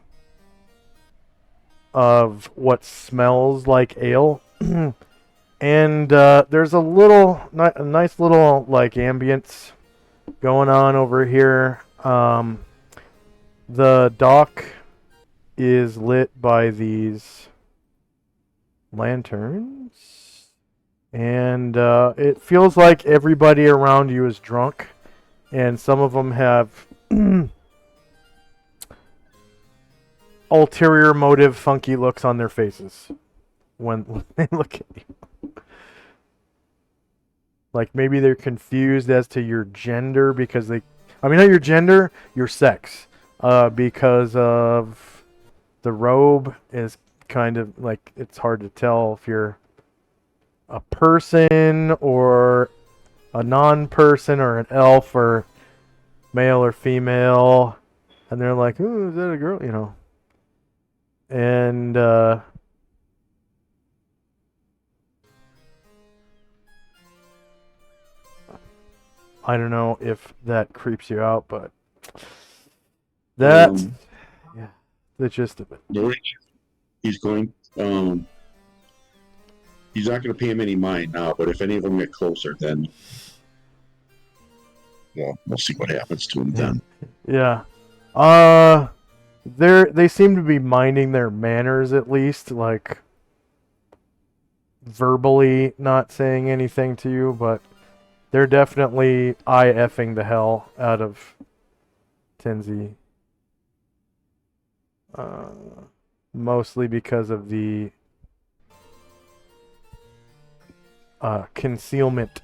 of what smells like ale. And there's a nice little like ambience going on over here. The dock is lit by these lanterns, and it feels like everybody around you is drunk, and some of them have ulterior motive funky looks on their faces when they look at you. Like maybe they're confused as to your gender because not your gender, your sex. Because of the robe is kind of like, it's hard to tell if you're a person or a non-person or an elf or male or female. And they're like, "Ooh, is that a girl?" You know. And I don't know if that creeps you out, but that's the gist of it. The way he's going, he's not going to pay him any mind now, but if any of them get closer, then we'll see what happens to him then. Yeah. They seem to be minding their manners at least, like verbally not saying anything to you, but they're definitely eye-effing the hell out of Tenzi. Mostly because of the concealment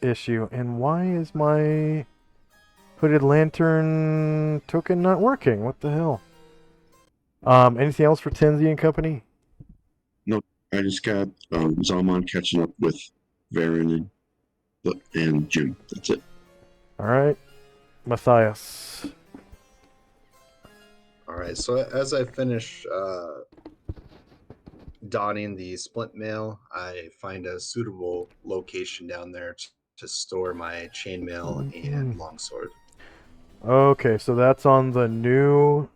issue. And why is my hooded lantern token not working? What the hell? Anything else for Tenzi and company? No, I just got Zalman catching up with Varen and June. That's it. All right, Matthias. All right, so as I finish donning the splint mail, I find a suitable location down there to store my chainmail and longsword. Okay, so that's on the new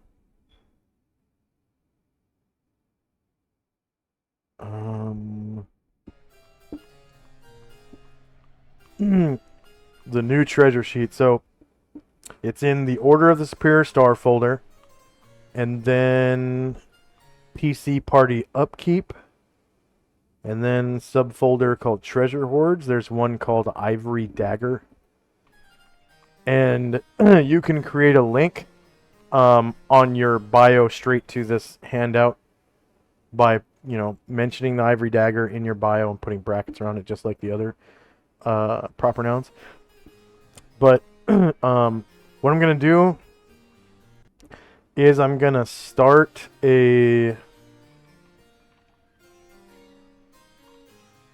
the new treasure sheet. So it's in the Order of the Superior Star folder, and then PC Party Upkeep, and then subfolder called Treasure Hoards. There's one called Ivory Dagger. And you can create a link on your bio straight to this handout by, mentioning the Ivory Dagger in your bio and putting brackets around it just like the other proper nouns. But what I'm going to do is I'm going to start a...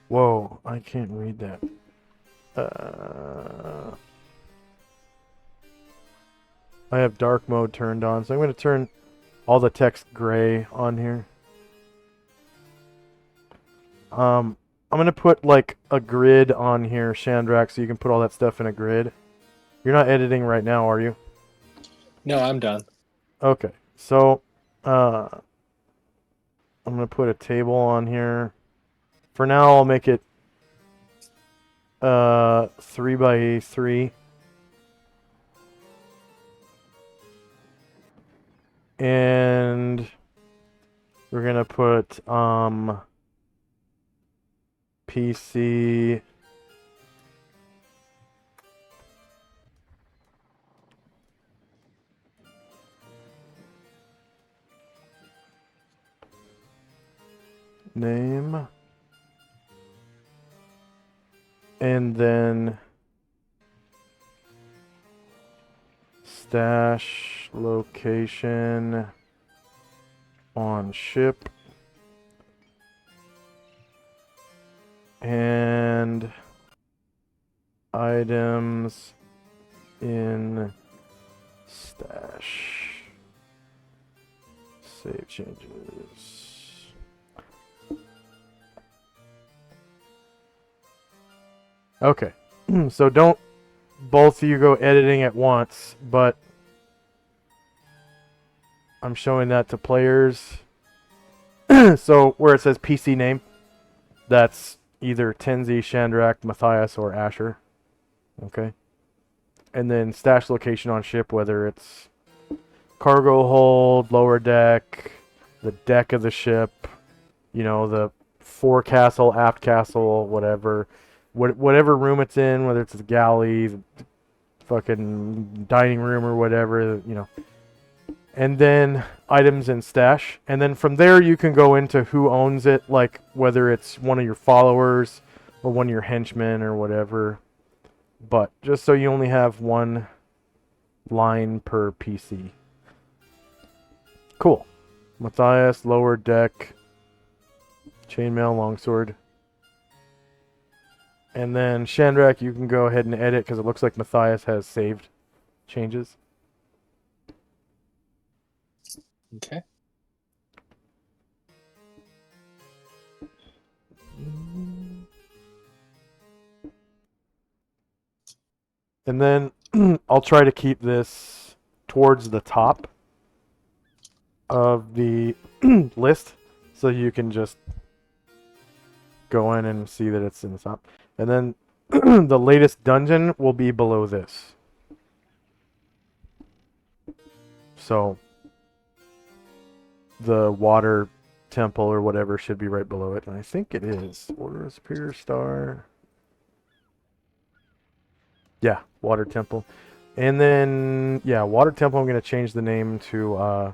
Whoa, I can't read that. I have dark mode turned on, so I'm going to turn all the text gray on here. I'm going to put like a grid on here, Shandrak, so you can put all that stuff in a grid. You're not editing right now, are you? No, I'm done. Okay, so I'm going to put a table on here. For now, I'll make it 3x3. And we're going to put PC name. And then stash location on ship. And items in stash. Save changes. Okay. So don't both of you go editing at once, but I'm showing that to players. So where it says PC name, that's either Tenzi, Shandrak, Matthias, or Asher. Okay. And then stash location on ship, whether it's cargo hold, lower deck, the deck of the ship, the forecastle, aft castle, whatever. Whatever room it's in, whether it's the galley, the fucking dining room or whatever, And then items in stash. And then from there you can go into who owns it, like whether it's one of your followers or one of your henchmen or whatever. But just so you only have one line per PC. Cool. Matthias, lower deck, chainmail, longsword. And then Shandrak, you can go ahead and edit because it looks like Matthias has saved changes. Okay. And then I'll try to keep this towards the top of the list so you can just go in and see that it's in the top. And then the latest dungeon will be below this. So the water temple or whatever should be right below it. And I think it is. Order of Superior Star. Yeah, water temple. And then, yeah, water temple, I'm going to change the name to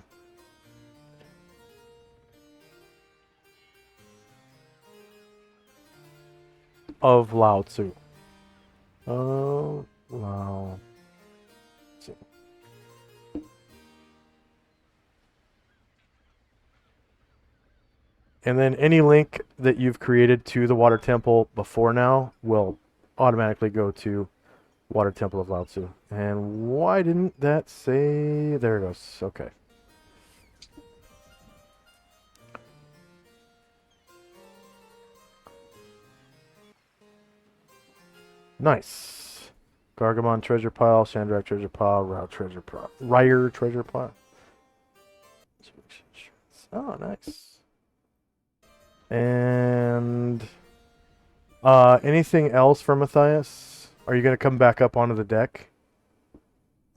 of Lao Tzu. Oh, Lao Tzu. And then any link that you've created to the water temple before now will automatically go to Water Temple of Lao Tzu. And why didn't that say... There it goes. Okay. Nice. Gargamon treasure pile, Shandrak treasure pile, Ryer treasure pile. Oh, nice. And anything else for Matthias? Are you going to come back up onto the deck?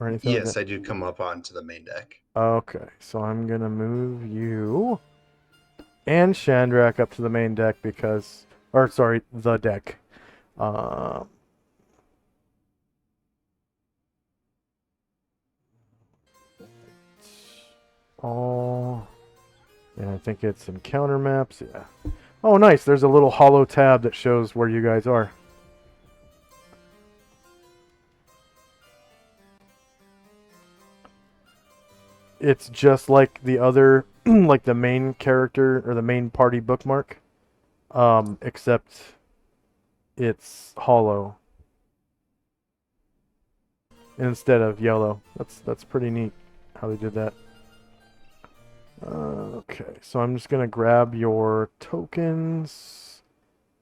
Or anything like Yes, that? I do come up onto the main deck. Okay, so I'm going to move you and Shandrak up to the main deck because... Or, sorry, the deck. All... And I think it's encounter maps, yeah. Oh, nice, there's a little hollow tab that shows where you guys are. It's just like the other, like the main character or the main party bookmark, except it's hollow instead of yellow. That's pretty neat how they did that. Okay, so I'm just gonna grab your tokens.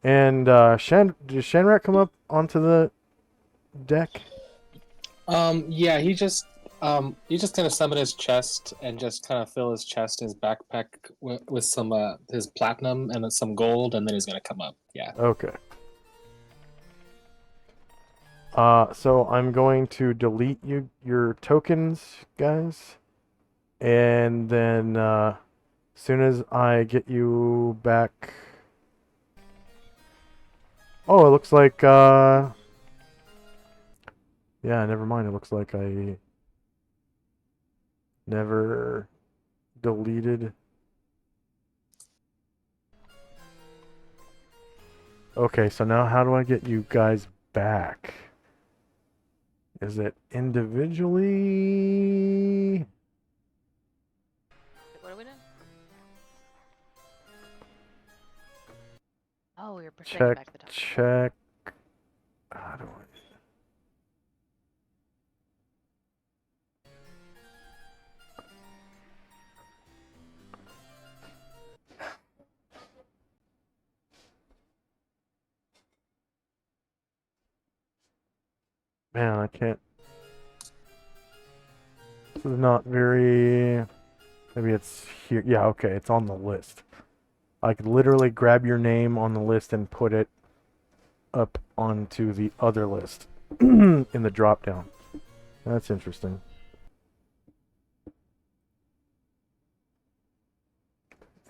And does Shanrak come up onto the deck? Yeah, he's just gonna summon his chest and just kind of fill his chest, his backpack with some his platinum and then some gold, and then he's gonna come up. Yeah. Okay. So I'm going to delete your tokens, guys, and then as soon as I get you back. Oh, it looks like yeah, never mind. It looks like I never deleted Okay, so now how do I get you guys back? Is it individually? What are we doing? Oh, we were pursuing Check, back to the top. check. How do I? Man, I can't. This is not very. Maybe it's here. Yeah, okay, it's on the list. I could literally grab your name on the list and put it up onto the other list in the drop down. That's interesting.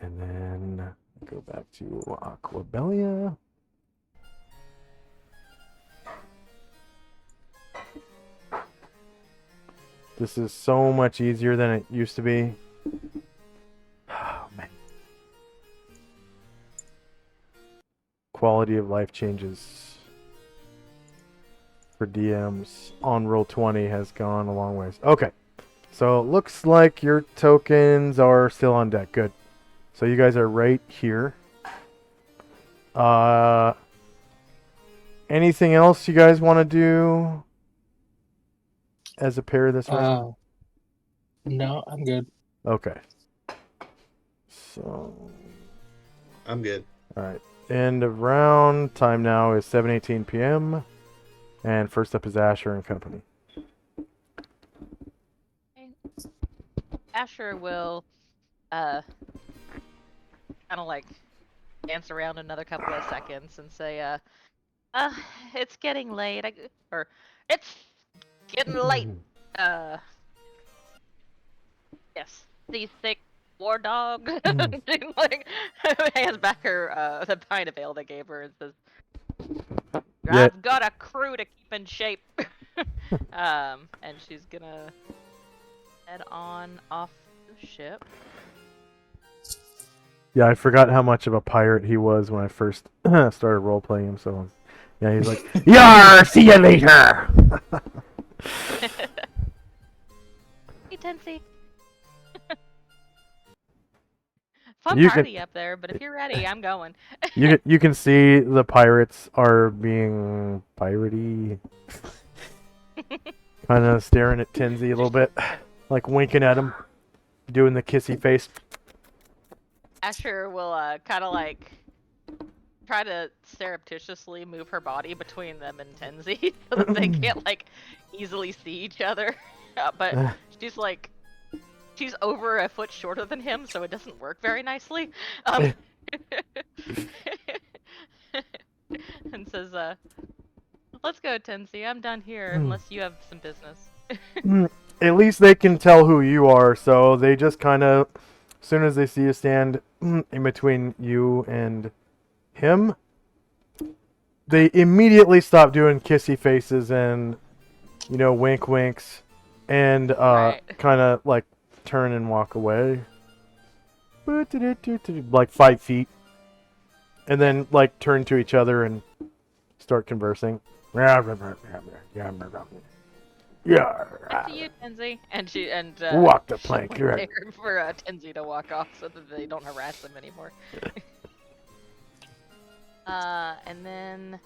And then go back to Aquabelia. This is so much easier than it used to be. Oh, man. Quality of life changes for DMs on Roll20 has gone a long ways. Okay. So it looks like your tokens are still on deck. Good. So you guys are right here. Anything else you guys want to do as a pair this round? No, I'm good. Okay. So, I'm good. all right. End of round. Time now is 7:18 p.m. And first up is Asher and company. Asher will kind of like dance around another couple of seconds and say, it's getting late. Or it's getting late. Yes, seasick war dog. Like hands back her the pint of ale they gave her and says, Yeah. "I've got a crew to keep in shape." And she's gonna head on off the ship. Yeah, I forgot how much of a pirate he was when I first started role playing him. So, yeah, he's like, "Yar, see you later." Hey, Tensy. Fun You party up there, but if you're ready, I'm going. you can see the pirates are being piratey, kind of staring at Tinsy a little bit, like winking at him, doing the kissy face. Asher will kind of like try to surreptitiously move her body between them and Tenzi so that they can't like easily see each other. But she's over a foot shorter than him, so it doesn't work very nicely. And says, "Let's go, Tenzi. I'm done here unless you have some business." At least they can tell who you are, so they just kind of, as soon as they see you stand in between you and him, they immediately stop doing kissy faces and, wink winks, and Right. kind of like turn and walk away. Like 5 feet. And then like turn to each other and start conversing. Yeah. Up to you, Tenzi. And Walk the plank. You're right. there for Tenzi to walk off so that they don't harass them anymore. And then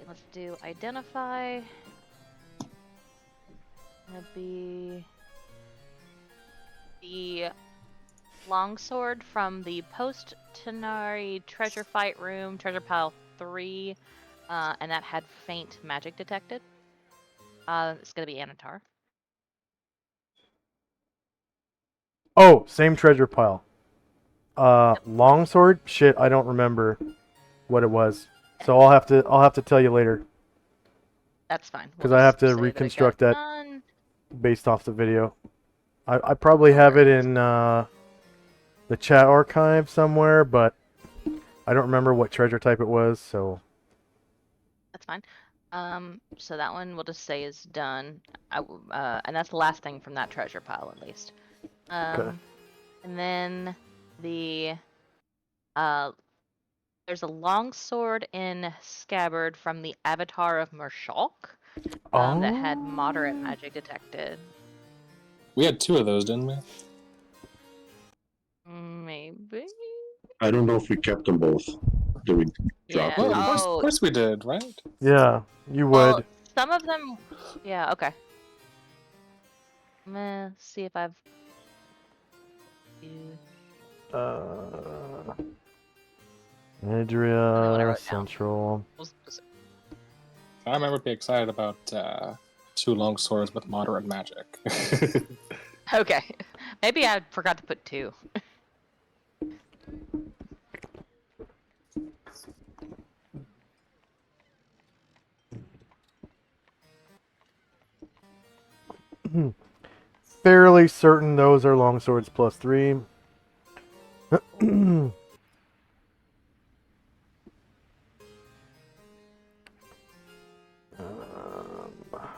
let's do identify. Gonna be the longsword from the post-Tenari treasure fight room, treasure pile 3, and that had faint magic detected. It's gonna be Anatar. Oh, same treasure pile. Longsword? Shit, I don't remember what it was. So I'll have to tell you later That's fine. because I have to reconstruct that based off the video. I probably have it in the chat archive somewhere, but I don't remember what treasure type it was. So That's fine. So that one we'll just say is done. And that's the last thing from that treasure pile, at least. Okay. And then the There's a longsword in scabbard from the Avatar of Mershalk that had moderate Oh. magic detected. We had 2 of those, didn't we? Maybe. I don't know if we kept them both. Did we drop Yeah. Well, them? of course we did, right? Yeah, you Well, would. some of them. Yeah. Okay. I'm gonna see if I've. Uh, what I Adria, wrote down. Central. I remember being excited about 2 long swords with moderate magic. Okay. Maybe I forgot to put 2. Fairly certain those are longswords +3.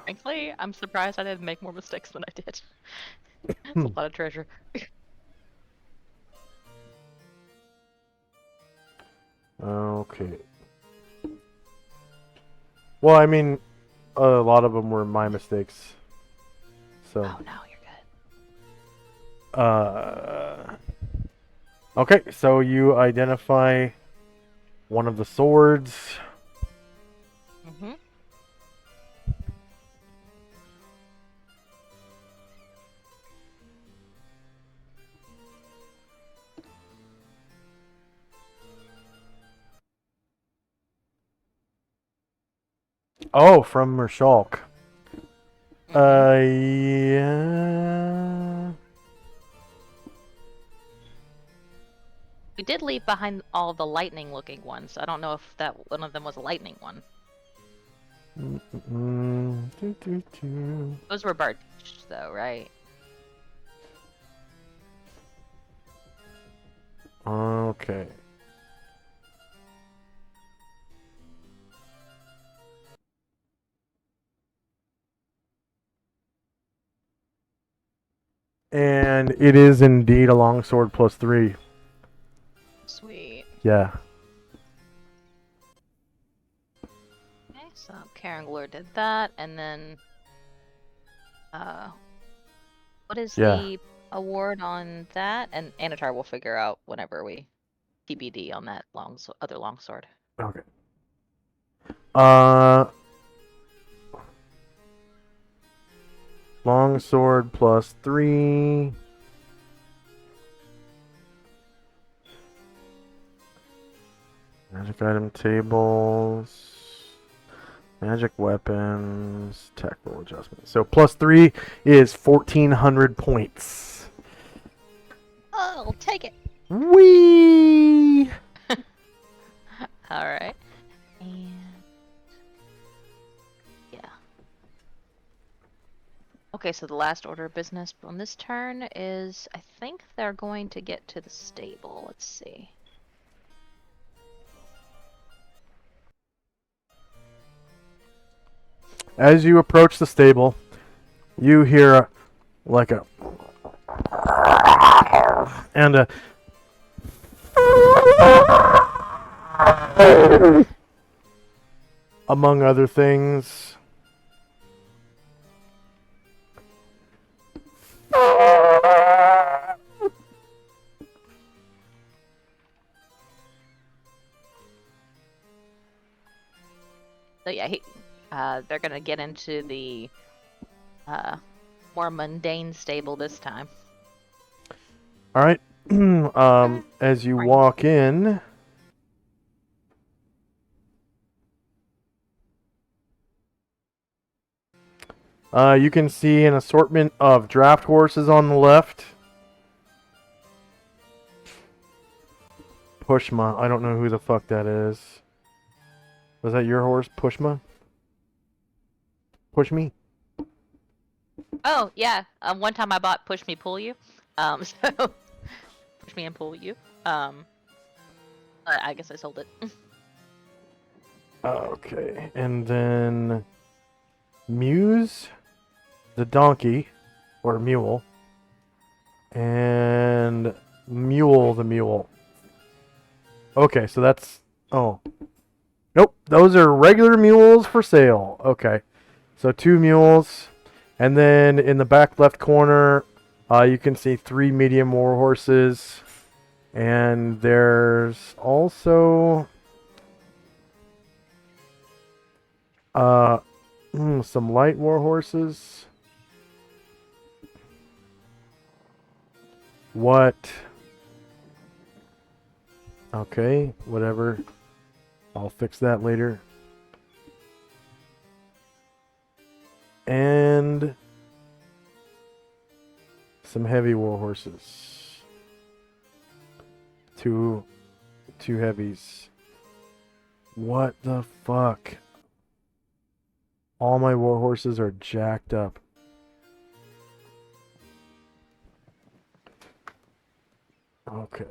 Frankly, I'm surprised I didn't make more mistakes than I did. That's a lot of treasure. Okay. Well, I mean, a lot of them were my mistakes. So. Oh no, you're good. Okay, so you identify one of the swords. Mm-hmm. Oh, from Mershalk. Mm-hmm. Yeah. We did leave behind all the lightning-looking ones. I don't know if that one of them was a lightning one. Those were birch, though, right? Okay. And it is indeed a longsword +3. Sweet. Yeah. Okay, so Karangler did that, and then what is the award on that? And Anatar will figure out whenever we TBD on that other longsword. Okay. Longsword +3. Magic item tables. Magic weapons. Tech roll adjustment. So +3 is 1,400 points. Oh, I'll take it. Whee! All right. And yeah. Okay, so the last order of business on this turn is, I think they're going to get to the stable. Let's see. As you approach the stable, you hear like a and a among other things. So yeah, they're gonna get into the more mundane stable this time. All right. As you walk in, you can see an assortment of draft horses on the left. Pushma. I don't know who the fuck that is. Was that your horse, Pushma? Push me? Oh yeah, one time I bought Push Me Pull You, so Push Me and Pull You. But I guess I sold it. Okay, and then Muse, the donkey, or mule, and Mule the mule. Okay, so that's Oh. Nope, those are regular mules for sale. Okay. So 2 mules. And then in the back left corner, you can see 3 medium war horses. And there's also some light war horses. What? Okay, whatever. I'll fix that later. And some heavy war horses. Two heavies. What the fuck? All my war horses are jacked up. Okay.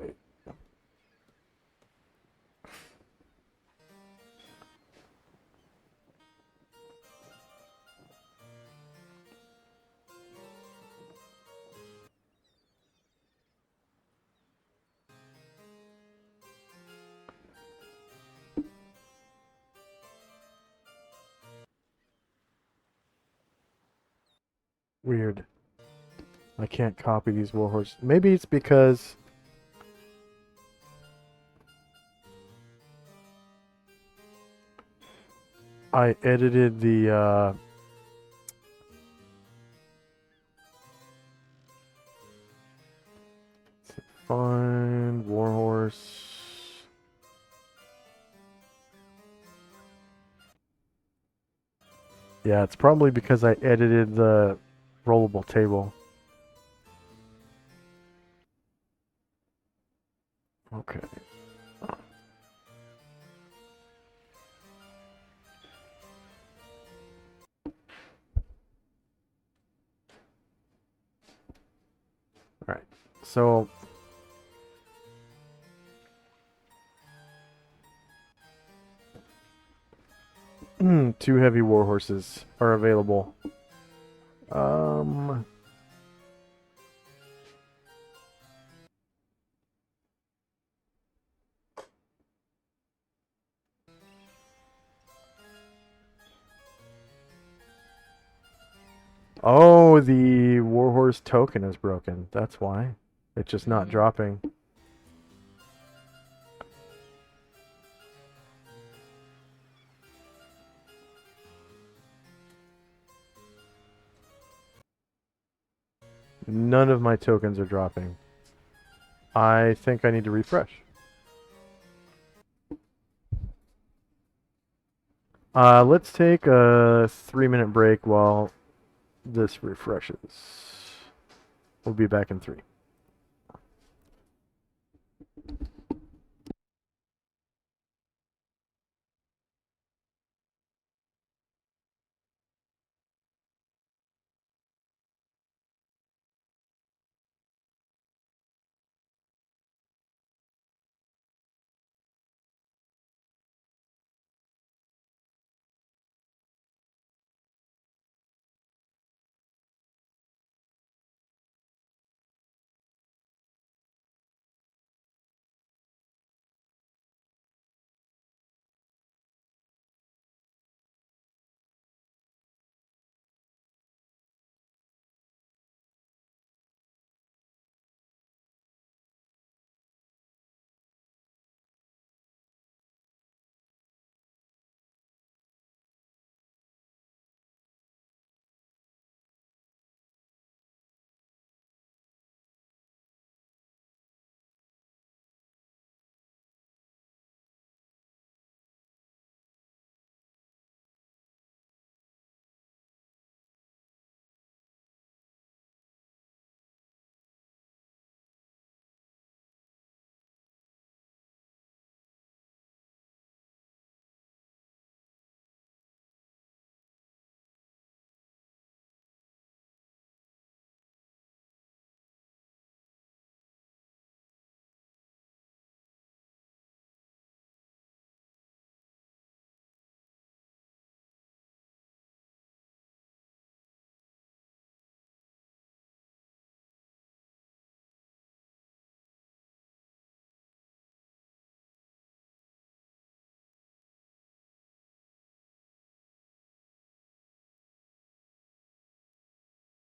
Weird. I can't copy these war horses. Maybe it's because I edited the find warhorse. Yeah, it's probably because I edited the rollable table. Okay. Alright, so two heavy war horses are available. Oh, the warhorse token is broken. That's why. It's just not dropping. None of my tokens are dropping. I think I need to refresh. Let's take a 3-minute break while this refreshes. We'll be back in 3.